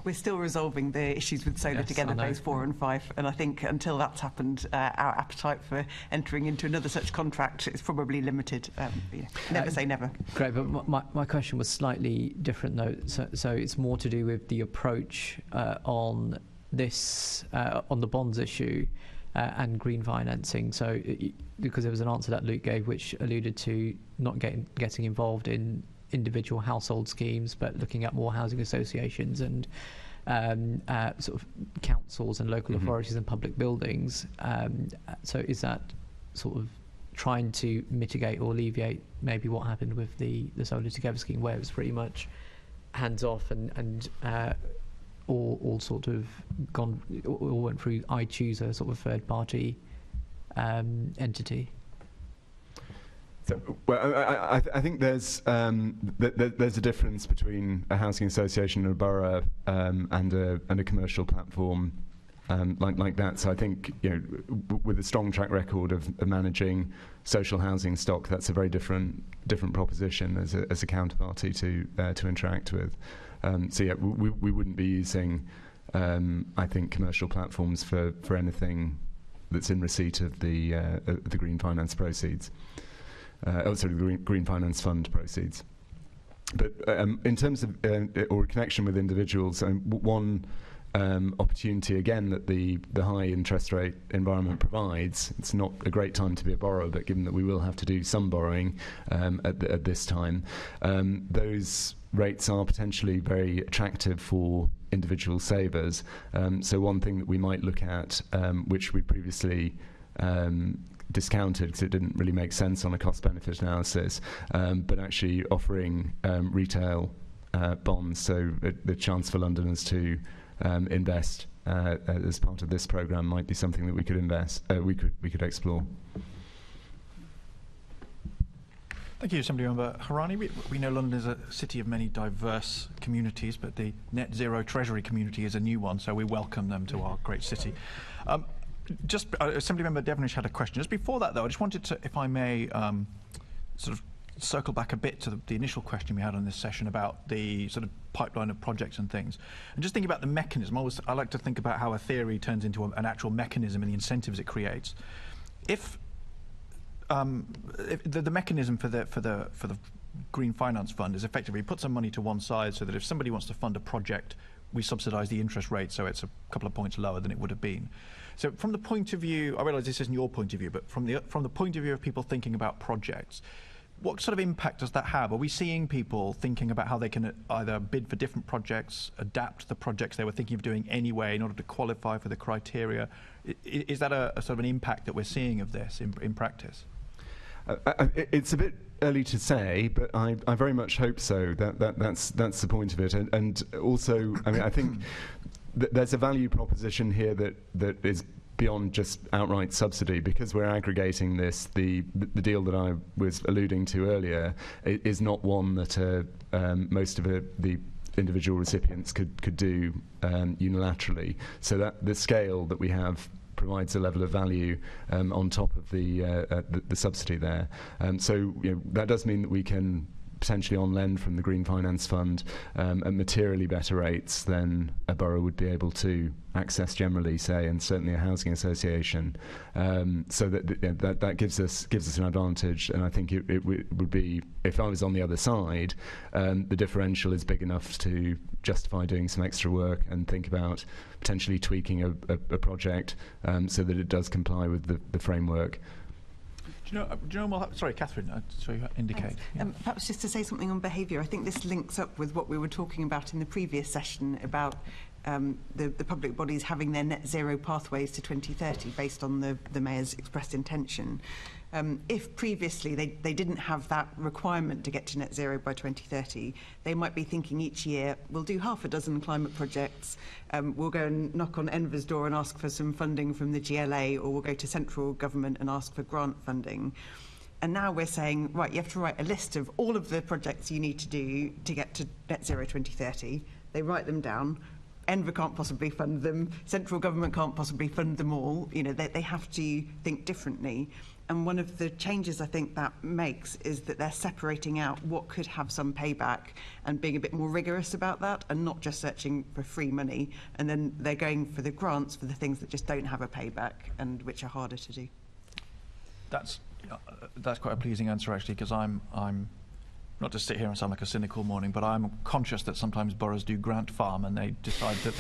[SPEAKER 7] We're still resolving the issues with solar together, phase 4 and 5, and I think until that's happened, our appetite for entering into another such contract is probably limited. Never say never.
[SPEAKER 16] Great, but my question was slightly different though. So it's more to do with the approach on this, on the bonds issue and green financing. So because there was an answer that Luke gave which alluded to not getting involved in individual household schemes, but looking at more housing associations and sort of councils and local authorities and public buildings. So is that sort of trying to mitigate or alleviate maybe what happened with the Solar Together scheme, where it was pretty much hands off and all sort of all went through I Choose, a sort of third party entity?
[SPEAKER 8] Well, I think there's a difference between a housing association and a borough and a commercial platform like that. So I think, with a strong track record of managing social housing stock, that's a very different proposition as a counterparty to interact with. So yeah, we wouldn't be using, I think, commercial platforms for anything that's in receipt of the green finance proceeds. The Green Finance Fund proceeds. But in terms of or connection with individuals, one opportunity again that the high interest rate environment provides, it's not a great time to be a borrower, but given that we will have to do some borrowing at this time, those rates are potentially very attractive for individual savers. So one thing that we might look at, which we previously discounted because it didn't really make sense on a cost-benefit analysis, but actually offering retail bonds, so the chance for Londoners to invest as part of this programme might be something that we could explore.
[SPEAKER 2] Thank you, Assembly Member Harani. We know London is a city of many diverse communities, but the net zero treasury community is a new one, so we welcome them to our great city. Assembly Member Devenish had a question. Just before that, though, I just wanted to, if I may, sort of circle back a bit to the initial question we had on this session about the sort of pipeline of projects and things. And just thinking about the mechanism, I like to think about how a theory turns into an actual mechanism and the incentives it creates. If the mechanism for the Green Finance Fund is effectively put some money to one side so that if somebody wants to fund a project, we subsidise the interest rate so it's a couple of points lower than it would have been. So from the point of view, I realise this isn't your point of view, but from the point of view of people thinking about projects, what sort of impact does that have? Are we seeing people thinking about how they can either bid for different projects, adapt the projects they were thinking of doing anyway in order to qualify for the criteria? Is that a sort of an impact that we're seeing of this in practice?
[SPEAKER 8] It's a bit early to say, but I very much hope so. That's the point of it, and also, I mean, I think there's a value proposition here that is beyond just outright subsidy, because we're aggregating this. The deal that I was alluding to earlier is not one that most of the individual recipients could do unilaterally. So that the scale that we have provides a level of value on top of the subsidy there. So that does mean that we can potentially on-lend from the Green Finance Fund at materially better rates than a borough would be able to access generally, say, and certainly a housing association. So that gives us an advantage, and I think it would be, if I was on the other side, the differential is big enough to justify doing some extra work and think about potentially tweaking a project so that it does comply with the framework.
[SPEAKER 2] Do you know, sorry, Catherine, I saw you indicate.
[SPEAKER 7] Yeah. Perhaps just to say something on behaviour, I think this links up with what we were talking about in the previous session about the public bodies having their net zero pathways to 2030 based on the Mayor's expressed intention. If previously they didn't have that requirement to get to net zero by 2030, they might be thinking each year, we'll do half a dozen climate projects, we'll go and knock on Enver's door and ask for some funding from the GLA, or we'll go to central government and ask for grant funding. And now we're saying, right, you have to write a list of all of the projects you need to do to get to net zero 2030. They write them down. Enver can't possibly fund them. Central government can't possibly fund them all. They have to think differently. And one of the changes I think that makes is that they're separating out what could have some payback and being a bit more rigorous about that, and not just searching for free money. And then they're going for the grants for the things that just don't have a payback and which are harder to do.
[SPEAKER 2] That's quite a pleasing answer, actually, because I'm not to sit here and sound like a cynical morning, but I'm conscious that sometimes boroughs do grant farm and they decide that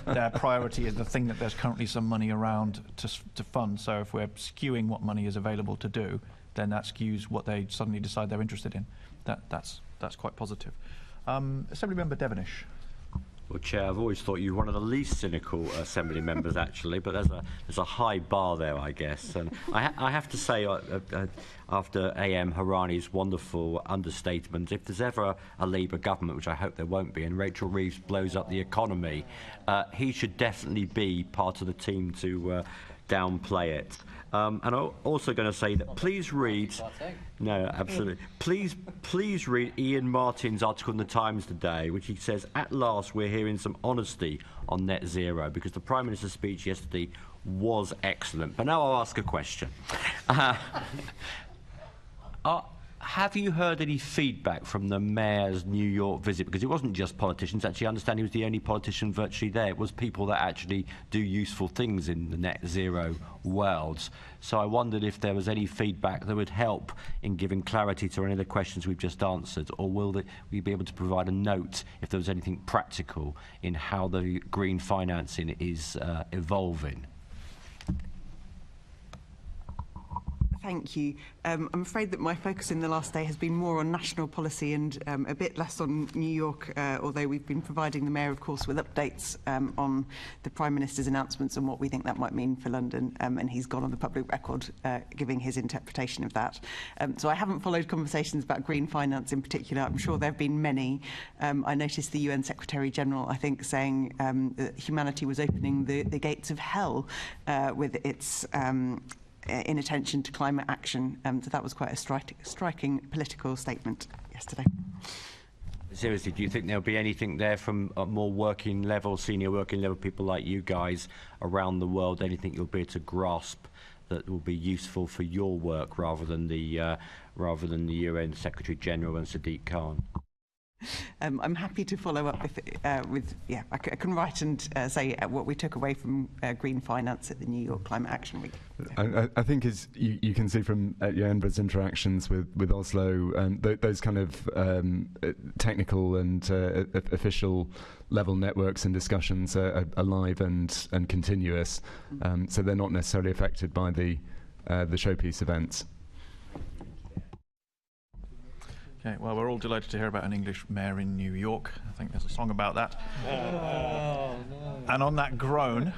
[SPEAKER 2] their priority is the thing that there's currently some money around to fund. So if we're skewing what money is available to do, then that skews what they suddenly decide they're interested in. That's quite positive. Assemblymember Devenish.
[SPEAKER 12] Well, Chair, I've always thought you were one of the least cynical Assembly members, actually, but there's a high bar there, I guess. And I have to say, after A.M. Harani's wonderful understatement, if there's ever a Labour government, which I hope there won't be, and Rachel Reeves blows up the economy, he should definitely be part of the team to downplay it. And I'm also going to say that please read... No, absolutely. Please read Ian Martin's article in the Times today, which he says, at last we're hearing some honesty on net zero, because the Prime Minister's speech yesterday was excellent. But now I'll ask a question. Have you heard any feedback from the Mayor's New York visit? Because it wasn't just politicians. Actually, I understand he was the only politician virtually there. It was people that actually do useful things in the net zero world. So I wondered if there was any feedback that would help in giving clarity to any of the questions we've just answered, or will we be able to provide a note if there was anything practical in how the green financing is evolving?
[SPEAKER 7] Thank you. I'm afraid that my focus in the last day has been more on national policy and a bit less on New York, although we've been providing the Mayor, of course, with updates on the Prime Minister's announcements and what we think that might mean for London, and he's gone on the public record giving his interpretation of that. So I haven't followed conversations about green finance in particular. I'm sure there have been many. I noticed the UN Secretary-General, I think, saying that humanity was opening the gates of hell with its inattention to climate action. So that was quite a striking political statement yesterday.
[SPEAKER 12] Seriously, do you think there'll be anything there from a more working level, senior working level people like you guys around the world, anything you'll be able to grasp that will be useful for your work rather than the UN Secretary General and Sadiq Khan?
[SPEAKER 7] I'm happy to follow up I can write and say what we took away from green finance at the New York Climate Action Week.
[SPEAKER 8] I think, as you can see from Enver's interactions with Oslo, those kind of technical and official level networks and discussions are live and continuous, so they're not necessarily affected by the showpiece events.
[SPEAKER 2] Okay, well, we're all delighted to hear about an English mayor in New York. I think there's a song about that. Oh, no. And on that groan,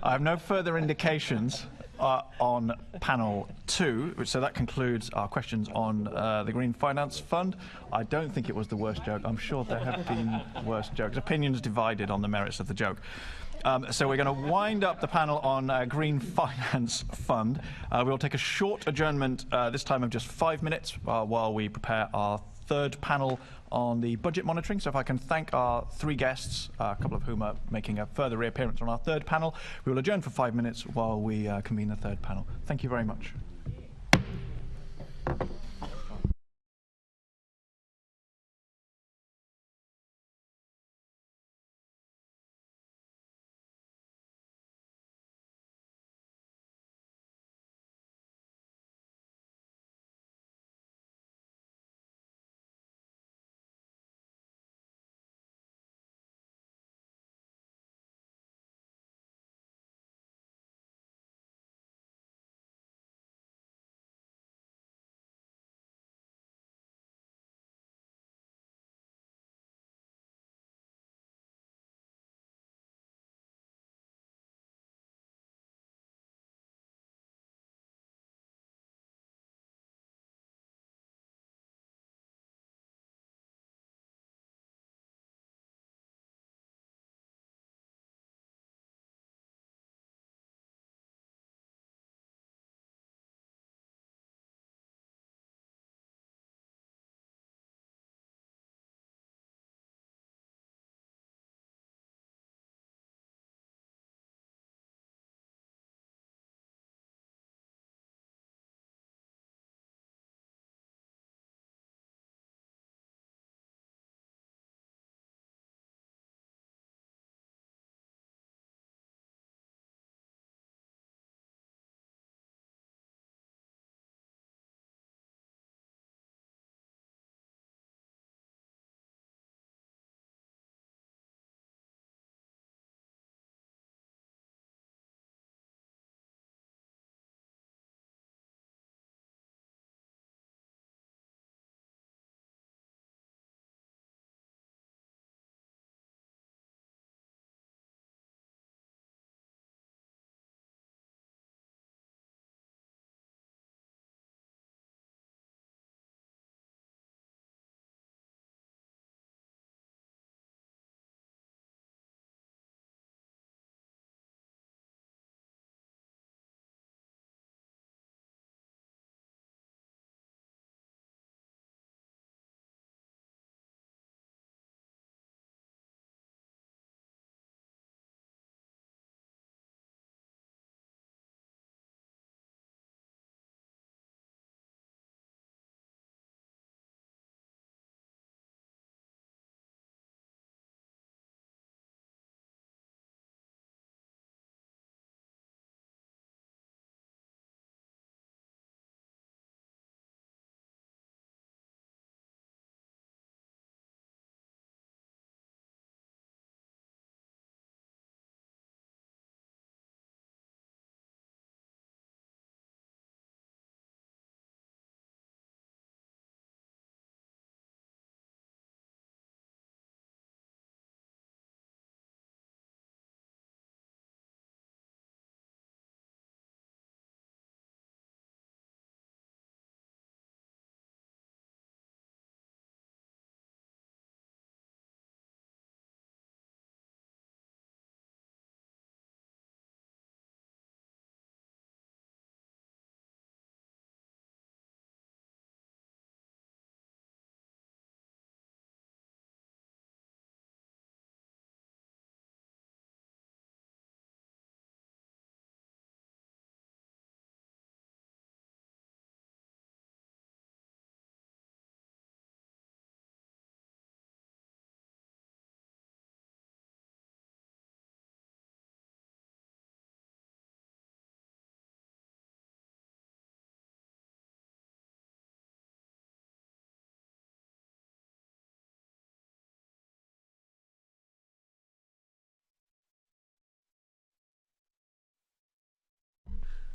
[SPEAKER 2] I have no further indications on panel 2. So that concludes our questions on the Green Finance Fund. I don't think it was the worst joke. I'm sure there have been worse jokes. Opinions divided on the merits of the joke. So we're going to wind up the panel on Green Finance Fund. We'll take a short adjournment, this time of just 5 minutes, while we prepare our third panel on the budget monitoring. So if I can thank our 3 guests, a couple of whom are making a further reappearance on our third panel, we will adjourn for 5 minutes while we convene the third panel. Thank you very much.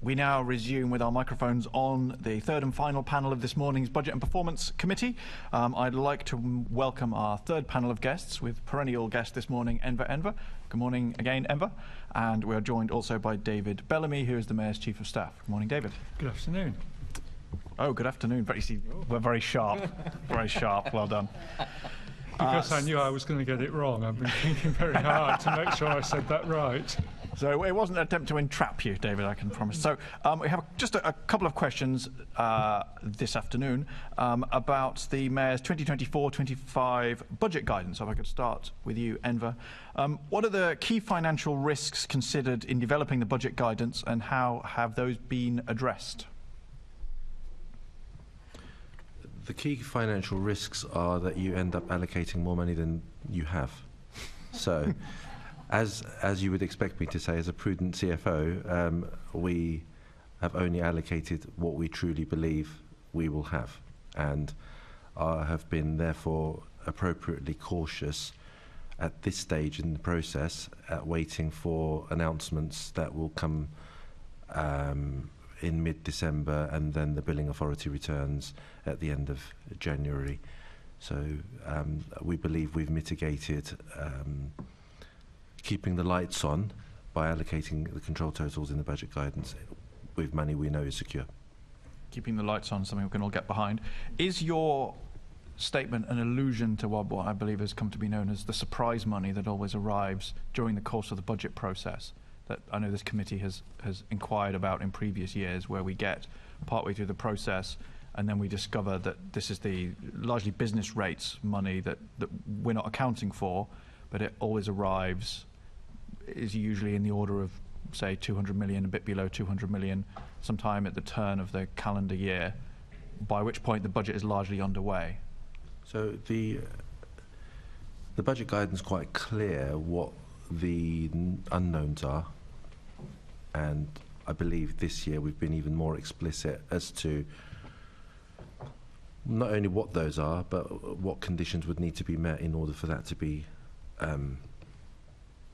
[SPEAKER 2] We now resume with our microphones on the third and final panel of this morning's Budget and Performance Committee. I'd like to welcome our third panel of guests with perennial guest this morning, Enver. Good morning again, Enver. And we are joined also by David Bellamy, who is the Mayor's Chief of Staff. Good morning, David.
[SPEAKER 17] Good afternoon.
[SPEAKER 2] Oh, good afternoon. We're very sharp. Very sharp. Well done.
[SPEAKER 17] Because I knew I was going to get it wrong, I've been thinking very hard to make sure I said that right.
[SPEAKER 2] So it wasn't an attempt to entrap you, David, I can promise. So we have just a couple of questions this afternoon about the Mayor's 2024-25 budget guidance. So if I could start with you, Enver. What are the key financial risks considered in developing the budget guidance, and how have those been addressed?
[SPEAKER 6] The key financial risks are that you end up allocating more money than you have. So, as you would expect me to say, as a prudent CFO, we have only allocated what we truly believe we will have, and have been therefore appropriately cautious at this stage in the process, at waiting for announcements that will come in mid-December, and then the billing authority returns at the end of January. So we believe we've mitigated keeping the lights on by allocating the control totals in the budget guidance with money we know is secure.
[SPEAKER 2] Keeping the lights on, something we can all get behind. Is your statement an allusion to what I believe has come to be known as the surprise money that always arrives during the course of the budget process, that I know this committee has inquired about in previous years, where we get partway through the process and then we discover that this is the largely business rates money that we're not accounting for, but it always arrives, is usually in the order of, say, 200 million, a bit below 200 million, sometime at the turn of the calendar year, by which point the budget is largely underway.
[SPEAKER 6] So the budget guidance is quite clear what the unknowns are, and I believe this year we've been even more explicit as to not only what those are, but what conditions would need to be met in order for that to be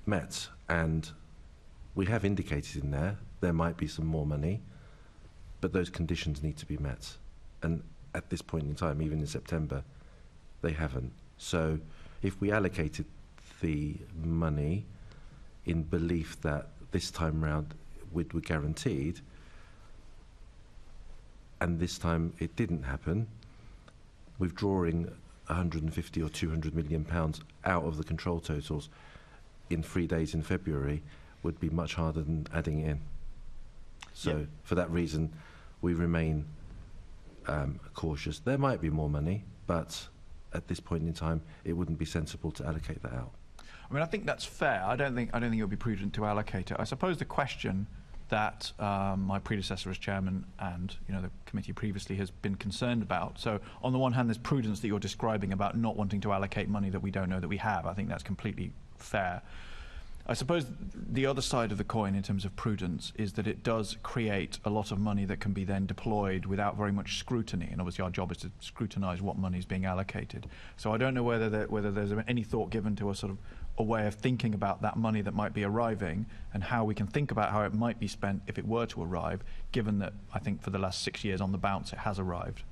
[SPEAKER 6] met. And we have indicated in there might be some more money, but those conditions need to be met. And at this point in time, even in September, they haven't. So if we allocated the money in belief that this time round we're guaranteed, and this time it didn't happen, withdrawing 150 or 200 million pounds out of the control totals in 3 days in February would be much harder than adding it in. So for that reason, we remain cautious. There might be more money, but at this point in time, it wouldn't be sensible to allocate that out.
[SPEAKER 2] I mean, I think that's fair. I don't think it would be prudent to allocate it. I suppose the question that my predecessor as chairman and the committee previously has been concerned about. So on the one hand, there's prudence that you're describing about not wanting to allocate money that we don't know that we have. I think that's completely fair. I suppose the other side of the coin in terms of prudence is that it does create a lot of money that can be then deployed without very much scrutiny, and obviously our job is to scrutinise what money is being allocated. So I don't know whether there's any thought given to a way of thinking about that money that might be arriving, and how we can think about how it might be spent if it were to arrive, given that I think for the last 6 years on the bounce it has arrived.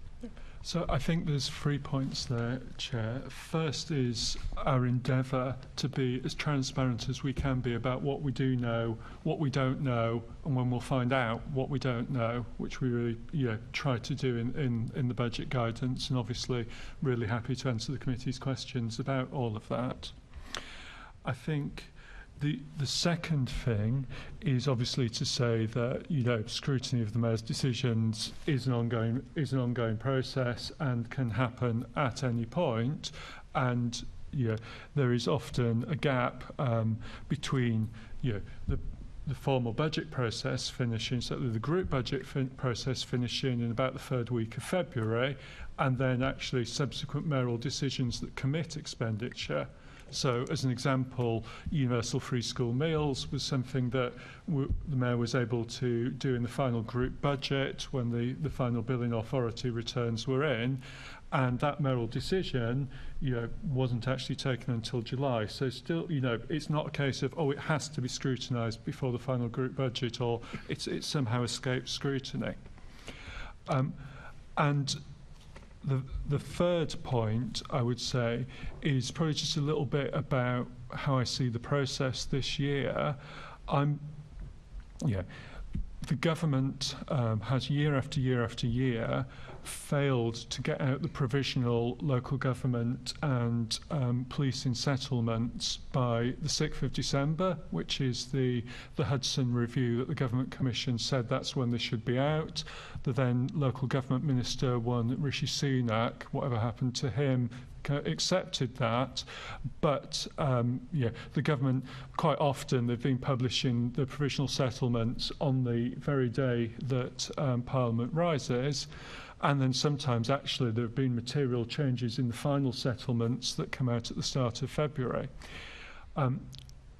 [SPEAKER 17] So I think there's 3 points there, Chair. First is our endeavour to be as transparent as we can be about what we do know, what we don't know, and when we'll find out what we don't know, which we really try to do in the budget guidance, and obviously really happy to answer the committee's questions about all of that. I think the second thing is obviously to say that scrutiny of the Mayor's decisions is an ongoing process and can happen at any point, and there is often a gap between the formal budget process finishing, so the group budget process finishing in about the third week of February, and then actually subsequent mayoral decisions that commit expenditure. So, as an example, universal free school meals was something that the Mayor was able to do in the final group budget when the final billing authority returns were in, and that mayoral decision, wasn't actually taken until July. So still, it's not a case of, it has to be scrutinised before the final group budget, or it's somehow escaped scrutiny. And the third point, I would say, is probably just a little bit about how I see the process this year. The government has year after year after year failed to get out the provisional local government and policing settlements by the 6th of December, which is the Hudson review that the Government Commission said that's when they should be out. The then local government minister, Rishi Sunak, whatever happened to him, accepted that, but the government, quite often they've been publishing the provisional settlements on the very day that Parliament rises, and then sometimes actually there have been material changes in the final settlements that come out at the start of February. I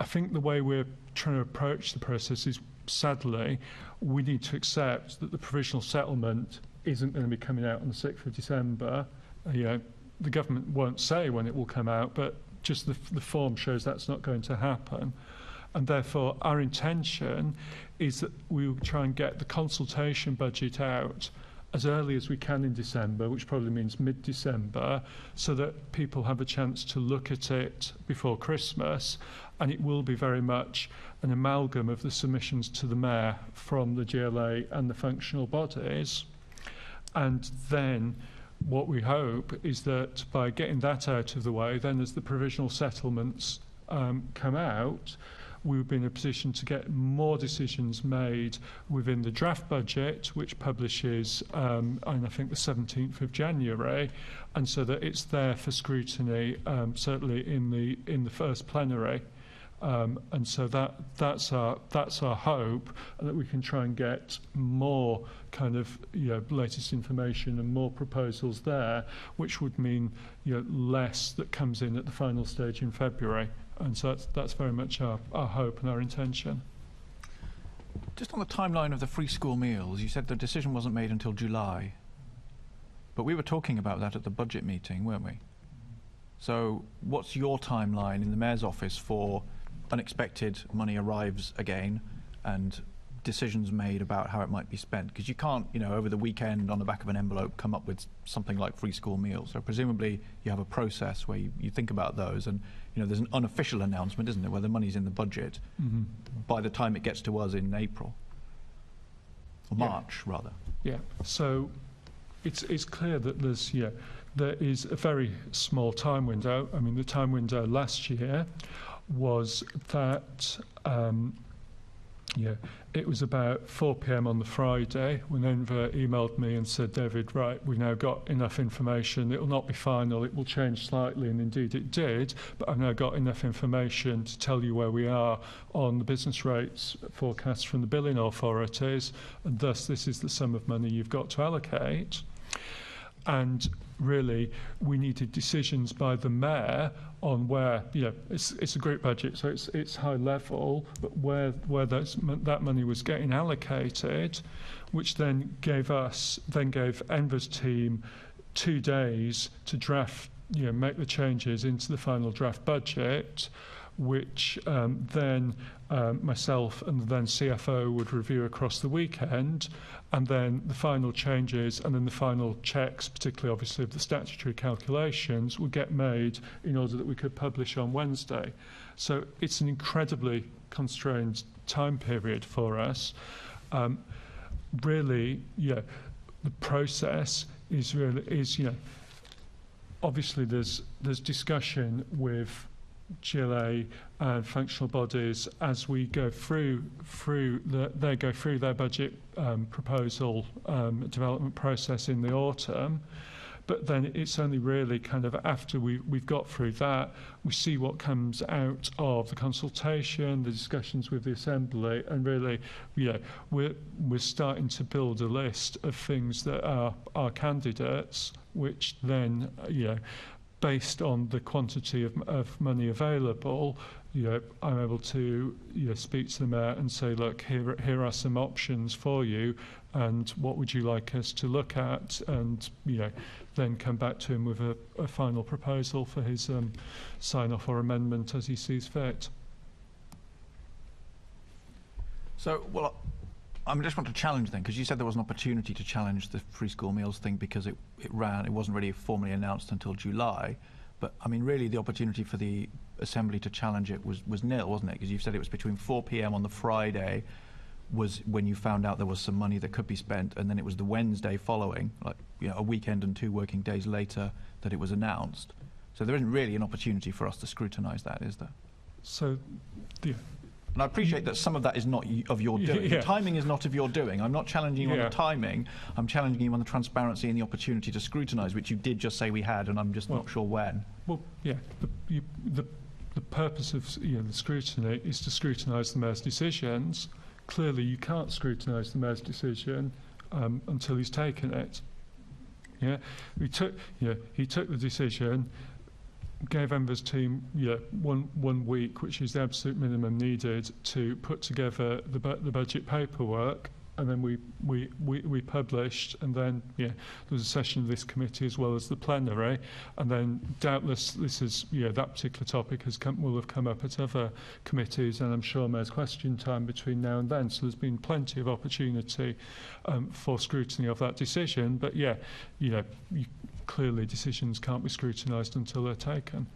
[SPEAKER 17] think the way we're trying to approach the process is, sadly, we need to accept that the provisional settlement isn't going to be coming out on the 6th of December. The government won't say when it will come out, but just the form shows that's not going to happen. And therefore, our intention is that we will try and get the consultation budget out as early as we can in December, which probably means mid-December, so that people have a chance to look at it before Christmas. And it will be very much an amalgam of the submissions to the Mayor from the GLA and the functional bodies. And then what we hope is that by getting that out of the way, then as the provisional settlements come out, we will be in a position to get more decisions made within the draft budget, which publishes on, I think, the 17th of January, and so that it's there for scrutiny, certainly in the first plenary. And so that's our hope, that we can try and get more kind of latest information and more proposals there, which would mean less that comes in at the final stage in February. And so that's very much our hope and our intention.
[SPEAKER 2] Just on the timeline of the free school meals, you said the decision wasn't made until July, but we were talking about that at the budget meeting, weren't we? So what's your timeline in the Mayor's office for unexpected money arrives again and decisions made about how it might be spent? Because you can't, over the weekend on the back of an envelope come up with something like free school meals. So presumably you have a process where you think about those, and there's an unofficial announcement, isn't there, where the money's in the budget by the time it gets to us in April or March rather. Yeah. So it's clear that there is a very small time window. I mean, the time window last year was that it was about 4 p.m. on the Friday when Enver emailed me and said, David, right, we've now got enough information. It will not be final, it will change slightly, and indeed it did, but I've now got enough information to tell you where we are on the business rates forecast from the billing authorities, and thus this is the sum of money you've got to allocate. And really, we needed decisions by the Mayor on where, it's a group budget, so it's high level, but where that money was getting allocated, which then gave Enver's team 2 days to draft, make the changes into the final draft budget, which then myself and the then CFO would review across the weekend, and then the final changes and then the final checks, particularly obviously of the statutory calculations, would get made in order that we could publish on Wednesday. So it's an incredibly constrained time period for us. Really, the process is obviously there's discussion with GLA and functional bodies as we go through they go through their budget proposal development process in the autumn. But then it's only really kind of after we've got through that, we see what comes out of the consultation, the discussions with the Assembly, and really, we're starting to build a list of things that are our candidates, which then,
[SPEAKER 17] based on the quantity of money available, I'm able to speak to the Mayor and say, look, here are some options for you, and what would you like us to look at? And then come back to him with a final proposal for his sign-off or amendment as he sees fit.
[SPEAKER 2] So, well, I just want to challenge then, because you said there was an opportunity to challenge the free school meals thing because it wasn't really formally announced until July. But, I mean, really the opportunity for the Assembly to challenge it was nil, wasn't it? Because you said it was between 4 p.m. on the Friday was when you found out there was some money that could be spent, and then it was the Wednesday following, like a weekend and 2 working days later, that it was announced. So there isn't really an opportunity for us to scrutinise that, is there?
[SPEAKER 17] So, yeah.
[SPEAKER 2] And I appreciate that some of that is not of your doing.
[SPEAKER 17] Yeah.
[SPEAKER 2] The timing is not of your doing. I'm not challenging you on the timing. I'm challenging you on the transparency and the opportunity to scrutinise, which you did just say we had, and I'm just not sure when.
[SPEAKER 17] Well, yeah. The purpose of the scrutiny is to scrutinise the Mayor's decisions. Clearly, you can't scrutinise the Mayor's decision until he's taken it. Yeah, he took the decision. Gave Enver's team one week, which is the absolute minimum needed to put together the budget paperwork, and then we published, and then there was a session of this committee as well as the plenary, and then doubtless this is that particular topic will have come up at other committees, and I'm sure there's question time between now and then. So there's been plenty of opportunity for scrutiny of that decision, but clearly decisions can't be scrutinised until they're taken.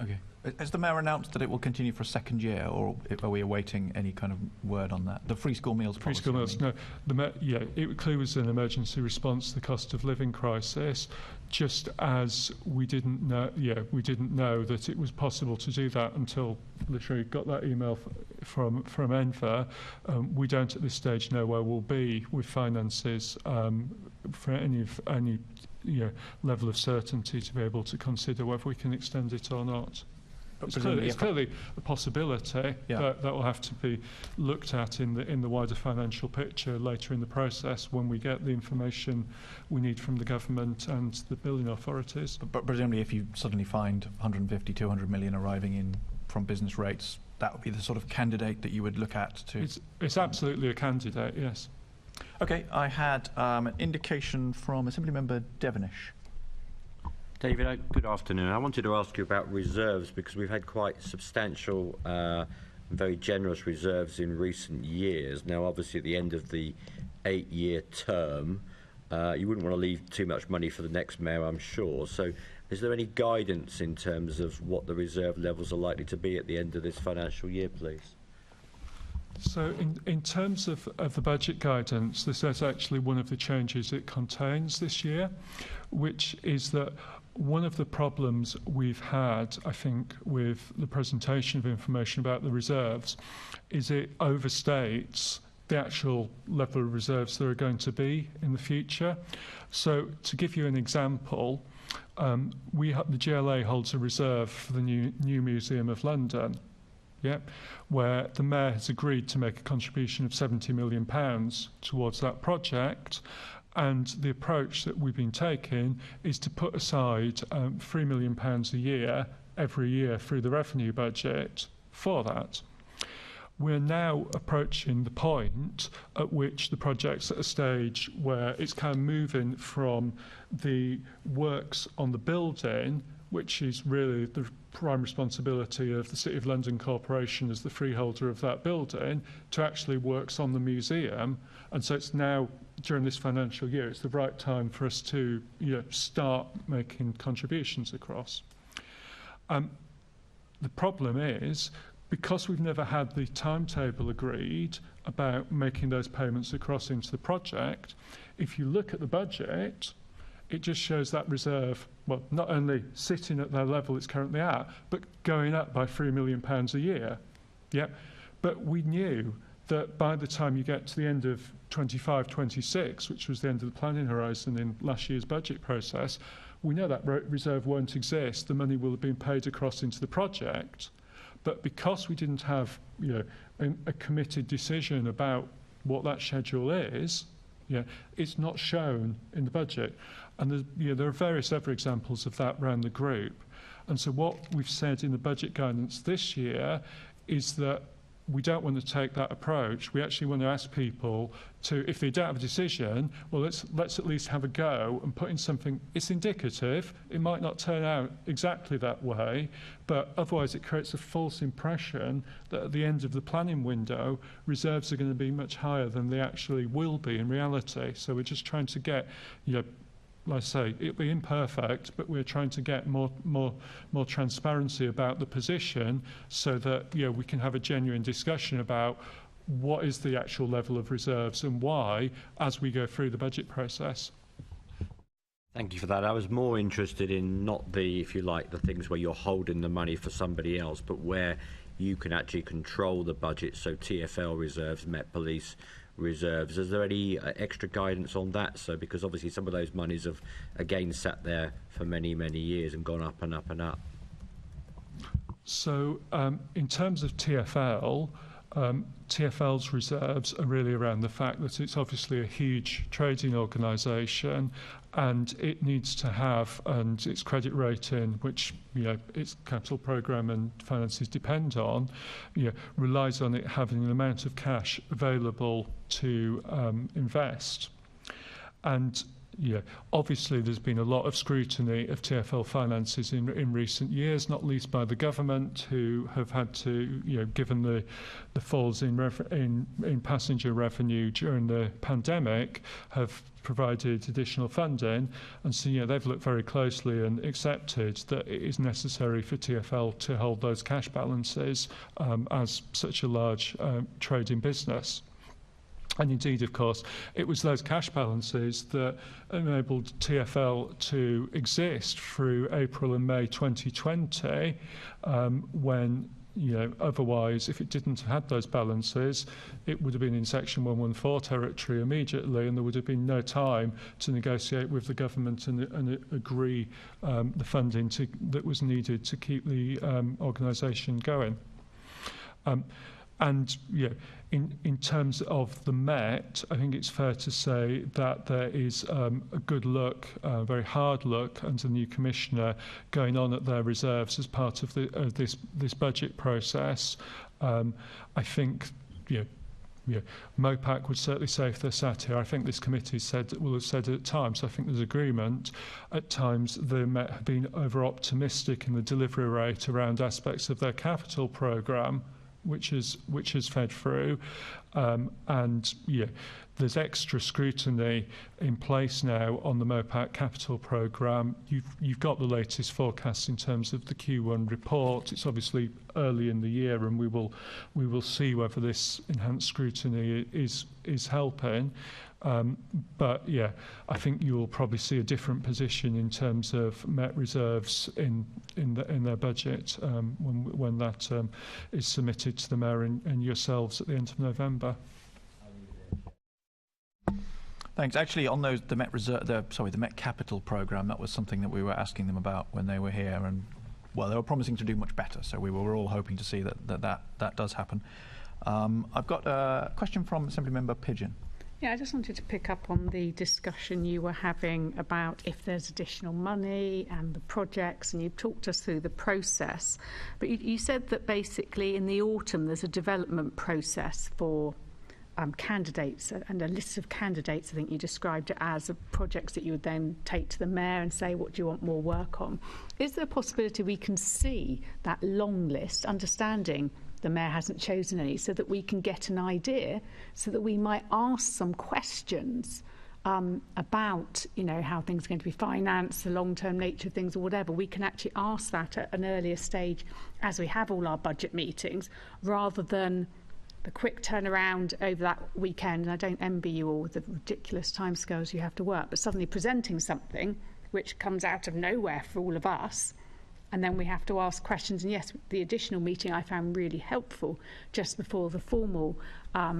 [SPEAKER 2] Okay. Has the Mayor announced that it will continue for a second year, or are we awaiting any kind of word on that? The free school meals policy?
[SPEAKER 17] Free school meals, no. It clearly was an emergency response to the cost of living crisis, just as we didn't know that it was possible to do that until literally got that email from Enver. We don't at this stage know where we'll be with finances for any level of certainty to be able to consider whether we can extend it or not. It's clearly a possibility, but that will have to be looked at in the wider financial picture later in the process when we get the information we need from the government and the billing authorities.
[SPEAKER 2] But presumably if you suddenly find 150, 200 million arriving in from business rates, that would be the sort of candidate that you would look at to...
[SPEAKER 17] It's absolutely a candidate, yes.
[SPEAKER 2] Okay, I had an indication from Assemblymember Devenish.
[SPEAKER 12] David, good afternoon. I wanted to ask you about reserves because we've had quite substantial, very generous reserves in recent years. Now, obviously, at the end of the 8-year term, you wouldn't want to leave too much money for the next Mayor, I'm sure. So is there any guidance in terms of what the reserve levels are likely to be at the end of this financial year, please?
[SPEAKER 17] So in terms of the budget guidance, this is actually one of the changes it contains this year, which is that one of the problems we've had, I think, with the presentation of information about the reserves is it overstates the actual level of reserves there are going to be in the future. So to give you an example, the GLA holds a reserve for the new Museum of London, where the Mayor has agreed to make a contribution of £70 million towards that project. And the approach that we've been taking is to put aside £3 million a year, every year through the revenue budget for that. We're now approaching the point at which the project's at a stage where it's kind of moving from the works on the building, which is really the prime responsibility of the City of London Corporation as the freeholder of that building, to actually works on the museum. And so it's now, during this financial year, it's the right time for us to start making contributions across. The problem is, because we've never had the timetable agreed about making those payments across into the project, if you look at the budget, it just shows that reserve, well, not only sitting at the level it's currently at, but going up by £3 million a year. But we knew that by the time you get to the end of 25-26, which was the end of the planning horizon in last year's budget process, we know that reserve won't exist. The money will have been paid across into the project. But because we didn't have a committed decision about what that schedule is, it's not shown in the budget. And there are various other examples of that around the group. And so what we've said in the budget guidance this year is that we don't want to take that approach. We actually want to ask people to, if they don't have a decision, well, let's at least have a go and put in something. It's indicative. It might not turn out exactly that way, but otherwise it creates a false impression that at the end of the planning window, reserves are going to be much higher than they actually will be in reality. So we're just trying to get, like I say, it'll be imperfect, but we're trying to get more transparency about the position so that we can have a genuine discussion about what is the actual level of reserves and why as we go through the budget process.
[SPEAKER 12] Thank you for that. I was more interested in not the, if you like, the things where you're holding the money for somebody else, but where you can actually control the budget, so TfL reserves, Met Police reserves. Is there any extra guidance on that? So, because obviously some of those monies have again sat there for many, many years and gone up and up and up.
[SPEAKER 17] So in terms of TfL, TfL's reserves are really around the fact that it's obviously a huge trading organisation and it needs to have, and its credit rating, which its capital programme and finances depend on, relies on it having an amount of cash available to invest. And obviously there's been a lot of scrutiny of TfL finances in recent years, not least by the government, who have had to, given the falls in passenger revenue during the pandemic, have provided additional funding, and so they've looked very closely and accepted that it is necessary for TfL to hold those cash balances as such a large trading business. And indeed, of course, it was those cash balances that enabled TfL to exist through April and May 2020, when otherwise, if it didn't have had those balances, it would have been in Section 114 territory immediately, and there would have been no time to negotiate with the government and agree the funding that was needed to keep the organisation going. And in terms of the Met, I think it's fair to say that there is a good look, a very hard look under the new commissioner going on at their reserves as part of this budget process. I think MOPAC would certainly say if they're sat here. I think this committee will have said at times. I think there's agreement. At times, the Met have been over-optimistic in the delivery rate around aspects of their capital programme, which is fed through, and there's extra scrutiny in place now on the MOPAC capital programme. You've got the latest forecasts in terms of the Q1 report. It's obviously early in the year, and we will see whether this enhanced scrutiny is helping. But I think you'll probably see a different position in terms of Met reserves in their budget when that is submitted to the Mayor and yourselves at the end of November.
[SPEAKER 2] Thanks. Actually, on the Met the Met Capital programme, that was something that we were asking them about when they were here, and they were promising to do much better. So we were all hoping to see that does happen. I've got a question from Assemblymember Pigeon.
[SPEAKER 13] Yeah, I just wanted to pick up on the discussion you were having about if there's additional money and the projects, and you talked us through the process. But you said that basically in the autumn there's a development process for candidates, and a list of candidates. I think you described it as projects that you would then take to the Mayor and say, what do you want more work on? Is there a possibility we can see that long list, understanding the Mayor hasn't chosen any, so that we can get an idea, so that we might ask some questions about, how things are going to be financed, the long-term nature of things, or whatever. We can actually ask that at an earlier stage as we have all our budget meetings, rather than the quick turnaround over that weekend. And I don't envy you all with the ridiculous timescales you have to work, but suddenly presenting something which comes out of nowhere for all of us, and then we have to ask questions. And yes, the additional meeting I found really helpful just before the formal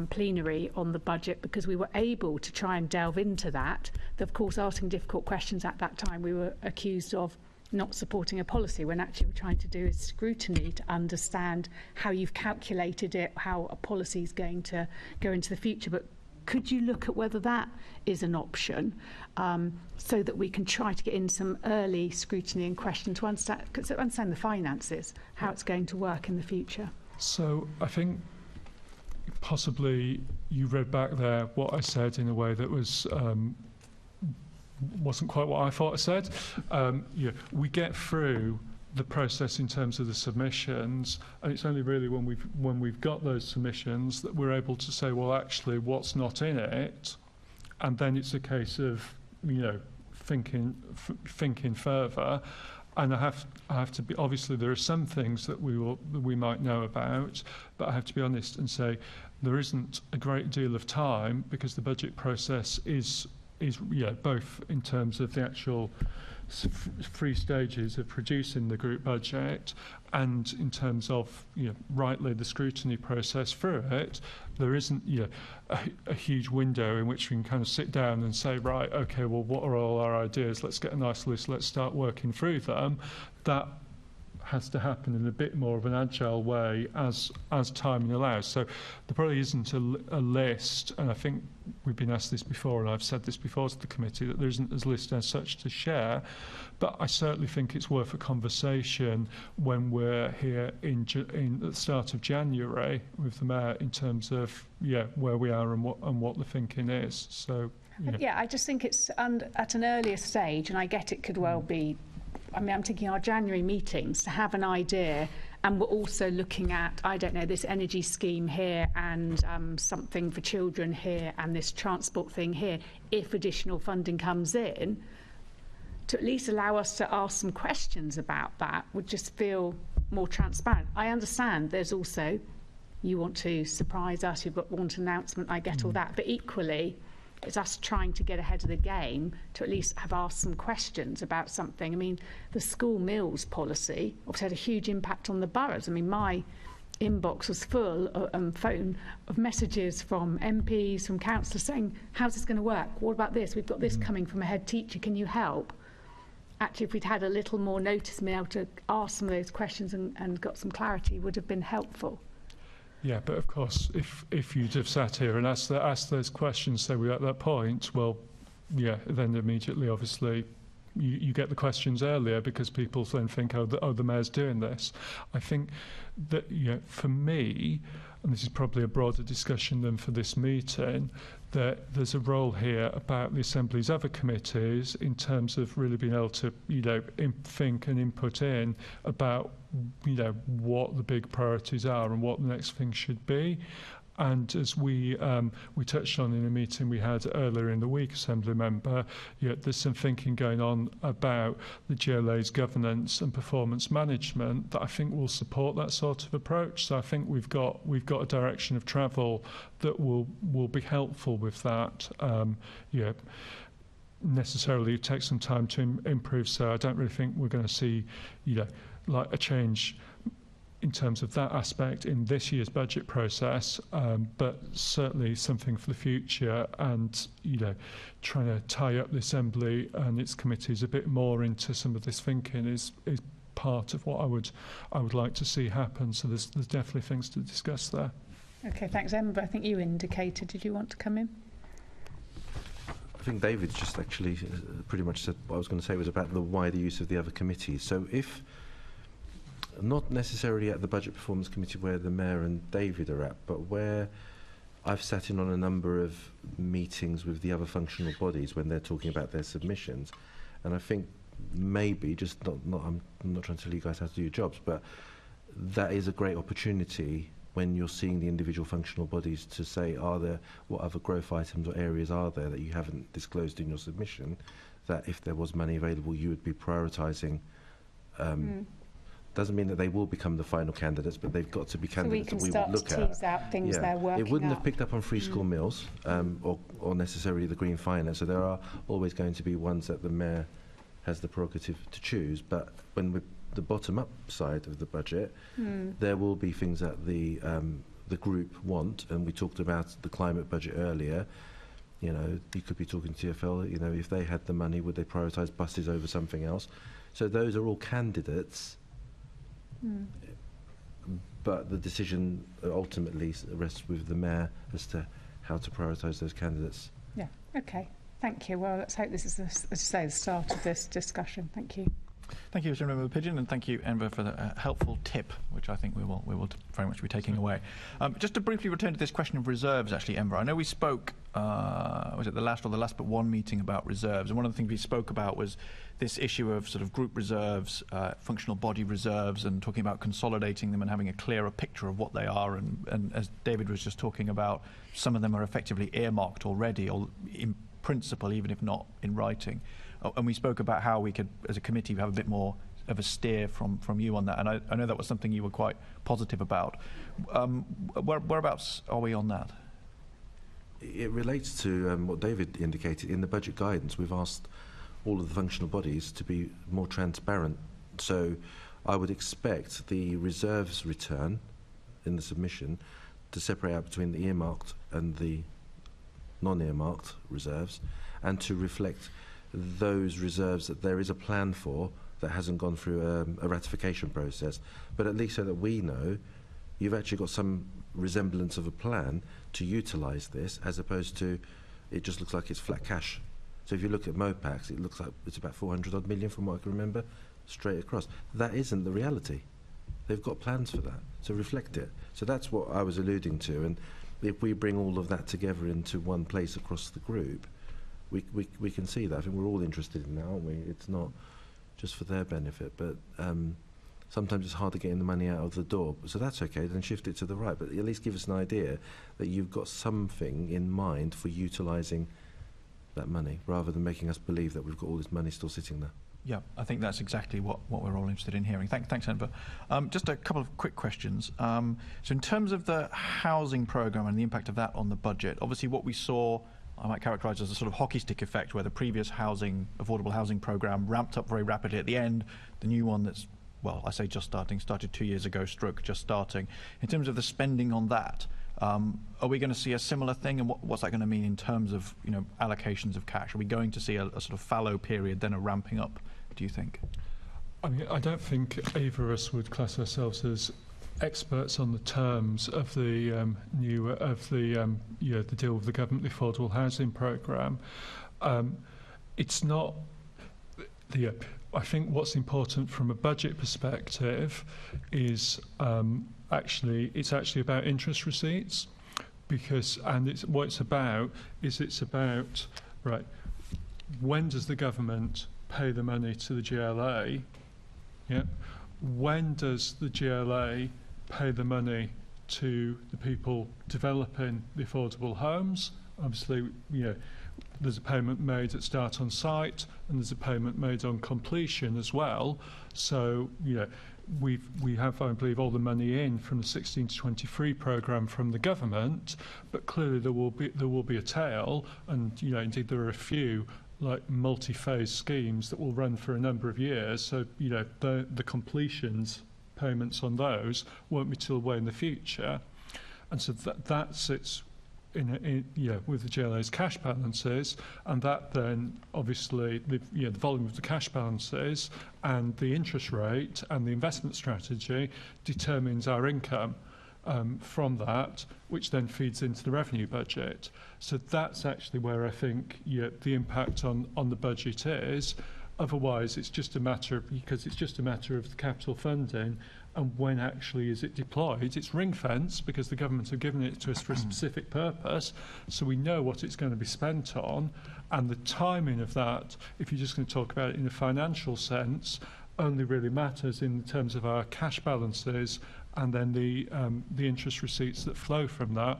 [SPEAKER 13] plenary on the budget, because we were able to try and delve into that. Of course, asking difficult questions at that time, we were accused of not supporting a policy, when actually we're trying to do is scrutiny to understand how you've calculated it, how a policy is going to go into the future. But Could you look at whether that is an option, so that we can try to get in some early scrutiny and question to understand the finances, how it's going to work in the future?
[SPEAKER 17] So I think possibly you read back there what I said in a way that wasn't quite what I thought I said. We get through the process in terms of the submissions, and it's only really when we've got those submissions that we're able to say, well, actually, what's not in it, and then it's a case of thinking further. And I have to be, obviously there are some things that we might know about, but I have to be honest and say there isn't a great deal of time, because the budget process is both in terms of the actual 3 stages of producing the group budget, and in terms of rightly the scrutiny process through it. There isn't a huge window in which we can kind of sit down and say, right, okay, well, what are all our ideas? Let's get a nice list, let's start working through them. That has to happen in a bit more of an agile way as timing allows. So there probably isn't a list, and I think we've been asked this before, and I've said this before to the committee, that there isn't a list as such to share, but I certainly think it's worth a conversation when we're here at the start of January with the Mayor in terms of where we are and what the thinking is. So
[SPEAKER 13] I just think it's at an earlier stage, and I get it could well be. I mean, I'm thinking our January meetings to have an idea, and we're also looking at, I don't know, this energy scheme here, and something for children here, and this transport thing here. If additional funding comes in, to at least allow us to ask some questions about that would just feel more transparent. I understand there's also, you want to surprise us, you've got one announcement, I get all that, but equally, it's us trying to get ahead of the game to at least have asked some questions about something. I mean, the school meals policy obviously had a huge impact on the boroughs. I mean, my inbox was full phone of messages from MPs, from councillors saying, how's this going to work? What about this? We've got this coming from a head teacher. Can you help? Actually, if we'd had a little more notice, been able to ask some of those questions and got some clarity, would have been helpful.
[SPEAKER 17] Yeah, but of course, if you'd have sat here and asked those questions, say we're at that point, well, then immediately, obviously, you get the questions earlier, because people then think, oh, the Mayor's doing this. I think that, for me, and this is probably a broader discussion than for this meeting, that there's a role here about the Assembly's other committees in terms of really being able to, think and input in about, what the big priorities are and what the next thing should be. And as we touched on in a meeting we had earlier in the week, Assembly member, there's some thinking going on about the GLA's governance and performance management that I think will support that sort of approach. So I think we've got a direction of travel that will be helpful with that. Necessarily take some time to improve. So I don't really think we're going to see, like a change in terms of that aspect in this year's budget process, but certainly something for the future, and trying to tie up the Assembly and its committees a bit more into some of this thinking is part of what I would like to see happen. So there's definitely things to discuss there.
[SPEAKER 13] Okay, thanks, Enver. I think you indicated. Did you want to come in?
[SPEAKER 6] I think David's just actually pretty much said what I was going to say was about the wider use of the other committees. So if not necessarily at the Budget Performance Committee where the Mayor and David are at, but where I've sat in on a number of meetings with the other functional bodies when they're talking about their submissions, and I think maybe, just I'm not trying to tell you guys how to do your jobs, but that is a great opportunity when you're seeing the individual functional bodies to say, what other growth items or areas are there that you haven't disclosed in your submission, that if there was money available you would be prioritising. Doesn't mean that they will become the final candidates, but they've got to be candidates that we would look at.
[SPEAKER 13] So we can start to tease out things they're working
[SPEAKER 6] It wouldn't
[SPEAKER 13] up.
[SPEAKER 6] have picked up on free school meals or necessarily the green finance, so there are always going to be ones that the Mayor has the prerogative to choose, but when we're the bottom-up side of the budget, there will be things that the group want, and we talked about the climate budget earlier. You could be talking to TfL, if they had the money, would they prioritise buses over something else? So those are all candidates. But the decision ultimately rests with the Mayor as to how to prioritise those candidates.
[SPEAKER 13] Yeah, okay. Thank you. Well, let's hope this is, as you say, the start of this discussion. Thank you.
[SPEAKER 2] Thank you, Mr. Member Pigeon, and thank you, Enver, for the helpful tip, which I think we will very much be taking away. Just to briefly return to this question of reserves, actually, Enver, I know we spoke, was it the last but one meeting about reserves, and one of the things we spoke about was this issue of sort of group reserves, functional body reserves, and talking about consolidating them and having a clearer picture of what they are, and as David was just talking about, some of them are effectively earmarked already, or in principle, even if not in writing. And we spoke about how we could, as a committee, have a bit more of a steer from you on that. And I know that was something you were quite positive about. Whereabouts are we on that?
[SPEAKER 6] It relates to what David indicated. In the budget guidance, we've asked all of the functional bodies to be more transparent. So I would expect the reserves return in the submission to separate out between the earmarked and the non-earmarked reserves, and to reflect those reserves that there is a plan for that hasn't gone through a ratification process, but at least so that we know you've actually got some resemblance of a plan to utilise this, as opposed to it just looks like it's flat cash. So if you look at MOPACs, it looks like it's about 400 odd million from what I can remember, straight across. That isn't the reality. They've got plans for that, so reflect it. So that's what I was alluding to, and if we bring all of that together into one place across the group, we can see that. I think we're all interested in that, aren't we? It's not just for their benefit, but sometimes it's hard to get the money out of the door. So that's okay, then shift it to the right, but at least give us an idea that you've got something in mind for utilising that money, rather than making us believe that we've got all this money still sitting there.
[SPEAKER 2] Yeah, I think that's exactly what we're all interested in hearing. Thanks, Enver. Just a couple of quick questions. So in terms of the housing programme and the impact of that on the budget, obviously what we saw, I might characterise as a sort of hockey stick effect, where the previous affordable housing programme ramped up very rapidly at the end. The new one that's, well, I say just started 2 years ago, just starting. In terms of the spending on that, are we going to see a similar thing, and what's that going to mean in terms of allocations of cash? Are we going to see a sort of fallow period, then a ramping up, do you think?
[SPEAKER 17] I mean, I don't think either of us would class ourselves as experts on the terms of the the deal with the government, the affordable housing programme. It's not the. I think what's important from a budget perspective is it's actually about interest receipts, because it's about right. When does the government pay the money to the GLA? Yeah. When does the GLA pay the money to the people developing the affordable homes? Obviously, there's a payment made at start on site, and there's a payment made on completion as well. So, we have, I believe, all the money in from the 16 to 23 programme from the government, but clearly there will be a tail, and indeed there are a few like multi-phase schemes that will run for a number of years. So the completions payments on those won't be till way in the future, and so that sits in with the GLA's cash balances, and that then obviously the volume of the cash balances and the interest rate and the investment strategy determines our income from that, which then feeds into the revenue budget. So that's actually where I think the impact on the budget is. Otherwise, it's just a matter of the capital funding, and when actually is it deployed. It's ring-fenced because the government have given it to us for a specific purpose, so we know what it's going to be spent on, and the timing of that, if you're just going to talk about it in a financial sense, only really matters in terms of our cash balances and then the interest receipts that flow from that,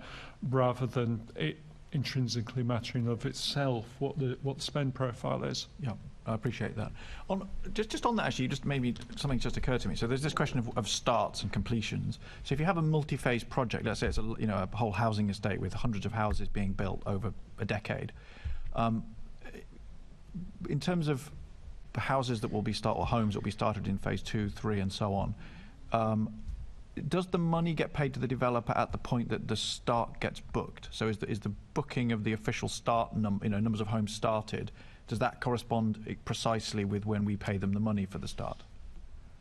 [SPEAKER 17] rather than it intrinsically mattering of itself what the spend profile is.
[SPEAKER 2] Yeah, I appreciate that. Just on that, actually, maybe something just occurred to me. So there's this question of starts and completions. So if you have a multi-phase project, let's say it's a whole housing estate with hundreds of houses being built over a decade, in terms of the houses that will be started, or homes that will be started in phase 2, 3, and so on, does the money get paid to the developer at the point that the start gets booked? So is the booking of the official start numbers of homes started, does that correspond precisely with when we pay them the money for the start?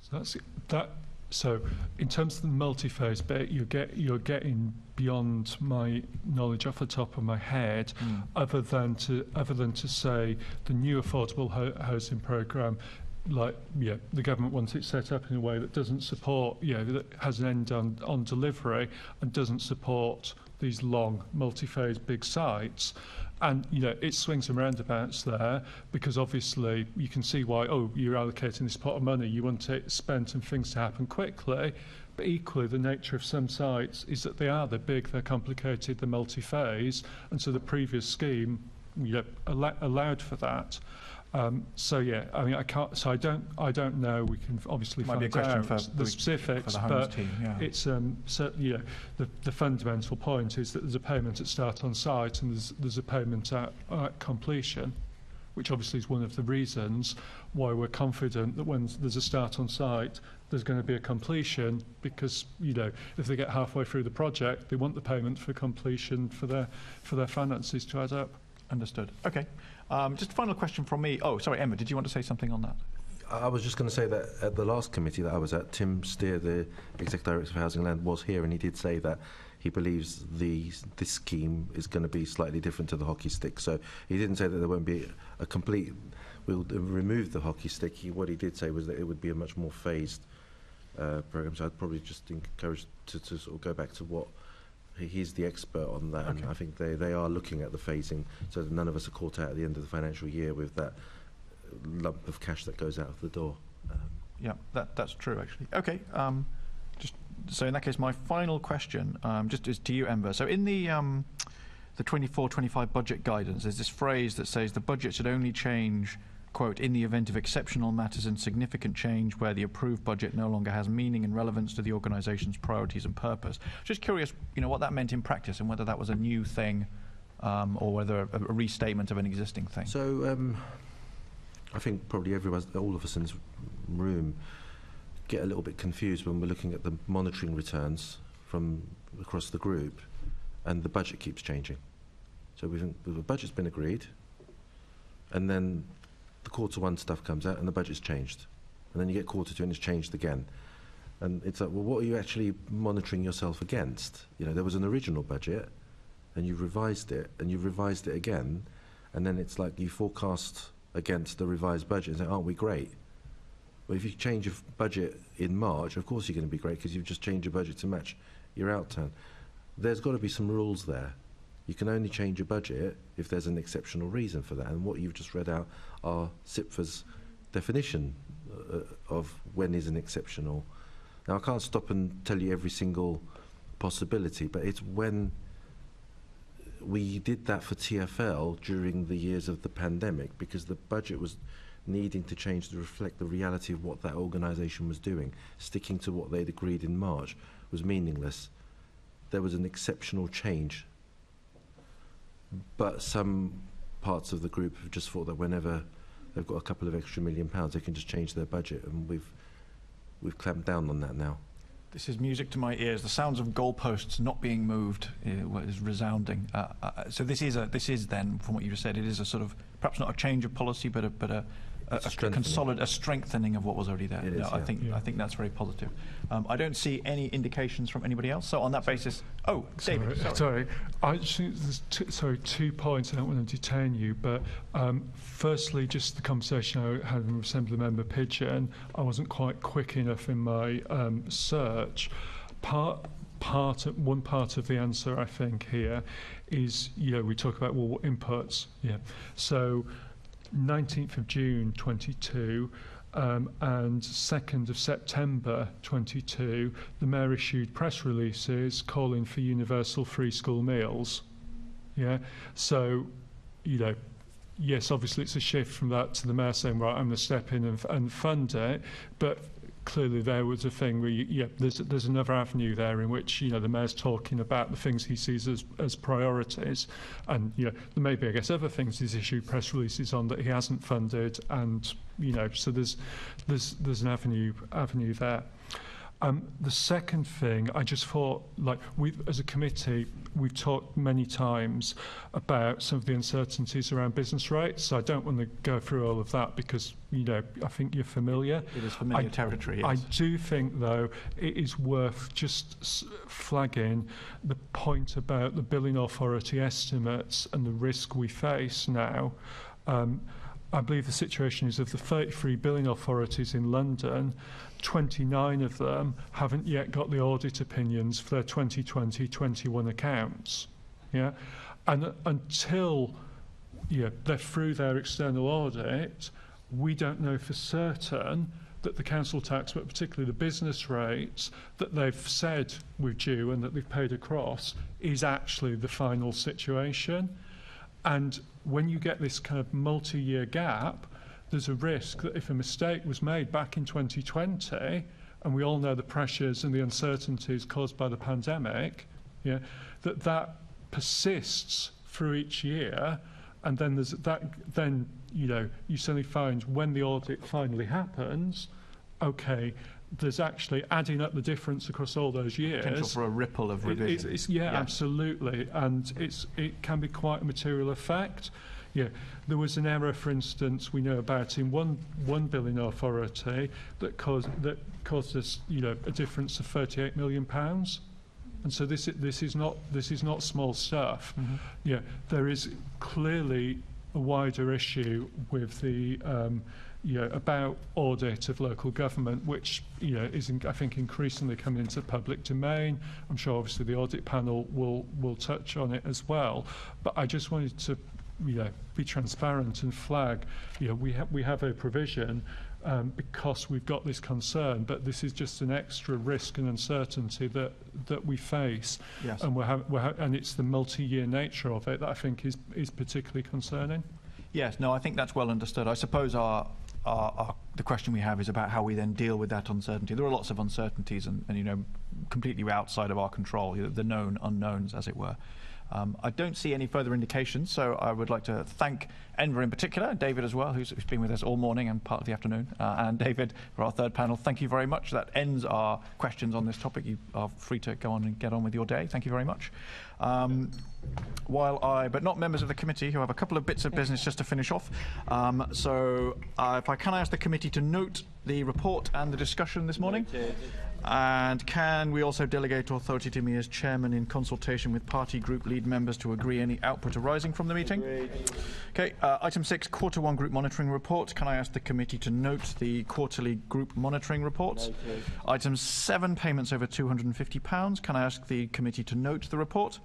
[SPEAKER 17] So that So, in terms of the multi-phase bit, you're getting beyond my knowledge off the top of my head, other than to say the new affordable housing programme, the government wants it set up in a way that doesn't support, that has an end on delivery and doesn't support these long multi-phase big sites. And it swings and roundabouts there, because obviously you can see why, you're allocating this pot of money, you want it spent and things to happen quickly. But equally, the nature of some sites is that they're big, they're complicated, they're multi-phase, and so the previous scheme allowed for that. I can't. So I don't know. We can obviously find out the specifics,
[SPEAKER 2] for the Homes team,
[SPEAKER 17] it's certainly the fundamental point is that there's a payment at start on site and there's a payment at completion, which obviously is one of the reasons why we're confident that when there's a start on site, there's going to be a completion, because if they get halfway through the project, they want the payment for completion for their finances to add up.
[SPEAKER 2] Understood. Okay. Just a final question from me. Oh, sorry, Emma, did you want to say something on that?
[SPEAKER 6] I was just going to say that at the last committee that I was at, Tim Steer, the Executive Director for Housing and Land, was here, and he did say that he believes this scheme is going to be slightly different to the hockey stick. So he didn't say that there won't be a complete, we'll remove the hockey stick. What he did say was that it would be a much more phased programme. So I'd probably just encourage to sort of go back to what he's the expert on that, and I think they are looking at the phasing so that none of us are caught out at the end of the financial year with that lump of cash that goes out of the door.
[SPEAKER 2] That's true, actually. Okay, so in that case, my final question just is to you, Enver. So in the 24-25 budget guidance, there's this phrase that says the budget should only change, quote, in the event of exceptional matters and significant change where the approved budget no longer has meaning and relevance to the organisation's priorities and purpose. Just curious, what that meant in practice and whether that was a new thing or whether a restatement of an existing thing.
[SPEAKER 6] So I think probably all of us in this room get a little bit confused when we're looking at the monitoring returns from across the group and the budget keeps changing. So the budget's been agreed, and then the Q1 stuff comes out and the budget's changed, and then you get Q2 and it's changed again, and it's like, well, what are you actually monitoring yourself against? There was an original budget and you've revised it and you've revised it again, and then it's like you forecast against the revised budget and say, aren't we great? Well, if you change your budget in March, of course you're going to be great because you've just changed your budget to match your outturn. There's got to be some rules there. You can only change your budget if there's an exceptional reason for that, and what you've just read out are SIPFA's definition of when is an exceptional. Now, I can't stop and tell you every single possibility, but it's when we did that for TfL during the years of the pandemic, because the budget was needing to change to reflect the reality of what that organisation was doing. Sticking to what they'd agreed in March was meaningless. There was an exceptional change. But some parts of the group have just thought that whenever they've got a couple of extra £1 million, they can just change their budget, and we've clamped down on that now.
[SPEAKER 2] This is music to my ears. The sounds of goalposts not being moved is resounding. So this is then, from what you just said, it is a sort of perhaps not a change of policy, but a strengthening of what was already there.
[SPEAKER 6] It is,
[SPEAKER 2] I think that's very positive. I don't see any indications from anybody else. So on that basis, David,
[SPEAKER 17] sorry. I think there's two points. I don't want to detain you, but firstly, just the conversation I had with Assembly Member Pigeon. I wasn't quite quick enough in my search. One part of the answer, I think, here is we talk about what inputs. So 19th of June 22 and 2nd of September 22, the Mayor issued press releases calling for universal free school meals. So, yes, obviously it's a shift from that to the Mayor saying, right, I'm going to step in and fund it, but clearly there was a thing where there's another avenue there in which the Mayor's talking about the things he sees as priorities, and there may be, I guess, other things he's issued press releases on that he hasn't funded, and so there's an avenue there. The second thing, I just thought, like, as a committee, we've talked many times about some of the uncertainties around business rates. So I don't want to go through all of that because, I think you're familiar.
[SPEAKER 2] It is familiar territory, yes.
[SPEAKER 17] I do think, though, it is worth just flagging the point about the billing authority estimates and the risk we face now. I believe the situation is of the 33 billing authorities in London, 29 of them haven't yet got the audit opinions for their 2020-21 accounts. Yeah, and until they're through their external audit, we don't know for certain that the council tax, but particularly the business rates that they've said we're due and that they've paid across, is actually the final situation. And when you get this kind of multi-year gap, there's a risk that if a mistake was made back in 2020, and we all know the pressures and the uncertainties caused by the pandemic, that persists through each year, and then there's that. Then you suddenly find when the audit finally happens, okay, there's actually adding up the difference across all those years.
[SPEAKER 2] Potential for a ripple of revision.
[SPEAKER 17] Yeah, absolutely, and it can be quite a material effect. Yeah, there was an error, for instance, we know about in one billing authority that caused us, a difference of £38 million. And so this is not small stuff. Mm-hmm. Yeah, there is clearly a wider issue with the about audit of local government, which is I think increasingly coming into public domain. I'm sure obviously the audit panel will touch on it as well. But I just wanted to be transparent and flag. We have a provision because we've got this concern, but this is just an extra risk and uncertainty that we face. Yes. And and it's the multi-year nature of it that I think is particularly concerning.
[SPEAKER 2] Yes, no, I think that's well understood. I suppose the question we have is about how we then deal with that uncertainty. There are lots of uncertainties and completely outside of our control, the known unknowns, as it were. I don't see any further indications, so I would like to thank Enver in particular, and David as well, who's been with us all morning and part of the afternoon, and David for our third panel. Thank you very much. That ends our questions on this topic. You are free to go on and get on with your day. Thank you very much. But not members of the committee, who have a couple of bits of business just to finish off. So if I can ask the committee to note the report and the discussion this morning. And can we also delegate authority to me as chairman in consultation with party group lead members to agree any output arising from the meeting? Okay, item 6, quarter 1 group monitoring report. Can I ask the committee to note the quarterly group monitoring report? Item 7, payments over £250. Can I ask the committee to note the report?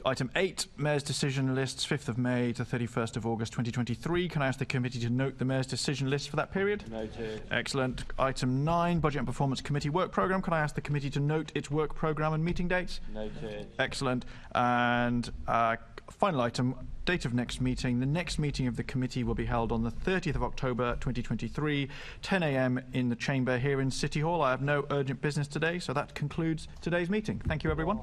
[SPEAKER 2] Item 8, Mayor's decision lists 5th of May to 31st of August 2023. Can I ask the committee to note the Mayor's decision list for that period? Noted. Excellent. Item 9, Budget and Performance Committee work programme. Can I ask the committee to note its work programme and meeting dates? Noted. Excellent. And final item, date of next meeting. The next meeting of the committee will be held on the 30th of October 2023, 10 a.m. in the chamber here in City Hall. I have no urgent business today, so that concludes today's meeting. Thank you, everyone.